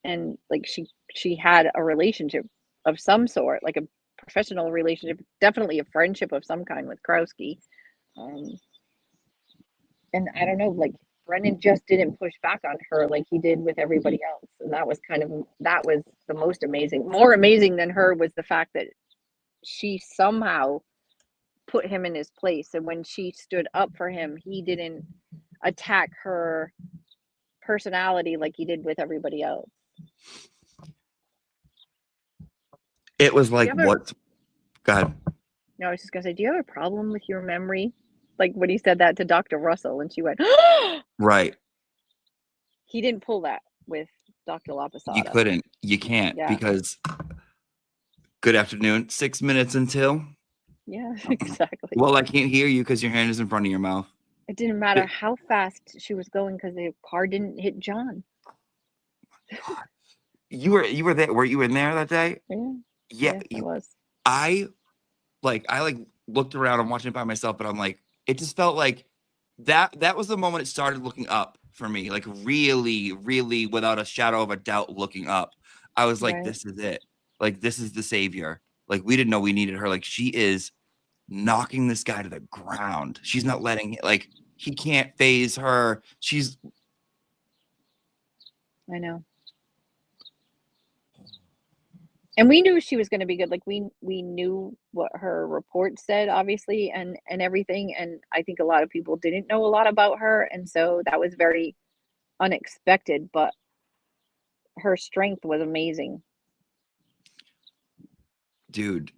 Speaker 2: and like she had a relationship of some sort, like a professional relationship, definitely a friendship of some kind with Krowski. Um and I don't know, like Brennan just didn't push back on her like he did with everybody else. And that was the most amazing. More amazing than her was the fact that she somehow put him in his place. And when she stood up for him, he didn't attack her personality like he did with everybody else.
Speaker 1: It was like, what? God.
Speaker 2: No, I was just gonna say, do you have a problem with your memory? Like when he said that to Dr. Russell, and she went,
Speaker 1: Right.
Speaker 2: he didn't pull that with Dr. La
Speaker 1: You
Speaker 2: Posada.
Speaker 1: couldn't. You can't
Speaker 2: Yeah.
Speaker 1: because good afternoon. 6 minutes until.
Speaker 2: Yeah, exactly.
Speaker 1: Well, I can't hear you because your hand is in front of your mouth.
Speaker 2: It didn't matter how fast she was going because the car didn't hit John.
Speaker 1: God. You were there. Were you in there that day?
Speaker 2: Yeah.
Speaker 1: Yeah.
Speaker 2: Yes, it was.
Speaker 1: I looked around. I'm watching it by myself, but I'm like, it just felt like that was the moment it started looking up for me. Like really, really, without a shadow of a doubt, looking up. I was like,
Speaker 2: Right.
Speaker 1: this is it. Like, this is the savior. Like, we didn't know we needed her. Like, she is knocking this guy to the ground. She's not letting like he can't phase her. She's
Speaker 2: I know. And we knew she was going to be good. Like we knew what her report said, obviously, and everything. And I think a lot of people didn't know a lot about her, and so that was very unexpected. But her strength was amazing.
Speaker 1: dude.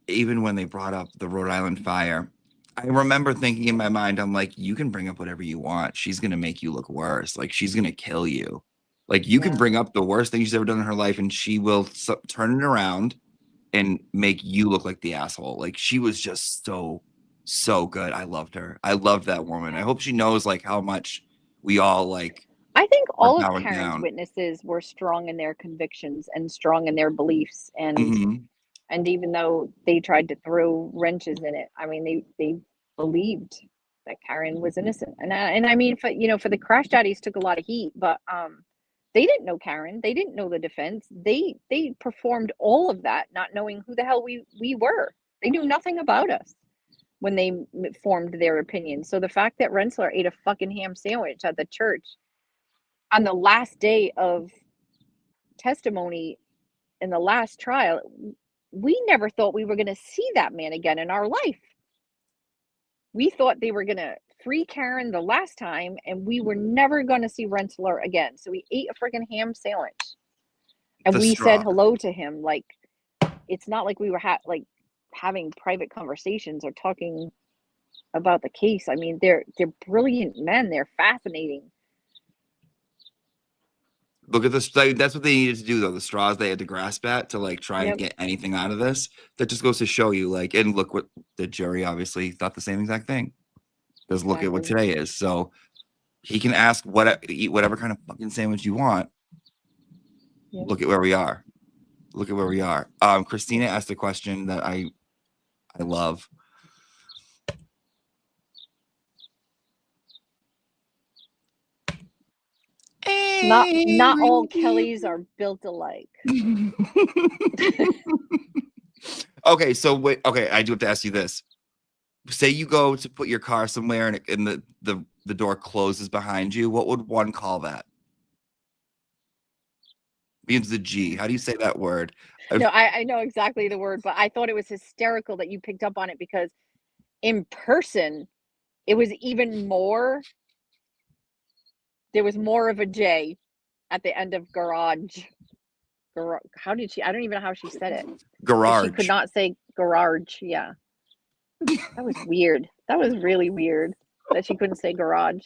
Speaker 1: Even when they brought up the Rhode Island fire, I remember thinking in my mind, I'm like, you can bring up whatever you want. She's gonna make you look worse. Like she's gonna kill you. Like you can
Speaker 2: Yeah.
Speaker 1: bring up the worst thing she's ever done in her life, and she will turn it around and make you look like the asshole. Like she was just so good. I loved her. I loved that woman. I hope she knows like how much we all like
Speaker 2: I think
Speaker 1: are
Speaker 2: all of
Speaker 1: bowing
Speaker 2: Karen's
Speaker 1: down.
Speaker 2: witnesses were strong in their convictions and strong in their beliefs,
Speaker 1: Mhm.
Speaker 2: and even though they tried to throw wrenches in it, I mean, they believed that Karen was innocent. And I mean, for the crash daddies took a lot of heat, but they didn't know Karen. They didn't know the defense. They performed all of that, not knowing who the hell we were. They knew nothing about us when they formed their opinion. So the fact that Rensler ate a fucking ham sandwich at the church on the last day of testimony in the last trial, we never thought we were going to see that man again in our life. We thought they were going to free Karen the last time, and we were never going to see Rensler again. So we ate a freaking ham sandwich, and
Speaker 1: The
Speaker 2: we said
Speaker 1: straw.
Speaker 2: hello to him. Like it's not like we were having private conversations or talking about the case. I mean, they're brilliant men. They're fascinating.
Speaker 1: Look at this. That's what they needed to do, though. The straws they had to grasp at to like try and
Speaker 2: Yep.
Speaker 1: get anything out of this. That just goes to show you, like, and look what the jury obviously thought the same exact thing. Because look at what
Speaker 2: Exactly.
Speaker 1: today is. So he can eat whatever kind of fucking sandwich you want.
Speaker 2: Yeah.
Speaker 1: Look at where we are. Look at where we are. Christina asked a question that I love.
Speaker 2: Not all Kellys are built alike.
Speaker 1: Okay, so wait. Okay, I do have to ask you this. Say you go to put your car somewhere and the door closes behind you. What would one call that? Begins the G. How do you say that word?
Speaker 2: No, I know exactly the word, but I thought it was hysterical that you picked up on it because in person, it was even more. There was more of a J at the end of garage. How did she? I don't even know how she said it. But she could
Speaker 1: Garage.
Speaker 2: not say garage. Yeah, that was weird. That was really weird that she couldn't say garage.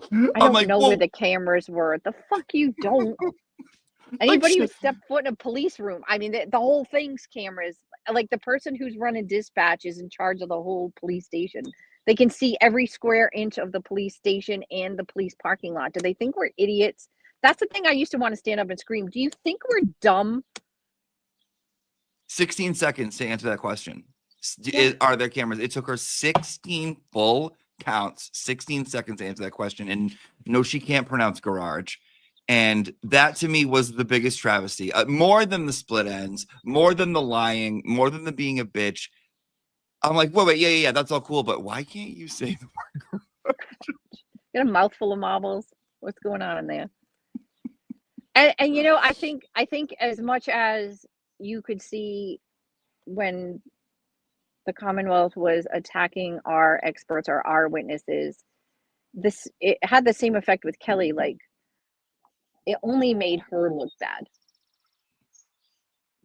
Speaker 2: I
Speaker 1: I'm
Speaker 2: don't
Speaker 1: like,
Speaker 2: know where
Speaker 1: well,
Speaker 2: the cameras were. The fuck you don't.
Speaker 1: like,
Speaker 2: Anybody who stepped foot in a police room, I mean, the whole thing's cameras. Like the person who's running dispatch is in charge of the whole police station. They can see every square inch of the police station and the police parking lot. Do they think we're idiots? That's the thing I used to want to stand up and scream. Do you think we're dumb?
Speaker 1: 16 seconds to answer that question.
Speaker 2: Yeah.
Speaker 1: Are there cameras? It took her 16 full counts, 16 seconds to answer that question. And no, she can't pronounce garage. And that to me was the biggest travesty. More than the split ends, more than the lying, more than the being a bitch. I'm like, wait, yeah, that's all cool, but why can't you say the word?
Speaker 2: Got a mouthful of marbles. What's going on in there? And you know, I think as much as you could see when the Commonwealth was attacking our experts or our witnesses, it had the same effect with Kelly. Like it only made her look bad.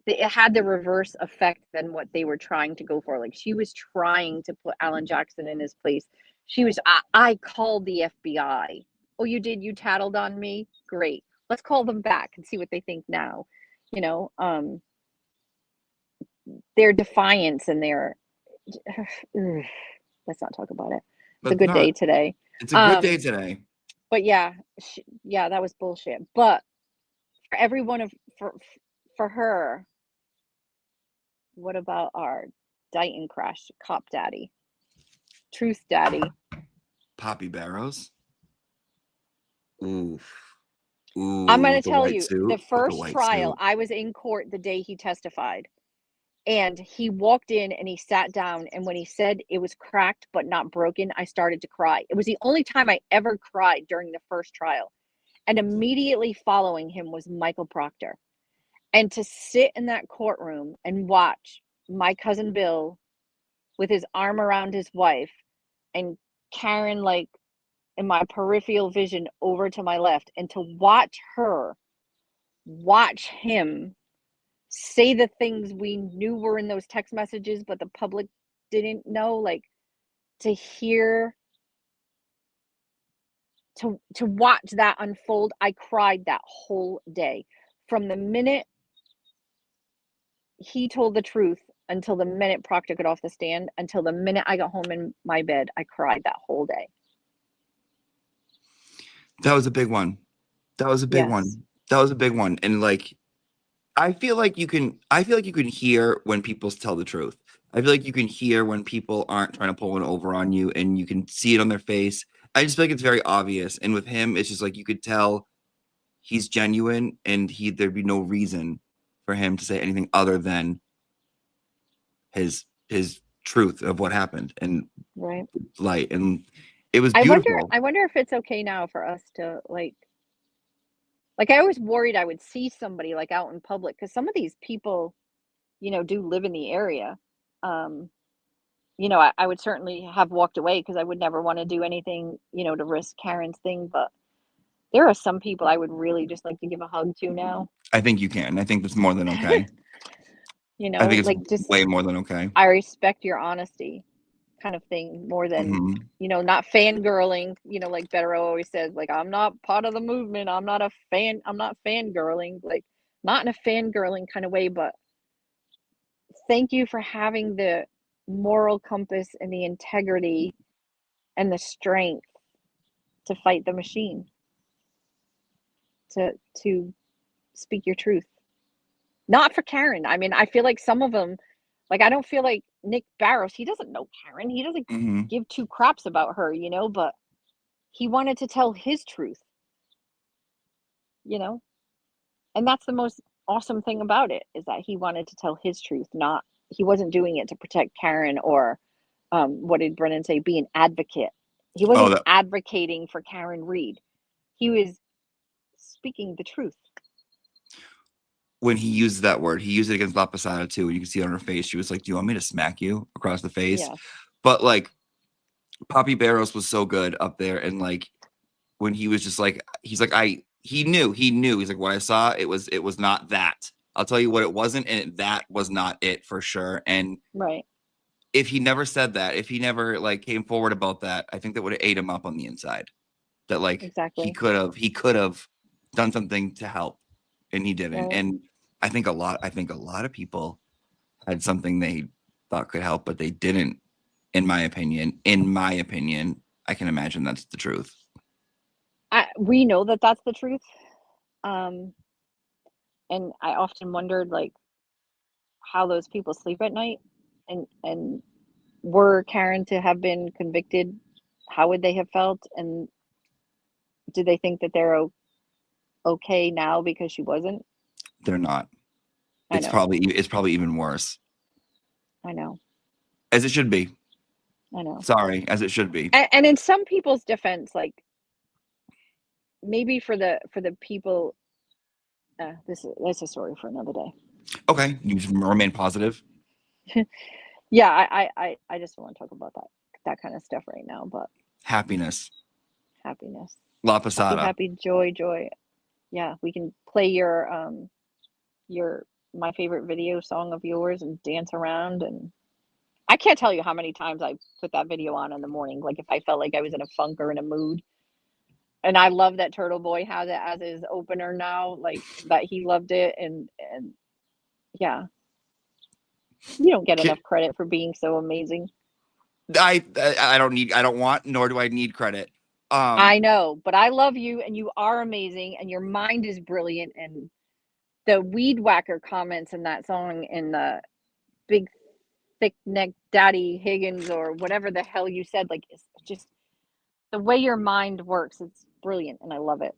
Speaker 2: It had the reverse effect than what they were trying to go for. Like she was trying to put Alan Jackson in his place. I called the FBI. Oh, you did? You tattled on me? Great. Let's call them back and see what they think now. You know, their defiance and their, let's not talk about it. It's a
Speaker 1: But
Speaker 2: good day
Speaker 1: not.
Speaker 2: today.
Speaker 1: It's a good day today.
Speaker 2: But yeah, yeah, that was bullshit. But for every one of, for her, what about our Dighton crash cop daddy? Truth daddy.
Speaker 1: Poppy Barrows. Oof. Ooh,
Speaker 2: I'm going to
Speaker 1: with the
Speaker 2: tell
Speaker 1: white
Speaker 2: you,
Speaker 1: suit.
Speaker 2: the
Speaker 1: With the
Speaker 2: first
Speaker 1: white
Speaker 2: trial,
Speaker 1: suit.
Speaker 2: I was in court the day he testified. And he walked in and he sat down. And when he said it was cracked but not broken, I started to cry. It was the only time I ever cried during the first trial. And immediately following him was Michael Proctor. And to sit in that courtroom and watch my cousin Bill with his arm around his wife and Karen, like in my peripheral vision over to my left, and to watch him say the things we knew were in those text messages, but the public didn't know, like to hear, to watch that unfold. I cried that whole day from the minute he told the truth until the minute Proctor got off the stand, until the minute I got home in my bed. I cried that whole day.
Speaker 1: That was a big one. That was a big
Speaker 2: Yes.
Speaker 1: one. That was a big one. And like, I feel like you can hear when people tell the truth. I feel like you can hear when people aren't trying to pull one over on you, and you can see it on their face. I just feel like it's very obvious. And with him, it's just like you could tell he's genuine, and there'd be no reason for him to say anything other than his truth of what happened and
Speaker 2: Right.
Speaker 1: light. And it was
Speaker 2: I wonder
Speaker 1: beautiful.
Speaker 2: I wonder if it's okay now for us to like I was worried I would see somebody like out in public because some of these people, you know, do live in the area. Um, you know, I would certainly have walked away because I would never want to do anything, you know, to risk Karen's thing. But there are some people I would really just like to give a hug to now.
Speaker 1: I think you can. I think that's more than okay.
Speaker 2: You
Speaker 1: I
Speaker 2: know,
Speaker 1: think it's
Speaker 2: like just
Speaker 1: way more than okay.
Speaker 2: I respect your honesty kind of thing more than,
Speaker 1: Mhm.
Speaker 2: you know, not fangirling, you know, like Bettero always says, like, I'm not part of the movement. I'm not fangirling, like, not in a fangirling kind of way, but thank you for having the moral compass and the integrity and the strength to fight the machine, to speak your truth. Not for Karen. I mean, I feel like some of them, like, I don't feel like Nick Barros, he doesn't know Karen. He doesn't
Speaker 1: Mhm.
Speaker 2: give two craps about her, but he wanted to tell his truth, you know? And that's the most awesome thing about it, is that he wanted to tell his truth, not he wasn't doing it to protect Karen or what did Brennan say? Be an advocate. He
Speaker 1: Oh,
Speaker 2: wasn't
Speaker 1: that
Speaker 2: advocating for Karen Reed. He was speaking the truth.
Speaker 1: when he used that word, he used it against La Posada too. And you can see it on her face. She was like, "Do you want me to smack you across the face?"
Speaker 2: Yeah.
Speaker 1: But like, Poppy Barros was so good up there, and like when he was just like, he's like, he knew. He's like, what I saw, it was not that. I'll tell you what it wasn't, and that was not it for sure. And
Speaker 2: Right.
Speaker 1: if he never said that, if he never like came forward about that, I think that would have ate him up on the inside. That like
Speaker 2: Exactly.
Speaker 1: he could have done something to help, and he didn't.
Speaker 2: Right.
Speaker 1: And I think a lot of people had something they thought could help, but they didn't. In my opinion, I can imagine that's the truth.
Speaker 2: We know that that's the truth. Um, and I often wondered, like, how those people sleep at night, and were Karen to have been convicted, how would they have felt, and do they think that they're okay now because she wasn't?
Speaker 1: They're not.
Speaker 2: I know,
Speaker 1: It's probably even worse,
Speaker 2: I know,
Speaker 1: as it should be.
Speaker 2: I know.
Speaker 1: Sorry, as it should be.
Speaker 2: And in some people's defense, like, maybe for the people, that's a story for another day.
Speaker 1: Okay, you just remain positive.
Speaker 2: Yeah, I just don't want to talk about that kind of stuff right now, but
Speaker 1: Happiness,
Speaker 2: happiness.
Speaker 1: La
Speaker 2: Happy,
Speaker 1: Posada.
Speaker 2: happy, joy, joy. Yeah, we can play your my favorite video song of yours and dance around, and I can't tell you how many times I put that video on in the morning, like if I felt like I was in a funk or in a mood. And I love that Turtle Boy has it as his opener now, like that he loved it, and yeah, you don't get
Speaker 1: Ki-
Speaker 2: enough credit for being so amazing.
Speaker 1: I don't want, nor do I need credit.
Speaker 2: I know, but I love you, and you are amazing, and your mind is brilliant, and the weed whacker comments in that song, in the big thick neck daddy Higgins or whatever the hell you said, like, it's just the way your mind works. It's brilliant, and I love it.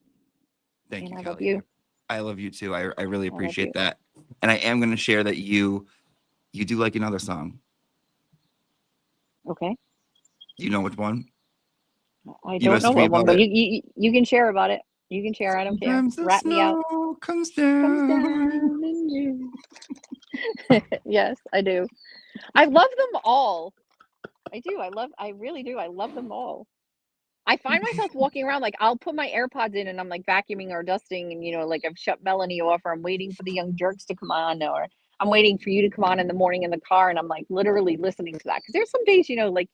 Speaker 1: Thank
Speaker 2: And
Speaker 1: you,
Speaker 2: I love
Speaker 1: Kelly.
Speaker 2: you.
Speaker 1: I love you too. I really
Speaker 2: I love
Speaker 1: appreciate
Speaker 2: you.
Speaker 1: that. And I am going to share that you do like another song.
Speaker 2: Okay.
Speaker 1: You know which one?
Speaker 2: I
Speaker 1: You
Speaker 2: don't know
Speaker 1: messaged me
Speaker 2: what one,
Speaker 1: about
Speaker 2: but
Speaker 1: it.
Speaker 2: you can share about it. You can share. I don't care.
Speaker 1: Sometimes the
Speaker 2: Wrap me out.
Speaker 1: snow comes
Speaker 2: Comes
Speaker 1: down.
Speaker 2: down in June. Yes, I do. I love them all. I do. I really do. I love them all. I find myself walking around, like, I'll put my AirPods in and I'm like vacuuming or dusting, and like I've shut Melanie off, or I'm waiting for the Young Jerks to come on, or I'm waiting for you to come on in the morning in the car, and I'm like literally listening to that. Because there's some days, like,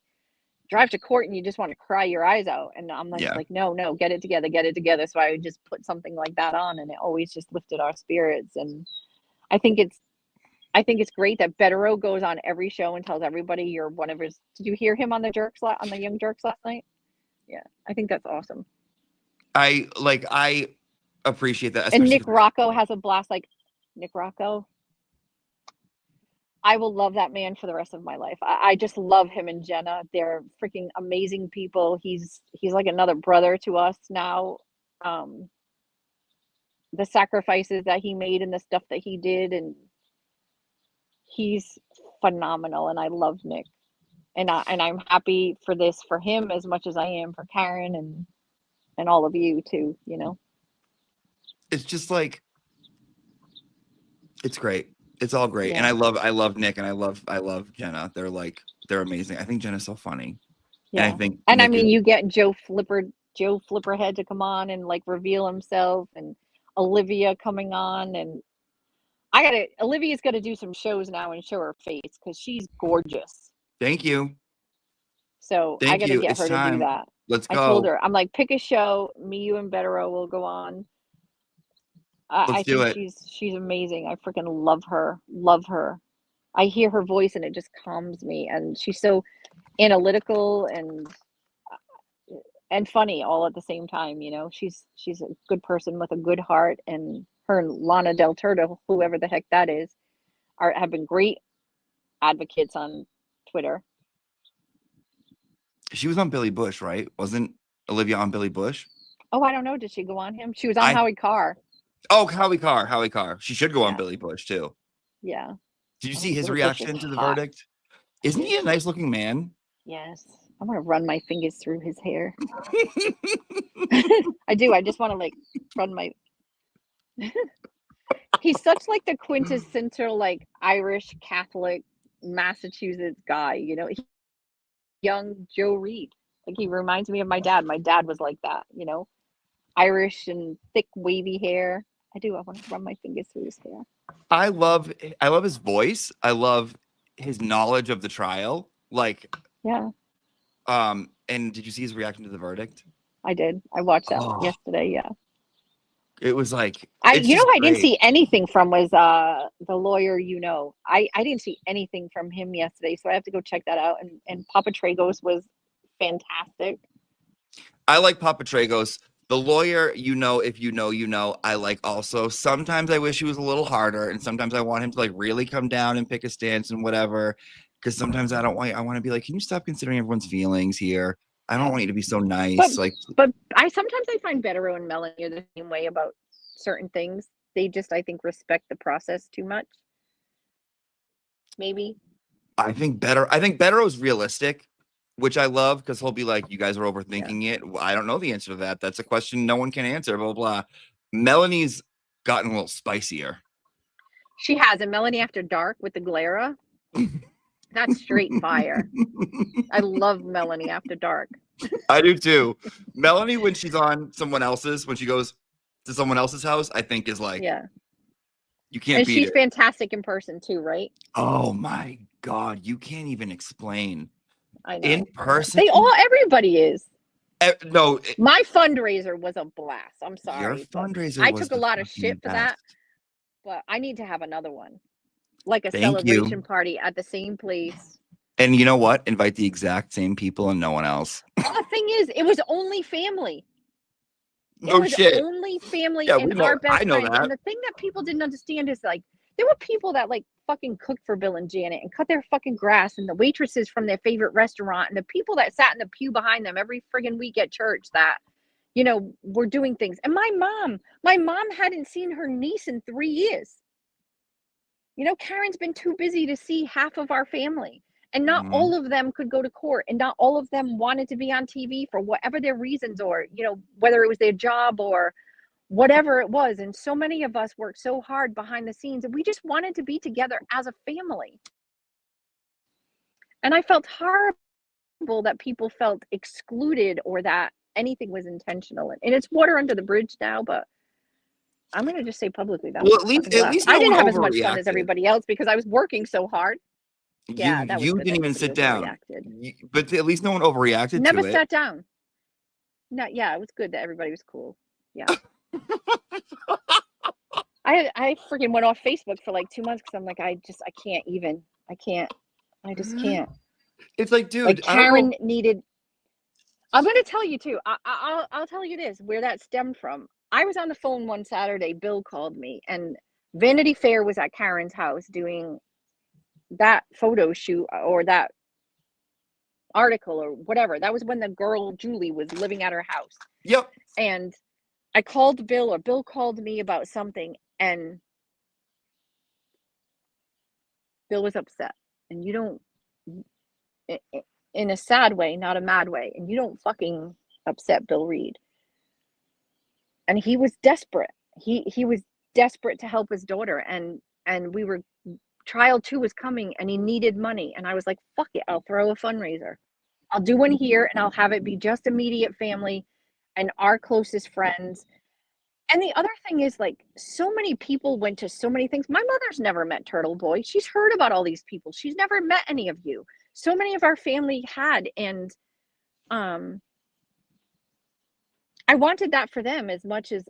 Speaker 2: drive to court and you just want to cry your eyes out, and I'm like,
Speaker 1: Yeah.
Speaker 2: no, get it together, get it together. So I would just put something like that on, and it always just lifted our spirits. And I think it's great that Bettero goes on every show and tells everybody you're one of his. Did you hear him on the on the Young Jerks last night? Yeah, I think that's awesome.
Speaker 1: I appreciate that,
Speaker 2: And
Speaker 1: especially
Speaker 2: Nick Rocco has a blast. Like, Nick Rocco, I will love that man for the rest of my life. I just love him and Jenna. They're freaking amazing people. He's like another brother to us now. Um, the sacrifices that he made and the stuff that he did, and he's phenomenal. And I love Nick, and I'm happy for this for him as much as I am for Karen and all of you too.
Speaker 1: it's just like, it's great. It's all great. And
Speaker 2: Yeah,
Speaker 1: I love Nick, and I love Jenna. They're amazing. I think Jenna's so funny. And I
Speaker 2: yeah.
Speaker 1: think
Speaker 2: And I
Speaker 1: Nick is
Speaker 2: mean, you get Joe Flipperhead to come on and like reveal himself, and Olivia coming on, and Olivia's got to do some shows now and show her face because she's gorgeous.
Speaker 1: thank you.
Speaker 2: So I
Speaker 1: Thank
Speaker 2: got to
Speaker 1: you.
Speaker 2: get
Speaker 1: It's
Speaker 2: her to do
Speaker 1: time.
Speaker 2: that.
Speaker 1: Let's
Speaker 2: I told
Speaker 1: go.
Speaker 2: her, I'm like, pick a show. Me, you, and Bettero will go on. I
Speaker 1: Let's do
Speaker 2: think
Speaker 1: it.
Speaker 2: she's amazing. I freaking love her. Love her. I hear her voice and it just calms me. And she's so analytical, and and funny all at the same time. You know, she's a good person with a good heart, and her and Lana Del Turdo, whoever the heck that is, have been great advocates on Twitter.
Speaker 1: She was on Billy Bush, right? Wasn't Olivia on Billy Bush?
Speaker 2: Oh, I don't know. Did she go on him? She was on Howie Carr.
Speaker 1: Oh, Howie Carr. She should go on
Speaker 2: Yeah.
Speaker 1: Billy Bush too.
Speaker 2: Yeah.
Speaker 1: Did you
Speaker 2: I
Speaker 1: see
Speaker 2: think
Speaker 1: his
Speaker 2: Billy Bush
Speaker 1: reaction
Speaker 2: is
Speaker 1: to the
Speaker 2: hot.
Speaker 1: verdict? Isn't he a nice looking man?
Speaker 2: Yes. I want to run my fingers through his hair. I do. I just want to like run my. He's such like the quintessential like Irish Catholic Massachusetts guy, you know. Young Joe Reed. Like he reminds me of my dad. My dad was like that, you know. Irish and thick wavy hair. I do. I want to run my fingers through his hair.
Speaker 1: I love his voice. I love his knowledge of the trial. Like,
Speaker 2: yeah.
Speaker 1: And did you see his reaction to the verdict?
Speaker 2: I did. I watched that yesterday. Yeah.
Speaker 1: It was like
Speaker 2: I didn't see anything from was the lawyer. You know, I didn't see anything from him yesterday, so I have to go check that out. And Papa Tragos was fantastic.
Speaker 1: I like Papa Tragos. The lawyer, you know, if you know, you know, I like also. Sometimes I wish he was a little harder, and sometimes I want him to like really come down and pick a stance and whatever. Because sometimes I want to be like, can you stop considering everyone's feelings here? I don't want you to be so nice.
Speaker 2: But sometimes I find Bettero and Melanie are the same way about certain things. They just, I think, respect the process too much. Maybe.
Speaker 1: I think Bettero is realistic, which I love because he'll be like, you guys are overthinking it. Well, I don't know the answer to that. That's a question no one can answer, blah, blah. Melanie's gotten a little spicier.
Speaker 2: She has. And Melanie After Dark with the Glera, that's straight fire. I love Melanie After Dark.
Speaker 1: I do too. Melanie, when she's on someone else's, when she goes to someone else's house, I think is like, you can't beat it. And
Speaker 2: she's fantastic in person too, right?
Speaker 1: Oh my God. You can't even explain.
Speaker 2: I know.
Speaker 1: In person?
Speaker 2: Everybody is.
Speaker 1: No.
Speaker 2: My fundraiser was a blast. I'm sorry.
Speaker 1: Your fundraiser
Speaker 2: I took a lot of shit for that, but I need to have another one. Like a celebration party at the same place.
Speaker 1: And you know what? Invite the exact same people and no one else.
Speaker 2: Well, the thing is, it was only family. Only family and our best friends. And the thing that people didn't understand is like, there were people that like fucking cooked for Bill and Janet and cut their fucking grass, and the waitresses from their favorite restaurant, and the people that sat in the pew behind them every friggin' week at church that, you know, were doing things. And my mom hadn't seen her niece in 3 years. You know, Karen's been too busy to see half of our family, and not all of them could go to court, and not all of them wanted to be on TV for whatever their reasons, or, you know, whether it was their job or whatever it was. And so many of us worked so hard behind the scenes, and we just wanted to be together as a family. And I felt horrible that people felt excluded or that anything was intentional. And it's water under the bridge now, but I'm going to just say publicly that.
Speaker 1: Well, at least
Speaker 2: I didn't have as much fun as everybody else because I was working so hard.
Speaker 1: Yeah, you didn't even sit down. But at least no one overreacted.
Speaker 2: Never
Speaker 1: to it.
Speaker 2: sat down. No, yeah, it was good that everybody was cool. Yeah. I freaking went off Facebook for like 2 months because I'm like, I just can't.
Speaker 1: It's like, dude,
Speaker 2: like Karen needed. I'm going to tell you too. I'll tell you this, where that stemmed from. I was on the phone one Saturday. Bill called me, and Vanity Fair was at Karen's house doing that photo shoot or that article or whatever. That was when the girl Julie was living at her house.
Speaker 1: Yep.
Speaker 2: And I called Bill, or Bill called me about something, and Bill was upset. And you don't, in a sad way, not a mad way, and you don't fucking upset Bill Reed. And he was desperate. He was desperate to help his daughter, and we were, trial 2 was coming, and he needed money. And I was like, fuck it, I'll throw a fundraiser. I'll do one here, and I'll have it be just immediate family and our closest friends. And the other thing is, like, so many people went to so many things. My mother's never met Turtle Boy. She's heard about all these people. She's never met any of you. So many of our family had, and I wanted that for them as much as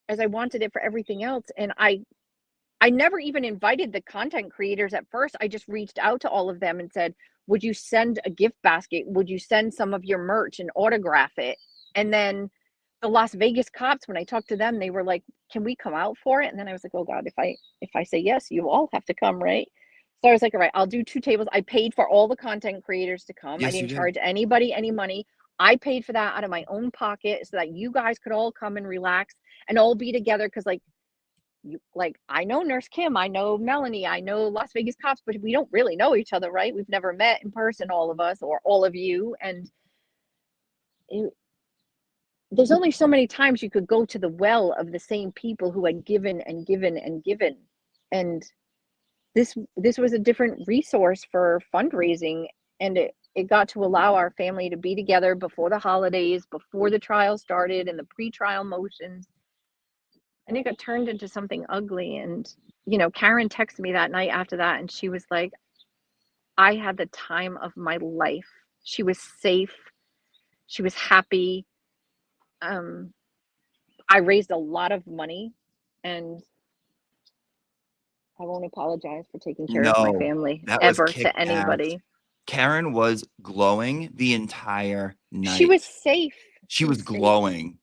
Speaker 2: I wanted it for everything else. And I never even invited the content creators at first. I just reached out to all of them and said, would you send a gift basket? Would you send some of your merch and autograph it? And then the Las Vegas cops, when I talked to them, they were like, "Can we come out for it?" And then I was like, "Oh God, if I say yes, you all have to come, right?" So I was like, "All right, I'll do 2 tables." I paid for all the content creators to come. I
Speaker 1: Yes, you
Speaker 2: didn't
Speaker 1: did.
Speaker 2: charge anybody any money. I paid for that out of my own pocket so that you guys could all come and relax and all be together. Because like I know Nurse Kim, I know Melanie, I know Las Vegas cops, but we don't really know each other, right? We've never met in person, all of us or all of you, and it, there's only so many times you could go to the well of the same people who had given and given and given. And this was a different resource for fundraising, and it got to allow our family to be together before the holidays, before the trial started and the pre-trial motions. And it got turned into something ugly. And Karen texted me that night after that, and she was like, I had the time of my life. She was safe, she was happy. um I raised a lot of money, and I won't apologize for taking care of my
Speaker 1: No,
Speaker 2: family
Speaker 1: that was
Speaker 2: ever
Speaker 1: kick
Speaker 2: to
Speaker 1: ass.
Speaker 2: anybody.
Speaker 1: Karen was glowing the entire
Speaker 2: She
Speaker 1: night.
Speaker 2: was safe.
Speaker 1: She
Speaker 2: She
Speaker 1: was
Speaker 2: was safe.
Speaker 1: glowing.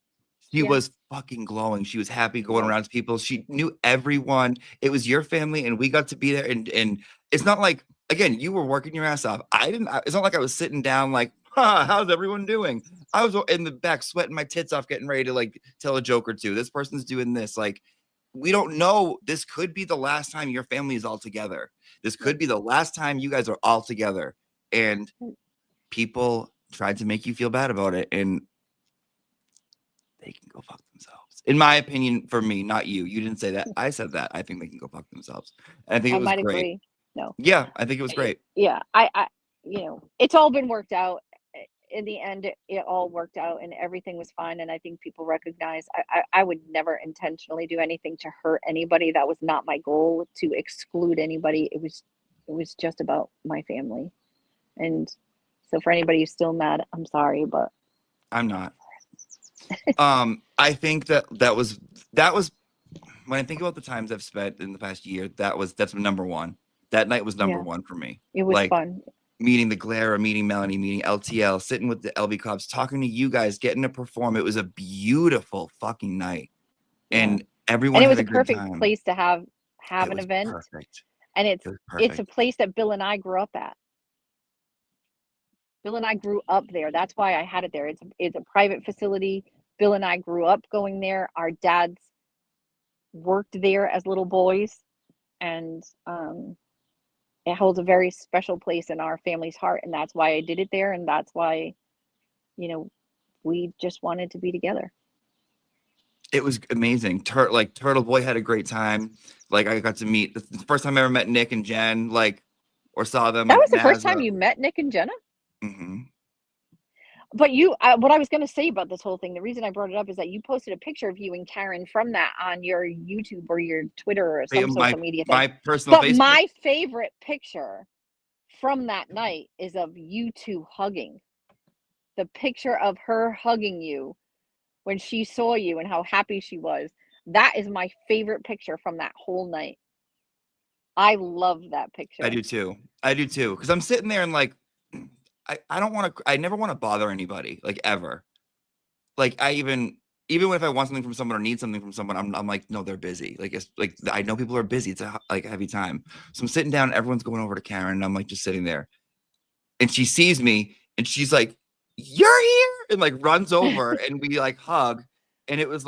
Speaker 1: She
Speaker 2: Yeah,
Speaker 1: was fucking glowing. She was happy
Speaker 2: she
Speaker 1: going
Speaker 2: was.
Speaker 1: around to people. She knew everyone. It was your family, and we got to be there. And it's not like, again, you were working your ass off. I didn't. It's not like I was sitting down like, how's everyone doing? I was in the back sweating my tits off, getting ready to like tell a joke or two. This person's doing this. Like, we don't know. This could be the last time your family is all together. This
Speaker 2: Yep.
Speaker 1: could be the last time you guys are all together. And people tried to make you feel bad about it, and they can go fuck themselves. In my opinion, for me, not you. You didn't say that. I said that. I think they can go fuck themselves. And I think
Speaker 2: I
Speaker 1: it was
Speaker 2: might
Speaker 1: great.
Speaker 2: agree. No.
Speaker 1: Yeah, I think it was great.
Speaker 2: Yeah, I it's all been worked out. In the end, it all worked out and everything was fine. And I think people recognize I would never intentionally do anything to hurt anybody. That was not my goal, to exclude anybody. It was just about my family. And so for anybody who's still mad, I'm sorry, but
Speaker 1: I'm not. I think that was when I think about the times I've spent in the past year, that's number one. That night was number
Speaker 2: yeah,
Speaker 1: one for me.
Speaker 2: it was
Speaker 1: Like
Speaker 2: fun.
Speaker 1: meeting the Glare, meeting Melanie, meeting LTL, sitting with the LV Cops, talking to you guys, getting to perform. It was a beautiful fucking night.
Speaker 2: Yeah.
Speaker 1: And
Speaker 2: And
Speaker 1: everyone
Speaker 2: it
Speaker 1: had
Speaker 2: was
Speaker 1: a
Speaker 2: a
Speaker 1: good
Speaker 2: perfect
Speaker 1: time.
Speaker 2: place to have
Speaker 1: It
Speaker 2: an
Speaker 1: was
Speaker 2: event.
Speaker 1: perfect.
Speaker 2: And
Speaker 1: It was
Speaker 2: it's a
Speaker 1: perfect.
Speaker 2: place that Bill and I grew up at. Bill and I grew up there. That's why I had it there. It's a private facility. Bill and I grew up going there. Our dads worked there as little boys, and it holds a very special place in our family's heart. And that's why I did it there, and that's why you know we just wanted to be together.
Speaker 1: It was amazing. Turtle Boy had a great time. Like I got to meet the first time I ever met Nick and Jen, like or saw them
Speaker 2: That
Speaker 1: like
Speaker 2: was the first time
Speaker 1: Mazza.
Speaker 2: you met Nick and Jenna.
Speaker 1: Hmm.
Speaker 2: But what I was going to say about this whole thing, the reason I brought it up is that you posted a picture of you and Karen from that on your YouTube or your Twitter or some
Speaker 1: My
Speaker 2: social media thing.
Speaker 1: my personal
Speaker 2: But
Speaker 1: Facebook.
Speaker 2: my favorite picture from that night is of you two hugging. The picture of her hugging you when she saw you and how happy she was. That is my favorite picture from that whole night. I love that
Speaker 1: I
Speaker 2: picture.
Speaker 1: do too. I do too. Because I'm sitting there and like I don't want to. I never want to bother anybody like ever. Like even if I want something from someone or need something from someone, I'm like, no, they're busy. Like it's like I know people are busy. It's like a heavy time. So I'm sitting down. Everyone's going over to Karen, and I'm like just sitting there. And she sees me, and she's like, "You're here!" and like runs over, and we like hug. And it was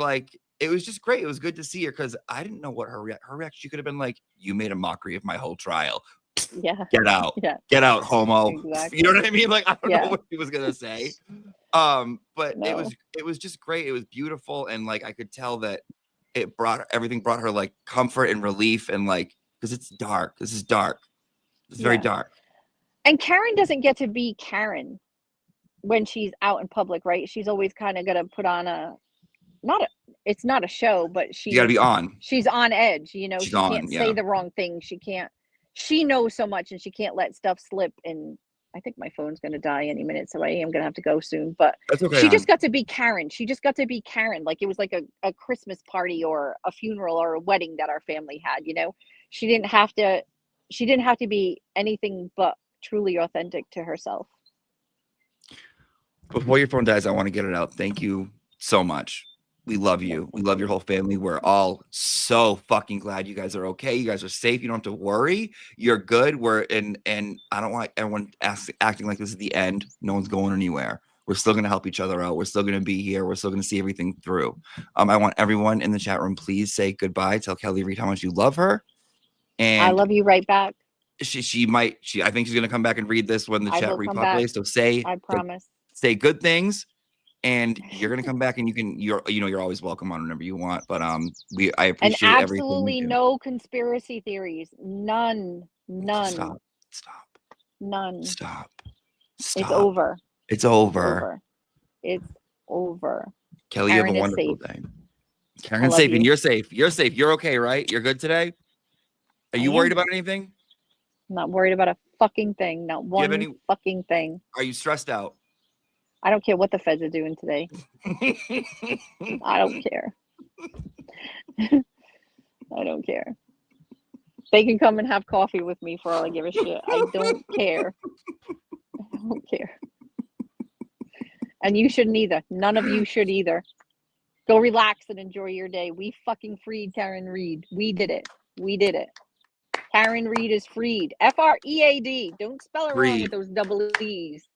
Speaker 1: just great. It was good to see her because I didn't know what her reaction. She could have been like, "You made a mockery of my whole trial.
Speaker 2: Yeah. Yeah.
Speaker 1: Get out, homo." You know
Speaker 2: Exactly.
Speaker 1: what I mean? Like I don't know
Speaker 2: Yeah.
Speaker 1: what she was gonna say. But
Speaker 2: No.
Speaker 1: it was just great. It was beautiful, and like I could tell that everything brought her like comfort and relief, and like because it's dark. This is dark. It's very
Speaker 2: Yeah.
Speaker 1: dark.
Speaker 2: And Karen doesn't get to be Karen when she's out in public, right? She's always kind of gonna put on a not a it's not a show, but
Speaker 1: You got to be on.
Speaker 2: she's on edge.
Speaker 1: She's
Speaker 2: She can't
Speaker 1: on.
Speaker 2: say
Speaker 1: Yeah.
Speaker 2: the wrong thing. She knows so much and she can't let stuff slip. And I think my phone's gonna die any minute, so I am gonna have to go soon. But
Speaker 1: That's okay,
Speaker 2: she just
Speaker 1: hon.
Speaker 2: got to be Karen. She just got to be Karen. Like it was like a Christmas party or a funeral or a wedding that our family had. She didn't have to she didn't have to be anything but truly authentic to herself.
Speaker 1: Before your phone dies, I want to get it out. Thank you so much. We love you. We love your whole family. We're all so fucking glad you guys are okay. You guys are safe. You don't have to worry. You're good. And I don't want everyone acting like this is the end. No one's going anywhere. We're still going to help each other out. We're still going to be here. We're still going to see everything through. I want everyone in the chat room, please say goodbye. Tell Kelly Reed how much you love her. And
Speaker 2: I love you right back.
Speaker 1: I think she's going to come back and read this when the
Speaker 2: I
Speaker 1: chat
Speaker 2: will come back.
Speaker 1: repopulates. So say good things. And you're gonna come back, and you're always welcome on whenever you want. But I appreciate
Speaker 2: and
Speaker 1: everything.
Speaker 2: Absolutely no conspiracy theories. None.
Speaker 1: Stop.
Speaker 2: None.
Speaker 1: Stop.
Speaker 2: It's over.
Speaker 1: It's over.
Speaker 2: It's over.
Speaker 1: Kelly,
Speaker 2: Karen,
Speaker 1: you have a wonderful day. Karen's
Speaker 2: safe,
Speaker 1: and you're safe. You're safe. You're okay, right? You're good today. Are you worried about anything?
Speaker 2: I'm not worried about a fucking thing. Not one fucking thing.
Speaker 1: Are you stressed out?
Speaker 2: I don't care what the feds are doing today. I don't care. I don't care. They can come and have coffee with me for all I give a shit. I don't care. I don't care. And you shouldn't either. None of you should either. Go relax and enjoy your day. We fucking freed Karen Reed. We did it. We did it. Karen Reed is freed. F-R-E-A-D. Don't spell it wrong with those double E's.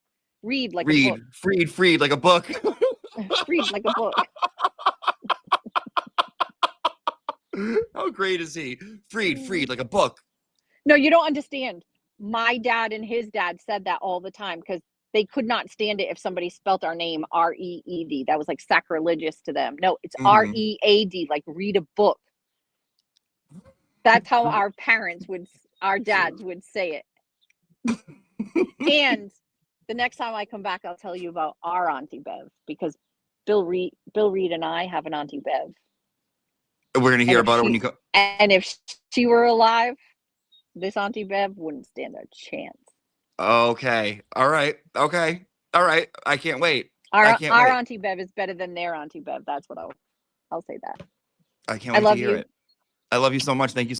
Speaker 2: Read like a book.
Speaker 1: Freed like a book.
Speaker 2: Read like a book.
Speaker 1: How great is he? Freed like a book.
Speaker 2: No, you don't understand. My dad and his dad said that all the time because they could not stand it if somebody spelt our name R-E-E-D. That was like sacrilegious to them. No, it's R-E-A-D, like read a book. That's how our dads would say it. And the next time I come back, I'll tell you about our Auntie Bev because Bill Reed and I have an Auntie Bev.
Speaker 1: We're gonna hear about it when you go.
Speaker 2: And if she were alive, this Auntie Bev wouldn't stand a chance.
Speaker 1: Okay. All right. Okay. All right. I can't wait.
Speaker 2: Our Auntie Bev is better than their Auntie Bev. That's what I'll say that.
Speaker 1: I can't wait to hear it. I love you so much. Thank you.